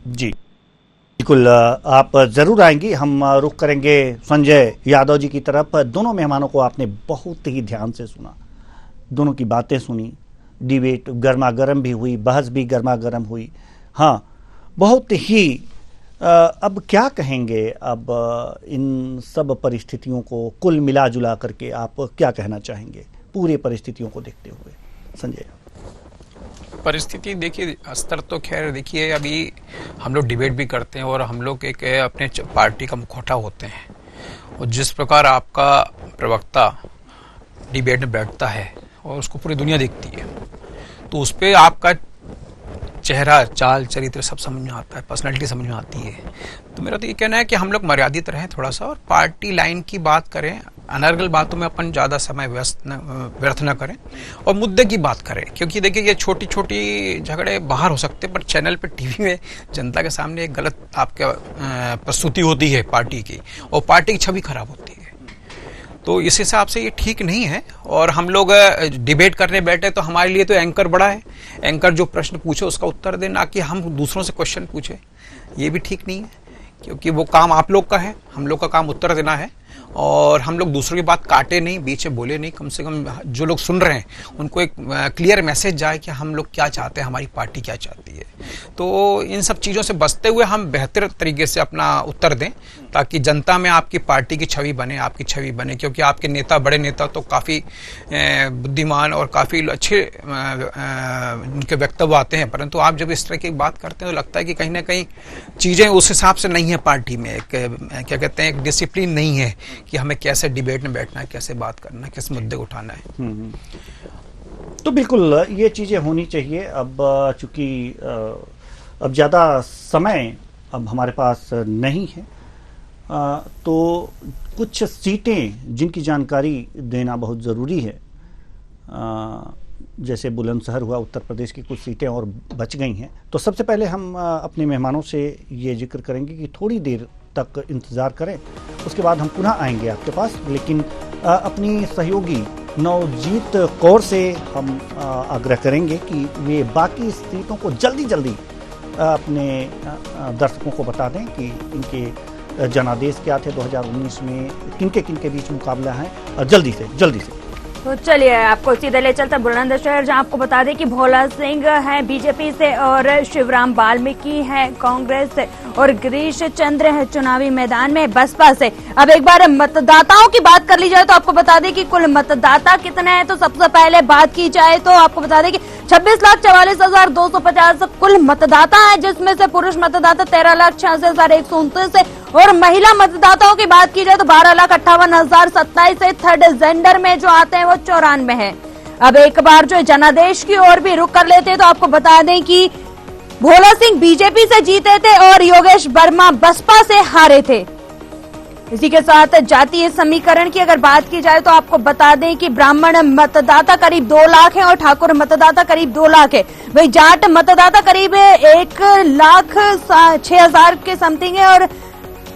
जी बिल्कुल आप जरूर आएंगी। हम रुख करेंगे संजय यादव जी की तरफ। दोनों मेहमानों को आपने बहुत ही ध्यान से सुना, दोनों की बातें सुनी, डिबेट गर्मा गर्म भी हुई, बहस भी गर्मा गर्म हुई। हाँ, बहुत ही अब क्या कहेंगे, अब इन सब परिस्थितियों को कुल मिला जुला करके आप क्या कहना चाहेंगे पूरे परिस्थितियों को देखते हुए संजय? परिस्थिति देखिए, स्तर तो खैर देखिए, अभी हम लोग डिबेट भी करते हैं और हम लोग एक अपने पार्टी का मुखौटा होते हैं, और जिस प्रकार आपका प्रवक्ता डिबेट में बैठता है और उसको पूरी दुनिया देखती है, तो उस पर आपका चेहरा, चाल, चरित्र सब समझ में आता है, पर्सनालिटी समझ में आती है। तो मेरा तो ये कहना है कि हम लोग मर्यादित रहें थोड़ा सा, और पार्टी लाइन की बात करें, अनर्गल बातों में अपन ज़्यादा समय व्यर्थ न करें और मुद्दे की बात करें। क्योंकि देखिए, ये छोटी छोटी झगड़े बाहर हो सकते हैं, पर चैनल पे, टीवी में जनता के सामने एक गलत आपका प्रस्तुति होती है पार्टी की, और पार्टी की छवि खराब होती है। तो इस हिसाब से ये ठीक नहीं है। और हम लोग डिबेट करने बैठे तो हमारे लिए तो एंकर बड़ा है, एंकर जो प्रश्न पूछे उसका उत्तर दे, ना कि हम दूसरों से क्वेश्चन पूछे। ये भी ठीक नहीं है, क्योंकि वो काम आप लोग का है, हम लोग का काम उत्तर देना है। और हम लोग दूसरों की बात काटे नहीं, बीच में बोले नहीं, कम से कम जो लोग सुन रहे हैं उनको एक क्लियर मैसेज जाए कि हम लोग क्या चाहते हैं, हमारी पार्टी क्या चाहती है। तो इन सब चीज़ों से बचते हुए हम बेहतर तरीके से अपना उत्तर दें, ताकि जनता में आपकी पार्टी की छवि बने, आपकी छवि बने। क्योंकि आपके नेता, बड़े नेता तो काफ़ी बुद्धिमान और काफ़ी अच्छे उनके वक्तव्य आते हैं, परंतु आप जब इस तरह की बात करते हैं तो लगता है कि कहीं ना कहीं चीज़ें उस हिसाब से नहीं है पार्टी में। एक क्या कहते हैं, एक डिसिप्लिन नहीं है कि हमें कैसे डिबेट में बैठना है, कैसे बात करना है, किस मुद्दे उठाना है। तो बिल्कुल ये चीज़ें होनी चाहिए। अब चूंकि अब ज़्यादा समय अब हमारे पास नहीं है, तो कुछ सीटें जिनकी जानकारी देना बहुत ज़रूरी है, जैसे बुलंदशहर हुआ, उत्तर प्रदेश की कुछ सीटें और बच गई हैं। तो सबसे पहले हम अपने मेहमानों से ये जिक्र करेंगे कि थोड़ी देर तक इंतज़ार करें, उसके बाद हम पुनः आएंगे आपके पास। लेकिन अपनी सहयोगी नवजीत कौर से हम आग्रह करेंगे कि वे बाकी सीटों को जल्दी अपने दर्शकों को बता दें कि इनके जनादेश क्या थे 2019 में, किनके बीच मुकाबला है, और जल्दी से। तो चलिए आपको सीधे ले चलते बुलंदशहर, जहां आपको बता दें कि भोला सिंह हैं बीजेपी से और शिवराम वाल्मीकि हैं कांग्रेस से और गिरीश चंद्र है चुनावी मैदान में बसपा से। अब एक बार मतदाताओं की बात कर ली जाए तो आपको बता दें कि कुल मतदाता कितने हैं। तो सबसे पहले बात की जाए तो आपको बता दें कि 26,44,250 कुल मतदाता हैं, जिसमें से पुरुष मतदाता 13,86,129 है और महिला मतदाताओं की बात की जाए तो 12,58,027 है। थर्ड जेंडर में जो आते हैं वो 94 है। अब एक बार जो जनादेश की ओर भी रुक कर लेते हैं तो आपको बता दें कि भोला सिंह बीजेपी से जीते थे और योगेश वर्मा बसपा से हारे थे। इसी के साथ जातीय समीकरण की अगर बात की जाए तो आपको बता दें कि ब्राह्मण मतदाता करीब 2 लाख है और ठाकुर मतदाता करीब 2 लाख है। वही जाट मतदाता करीब 1,06,000 के समथिंग है और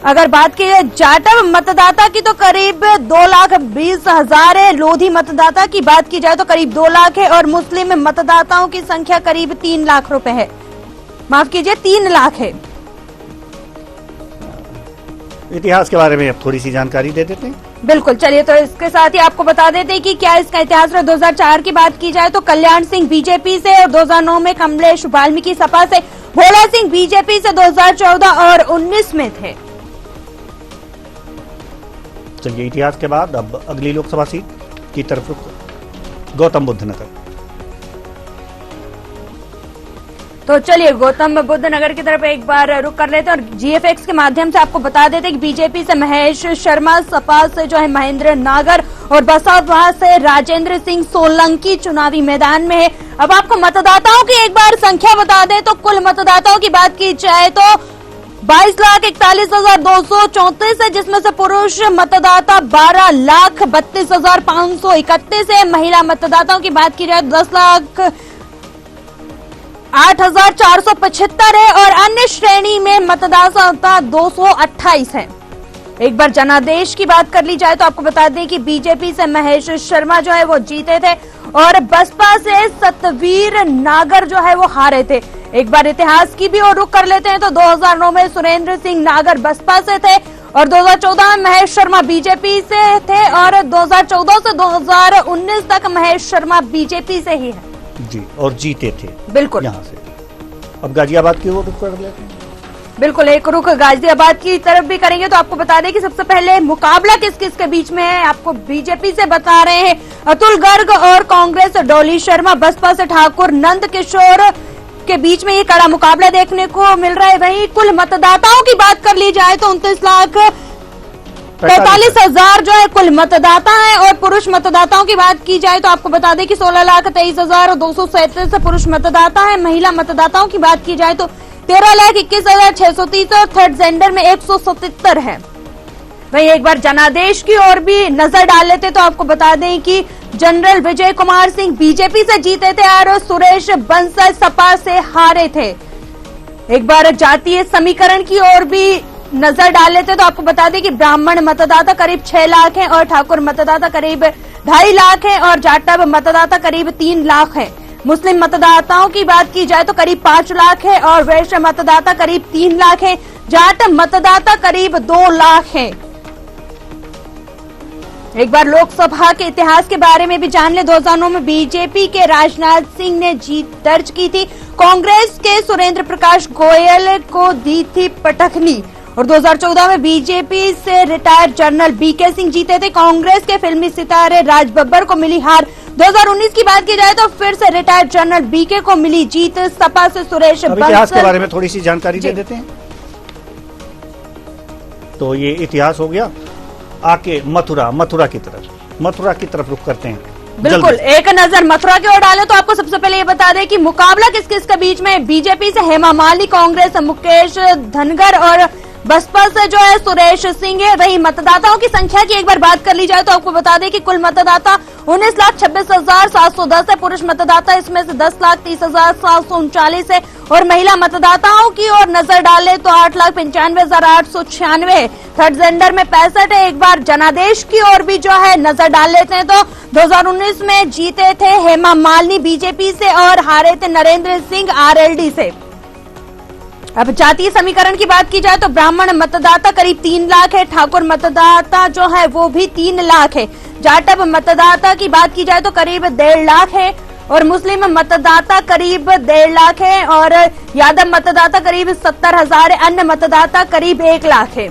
अगर बात की जाए जाटव मतदाता की तो करीब 2,20,000 है। लोधी मतदाता की बात की जाए तो करीब 2 लाख है और मुस्लिम मतदाताओं की संख्या करीब 3 लाख रुपए है, माफ कीजिए 3 लाख है। इतिहास के बारे में अब थोड़ी सी जानकारी दे देते हैं। बिल्कुल, चलिए तो इसके साथ ही आपको बता देते हैं कि क्या इसका इतिहास है। 2004 की बात की जाए तो कल्याण सिंह बीजेपी से और 2009 में कमलेश वाल्मीकि सपा से, भोला सिंह बीजेपी से 2014 और 19 में थे। चलिए इतिहास के बाद अब अगली लोकसभा सीट की तरफ रुख, गौतम बुद्ध नगर। तो चलिए गौतम बुद्ध नगर की तरफ एक बार रुक कर लेते हैं और जीएफएक्स के माध्यम से आपको बता देते हैं कि बीजेपी से महेश शर्मा, सपा से जो है महेंद्र नागर और बसपा से राजेंद्र सिंह सोलंकी चुनावी मैदान में है। अब आपको मतदाताओं की एक बार संख्या बता दें तो कुल मतदाताओं की बात की जाए तो 22,41,234 है, जिसमें से पुरुष मतदाता 12,32,531 है। महिला मतदाताओं की बात की जाए तो 10,08,475 है और अन्य श्रेणी में मतदाता 228 है। एक बार जनादेश की बात कर ली जाए तो आपको बता दें कि बीजेपी से महेश शर्मा जो है वो जीते थे और बसपा से सतवीर नागर जो है वो हारे थे। एक बार इतिहास की भी और रुख कर लेते हैं तो 2009 में सुरेंद्र सिंह नागर बसपा से थे और 2014 में महेश शर्मा बीजेपी से थे और 2014 से 2019 तक महेश शर्मा बीजेपी से ही है जी और जीते थे बिल्कुल यहाँ से। अब गाजियाबाद की ओर रुख कर लेते हैं। बिल्कुल, एक रुख गाजियाबाद की तरफ भी करेंगे तो आपको बता दें कि सबसे पहले मुकाबला किस किस के बीच में है। आपको बीजेपी से बता रहे हैं अतुल गर्ग और कांग्रेस डॉली शर्मा, बसपा से ठाकुर नंद किशोर के बीच में ये कड़ा मुकाबला देखने को मिल रहा है। वहीं कुल मतदाताओं की बात कर ली जाए तो 29,45,000 जो है कुल मतदाता है और पुरुष मतदाताओं की बात की जाए तो आपको बता दें कि 16,23,237 पुरुष मतदाता है। महिला मतदाताओं की बात की जाए तो 13,21,630 और थर्ड जेंडर में 177 है। वहीं एक बार जनादेश की ओर भी नजर डाल लेते तो आपको बता दें कि जनरल विजय कुमार सिंह बीजेपी से जीते थे और सुरेश बंसल सपा से हारे थे। एक बार जातीय समीकरण की ओर भी नजर डाल लेते तो आपको बता दें कि ब्राह्मण मतदाता करीब 6 लाख हैं और ठाकुर मतदाता करीब 2.5 लाख हैं और जाटव मतदाता करीब 3 लाख हैं। मुस्लिम मतदाताओं की बात की जाए तो करीब 5 लाख है और वैश्य मतदाता करीब 3 लाख है। जाट मतदाता करीब 2 लाख है। एक बार लोकसभा के इतिहास के बारे में भी जान ले। 2009 में बीजेपी के राजनाथ सिंह ने जीत दर्ज की थी, कांग्रेस के सुरेंद्र प्रकाश गोयल को दी थी पटखनी और 2014 में बीजेपी से रिटायर्ड जनरल बीके सिंह जीते थे। कांग्रेस के फिल्मी सितारे राज बब्बर को मिली हार। 2019 की बात की जाए तो फिर से रिटायर्ड जनरल बीके को मिली जीत। सपा से सुरेश बंसल। इतिहास के बारे में थोड़ी सी जानकारी दे देते हैं। तो ये इतिहास हो गया। आके मथुरा की तरफ रुख करते हैं। बिल्कुल, एक नजर मथुरा की ओर डालें तो आपको सबसे पहले ये बता दें कि मुकाबला किस किस के बीच में। बीजेपी से हेमा मालिनी, कांग्रेस से मुकेश धनगर और बसपा से जो है सुरेश सिंह है। वही मतदाताओं की संख्या की एक बार बात कर ली जाए तो आपको बता दें कि कुल मतदाता 19,26,710 है। पुरुष मतदाता इसमें से 10,30,739 है और महिला मतदाताओं की ओर नजर डालें तो 8,95,896 है। थर्ड जेंडर में 65 है। एक बार जनादेश की ओर भी जो है नजर डाल लेते हैं तो 2019 में जीते थे हेमा मालिनी बीजेपी से और हारे थे नरेंद्र सिंह आरएलडी से। अब जातीय समीकरण की बात की जाए तो ब्राह्मण मतदाता करीब 3 लाख है, ठाकुर मतदाता जो है वो भी 3 लाख है। जाटव मतदाता की बात की जाए तो करीब 1.5 लाख है और मुस्लिम मतदाता करीब 1.5 लाख है और यादव मतदाता करीब 70,000 है। अन्य मतदाता करीब 1 लाख है।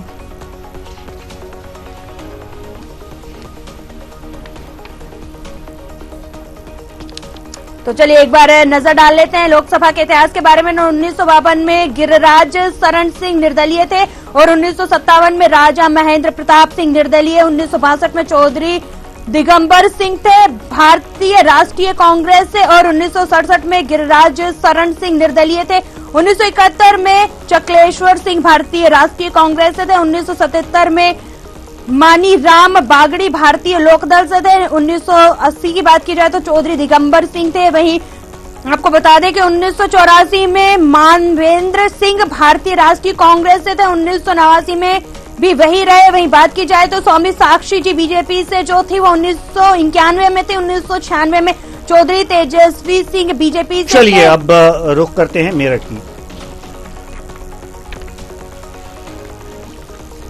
तो चलिए एक बार नजर डाल लेते हैं लोकसभा के इतिहास के बारे में। 1952 में गिरिराज शरण सिंह निर्दलीय थे और 1957 में राजा महेंद्र प्रताप सिंह निर्दलीय। 1962 में चौधरी दिगंबर सिंह थे भारतीय राष्ट्रीय कांग्रेस से और 1967 में गिरिराज शरण सिंह निर्दलीय थे। 1971 में चकलेश्वर सिंह भारतीय राष्ट्रीय कांग्रेस से थे। 1977 में मानी राम बागड़ी भारतीय लोकदल से थे। 1980 की बात की जाए तो चौधरी दिगंबर सिंह थे। वहीं आपको बता दें कि 1984 में मानवेंद्र सिंह भारतीय राष्ट्रीय कांग्रेस से थे। 1989 में भी वही रहे। वहीं बात की जाए तो स्वामी साक्षी जी बीजेपी से जो थी वो 1991 में थे, 1996 में चौधरी तेजस्वी सिंह बीजेपी से। चलिए अब रुख करते हैं मेरठ की।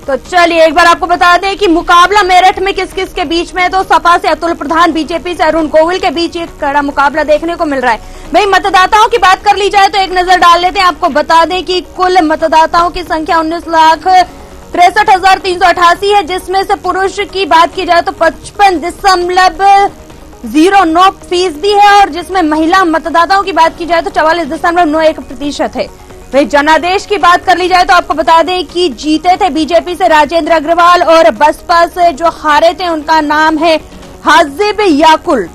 तो चलिए एक बार आपको बता दें कि मुकाबला मेरठ में किस किस के बीच में है। तो सपा से अतुल प्रधान, बीजेपी से अरुण गोविल के बीच एक कड़ा मुकाबला देखने को मिल रहा है। वहीं मतदाताओं की बात कर ली जाए तो एक नजर डाल लेते हैं। आपको बता दें कि कुल मतदाताओं की संख्या 19,63,388 है, जिसमें से पुरुष की बात की जाए तो 55.09% है और जिसमें महिला मतदाताओं की बात की जाए तो 44.91% है। वहीं जनादेश की बात कर ली जाए तो आपको बता दें कि जीते थे बीजेपी से राजेंद्र अग्रवाल और बसपा से जो हारे थे उनका नाम है हाजिब याकुल।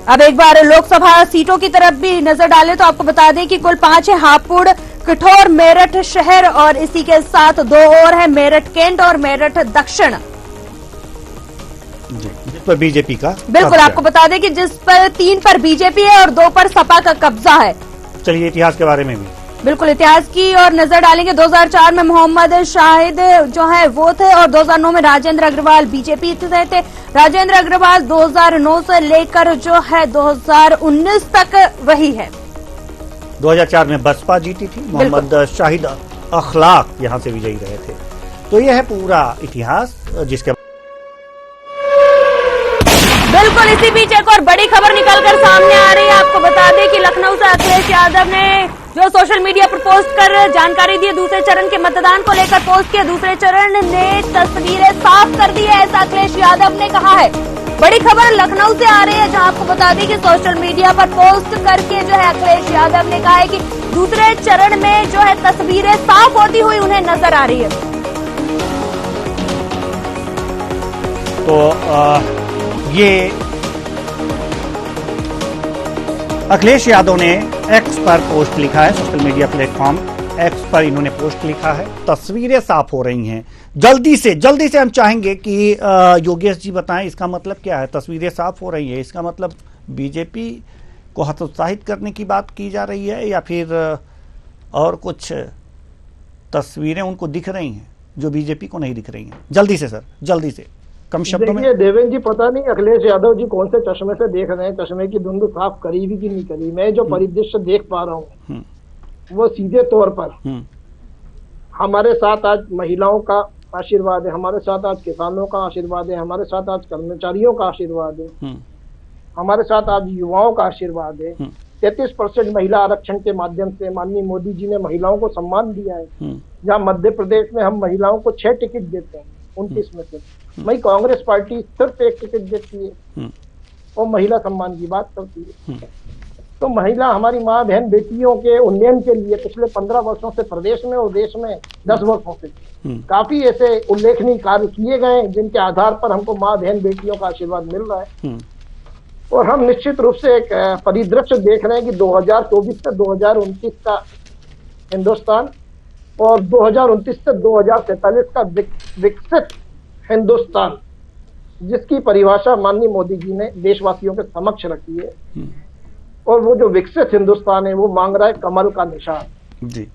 अब एक बार लोकसभा सीटों की तरफ भी नजर डालें तो आपको बता दें कि कुल 5 है, हापुड़, कठौर, मेरठ शहर और इसी के साथ 2 और है, मेरठ कैंट और मेरठ दक्षिण। जिस पर बीजेपी का बिल्कुल आपको बता दें कि जिस पर 3 पर बीजेपी है और 2 पर सपा का कब्जा है। चलिए इतिहास के बारे में भी बिल्कुल इतिहास की और नजर डालेंगे। 2004 में मोहम्मद शाहिद जो है वो थे और 2009 में राजेंद्र अग्रवाल बीजेपी से थे। राजेंद्र अग्रवाल 2009 से लेकर जो है 2019 तक वही है। 2004 में बसपा जीती थी, मोहम्मद शाहिद अखलाक यहां से विजयी रहे थे। तो यह है पूरा इतिहास जिसके बिल्कुल इसी बीच एक और बड़ी खबर निकलकर सामने आ रही है। आपको बता दें कि लखनऊ से अखिलेश यादव ने जो सोशल मीडिया पर पोस्ट कर जानकारी दी, दूसरे चरण के मतदान को लेकर पोस्ट किया। दूसरे चरण ने तस्वीरें साफ कर दी है, ऐसा अखिलेश यादव ने कहा है। बड़ी खबर लखनऊ से आ रही है जहां आपको बता दें कि सोशल मीडिया पर पोस्ट करके जो है अखिलेश यादव ने कहा है कि दूसरे चरण में जो है तस्वीरें साफ होती हुई उन्हें नजर आ रही है। तो ये अखिलेश यादव ने एक्स पर पोस्ट लिखा है, सोशल मीडिया प्लेटफॉर्म एक्स पर इन्होंने पोस्ट लिखा है। तस्वीरें साफ हो रही हैं, जल्दी से हम चाहेंगे कि योगेश जी बताएं इसका मतलब क्या है। तस्वीरें साफ हो रही है, इसका मतलब बीजेपी को हतोत्साहित करने की बात की जा रही है या फिर और कुछ तस्वीरें उनको दिख रही हैं जो बीजेपी को नहीं दिख रही हैं। जल्दी से सर, जल्दी से, कम शब्दों में। देवेंद्र जी पता नहीं अखिलेश यादव जी कौन से चश्मे से देख रहे हैं, चश्मे की धुंध साफ करी भी कि नहीं करी। मैं जो परिदृश्य देख पा रहा हूँ वो सीधे तौर पर हमारे साथ आज महिलाओं का आशीर्वाद है, हमारे साथ आज किसानों का आशीर्वाद है, हमारे साथ आज कर्मचारियों का आशीर्वाद है, हमारे साथ आज युवाओं का आशीर्वाद है। 33% महिला आरक्षण के माध्यम से माननीय मोदी जी ने महिलाओं को सम्मान दिया है। जहाँ मध्य प्रदेश में हम महिलाओं को 6 टिकट देते हैं 29 में से, वही कांग्रेस पार्टी सिर्फ 1 टिकट देती है और महिला सम्मान की बात करती है। तो महिला हमारी माँ बहन बेटियों के उन्नयन के लिए पिछले 15 वर्षों से प्रदेश में और देश में 10 वर्षों से काफी ऐसे उल्लेखनीय कार्य किए गए जिनके आधार पर हमको माँ बहन बेटियों का आशीर्वाद मिल रहा है। और हम निश्चित रूप से एक परिदृश्य देख रहे हैं कि 2024 से 2029 का हिंदुस्तान और 2029 से 2047 का विकसित हिंदुस्तान, जिसकी परिभाषा माननीय मोदी जी ने देशवासियों के समक्ष रखी है। और वो जो विकसित हिंदुस्तान है वो मांग रहा है कमल का निशान। जी,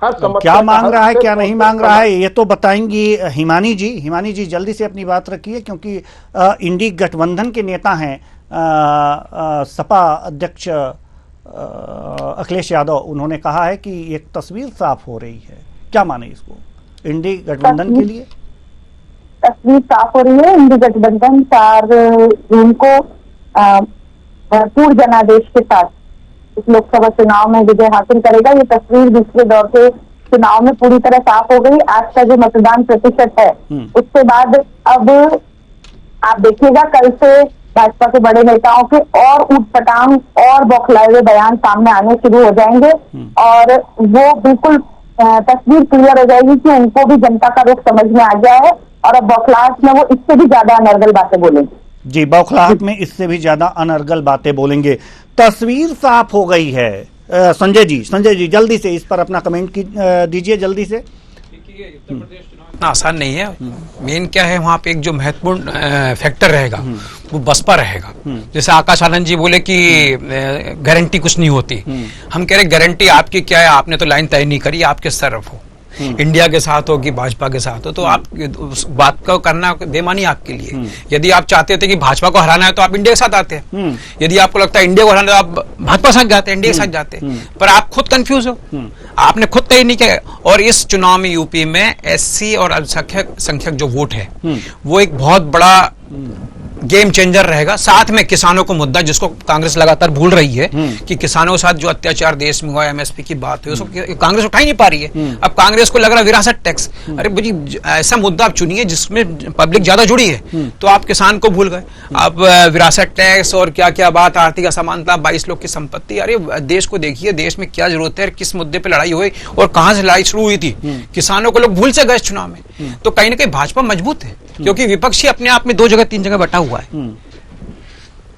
क्या मांग रहा है, क्या नहीं मांग रहा है, ये तो बताएंगी हिमानी जी। हिमानी जी जल्दी से अपनी बात रखिए, क्योंकि इंडी गठबंधन के नेता हैं सपा अध्यक्ष अखिलेश यादव। उन्होंने कहा है कि एक तस्वीर साफ हो रही है, क्या माने इसको इंडी गठबंधन के लिए? तस्वीर साफ हो रही है। इंडी गठबंधन 4 जून को भरपूर जनादेश के साथ इस लोकसभा चुनाव में विजय हासिल करेगा। ये तस्वीर दूसरे दौर के चुनाव में पूरी तरह साफ हो गई। आज का जो मतदान प्रतिशत है उसके बाद अब आप देखिएगा कल से भाजपा के बड़े नेताओं के और ऊटपटांग और बौखलाए हुए बयान सामने आने शुरू हो जाएंगे और वो बिल्कुल तस्वीर क्लियर हो जाएगी कि उनको भी जनता का रुख समझ में आ गया है और अब बौखलाहट में वो इससे भी ज्यादा अनर्गल बातें बोलेंगे। जी, बौखलाहट में इससे भी ज्यादा अनर्गल बातें बोलेंगे। तस्वीर साफ हो गई है। संजय जी जल्दी से इस पर अपना कमेंट दीजिए जल्दी से। इतना आसान नहीं है। मेन क्या है, वहाँ पे एक जो महत्वपूर्ण फैक्टर रहेगा वो बसपा रहेगा। जैसे आकाश आनंद जी बोले कि गारंटी कुछ नहीं होती, हम कह रहे गारंटी आपकी क्या है, आपने तो लाइन तय नहीं करी, आपके तरफ हो। इंडिया के साथ हो कि भाजपा के साथ हो, तो आप उस बात को करना बेमानी आपके लिए। यदि आप चाहते थे कि भाजपा को हराना है तो आप इंडिया के साथ आते हैं, यदि आपको लगता है इंडिया को हराना है तो आप भाजपा के साथ जाते हैं, इंडिया के साथ जाते हैं, पर आप खुद कंफ्यूज हो, आपने खुद तय नहीं किया। और इस चुनाव में यूपी में एससी और अल्पसंख्यक जो वोट है वो एक बहुत बड़ा गेम चेंजर रहेगा। साथ में किसानों को मुद्दा, जिसको कांग्रेस लगातार भूल रही है कि किसानों के साथ जो अत्याचार देश में हुआ, एमएसपी की बात है, उसको कांग्रेस उठा ही नहीं पा रही है। अब कांग्रेस को लग रहा है विरासत टैक्स, अरे भाई ऐसा मुद्दा आप चुनिए जिसमें पब्लिक ज्यादा जुड़ी है, तो आप किसान को भूल गए। आप विरासत टैक्स और क्या क्या बात, आर्थिक असमानता, 22 लोग की संपत्ति, अरे देश को देखिए, देश में क्या जरूरत है, किस मुद्दे पर लड़ाई हुई और कहां से लड़ाई शुरू हुई थी, किसानों को लोग भूल से गए चुनाव में। तो कहीं ना कहीं भाजपा मजबूत है, क्योंकि विपक्षी अपने आप में 2 जगह 3 जगह बटा हुआ है।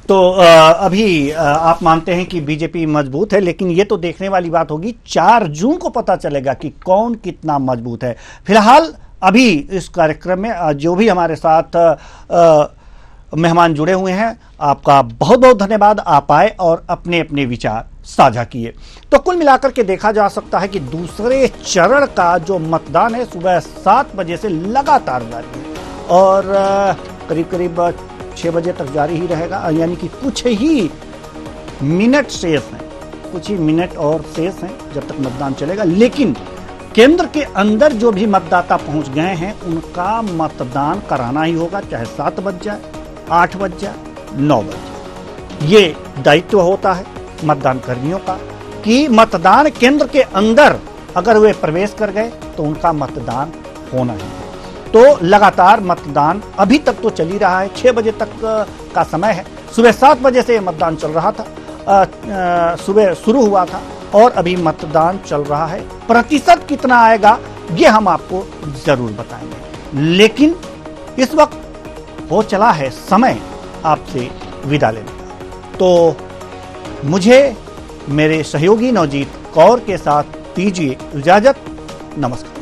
तो अभी आप मानते हैं कि बीजेपी मजबूत है, लेकिन ये तो देखने वाली बात होगी 4 जून को पता चलेगा कि कौन कितना मजबूत है। फिलहाल अभी इस कार्यक्रम में जो भी हमारे साथ मेहमान जुड़े हुए हैं, आपका बहुत बहुत धन्यवाद। आप आए और अपने अपने विचार साझा किए। तो कुल मिलाकर के देखा जा सकता है कि दूसरे चरण का जो मतदान है सुबह 7 बजे से लगातार जारी है और करीब करीब 6 बजे तक जारी ही रहेगा, यानी कि कुछ ही मिनट शेष हैं, कुछ ही मिनट और शेष हैं जब तक मतदान चलेगा। लेकिन केंद्र के अंदर जो भी मतदाता पहुंच गए हैं उनका मतदान कराना ही होगा, चाहे 7 बज जाए, 8 बज जाए, 9 बज जाए। ये दायित्व होता है मतदान कर्मियों का कि मतदान केंद्र के अंदर अगर वे प्रवेश कर गए तो उनका मतदान होना ही है। तो लगातार मतदान अभी तक तो चल ही रहा है, 6 बजे तक का समय है। सुबह 7 बजे से मतदान चल रहा था, सुबह शुरू हुआ था और अभी मतदान चल रहा है। प्रतिशत कितना आएगा ये हम आपको जरूर बताएंगे, लेकिन इस वक्त हो चला है समय आपसे विदा लेने का। तो मुझे मेरे सहयोगी नवजीत कौर के साथ दीजिए इजाजत। नमस्कार।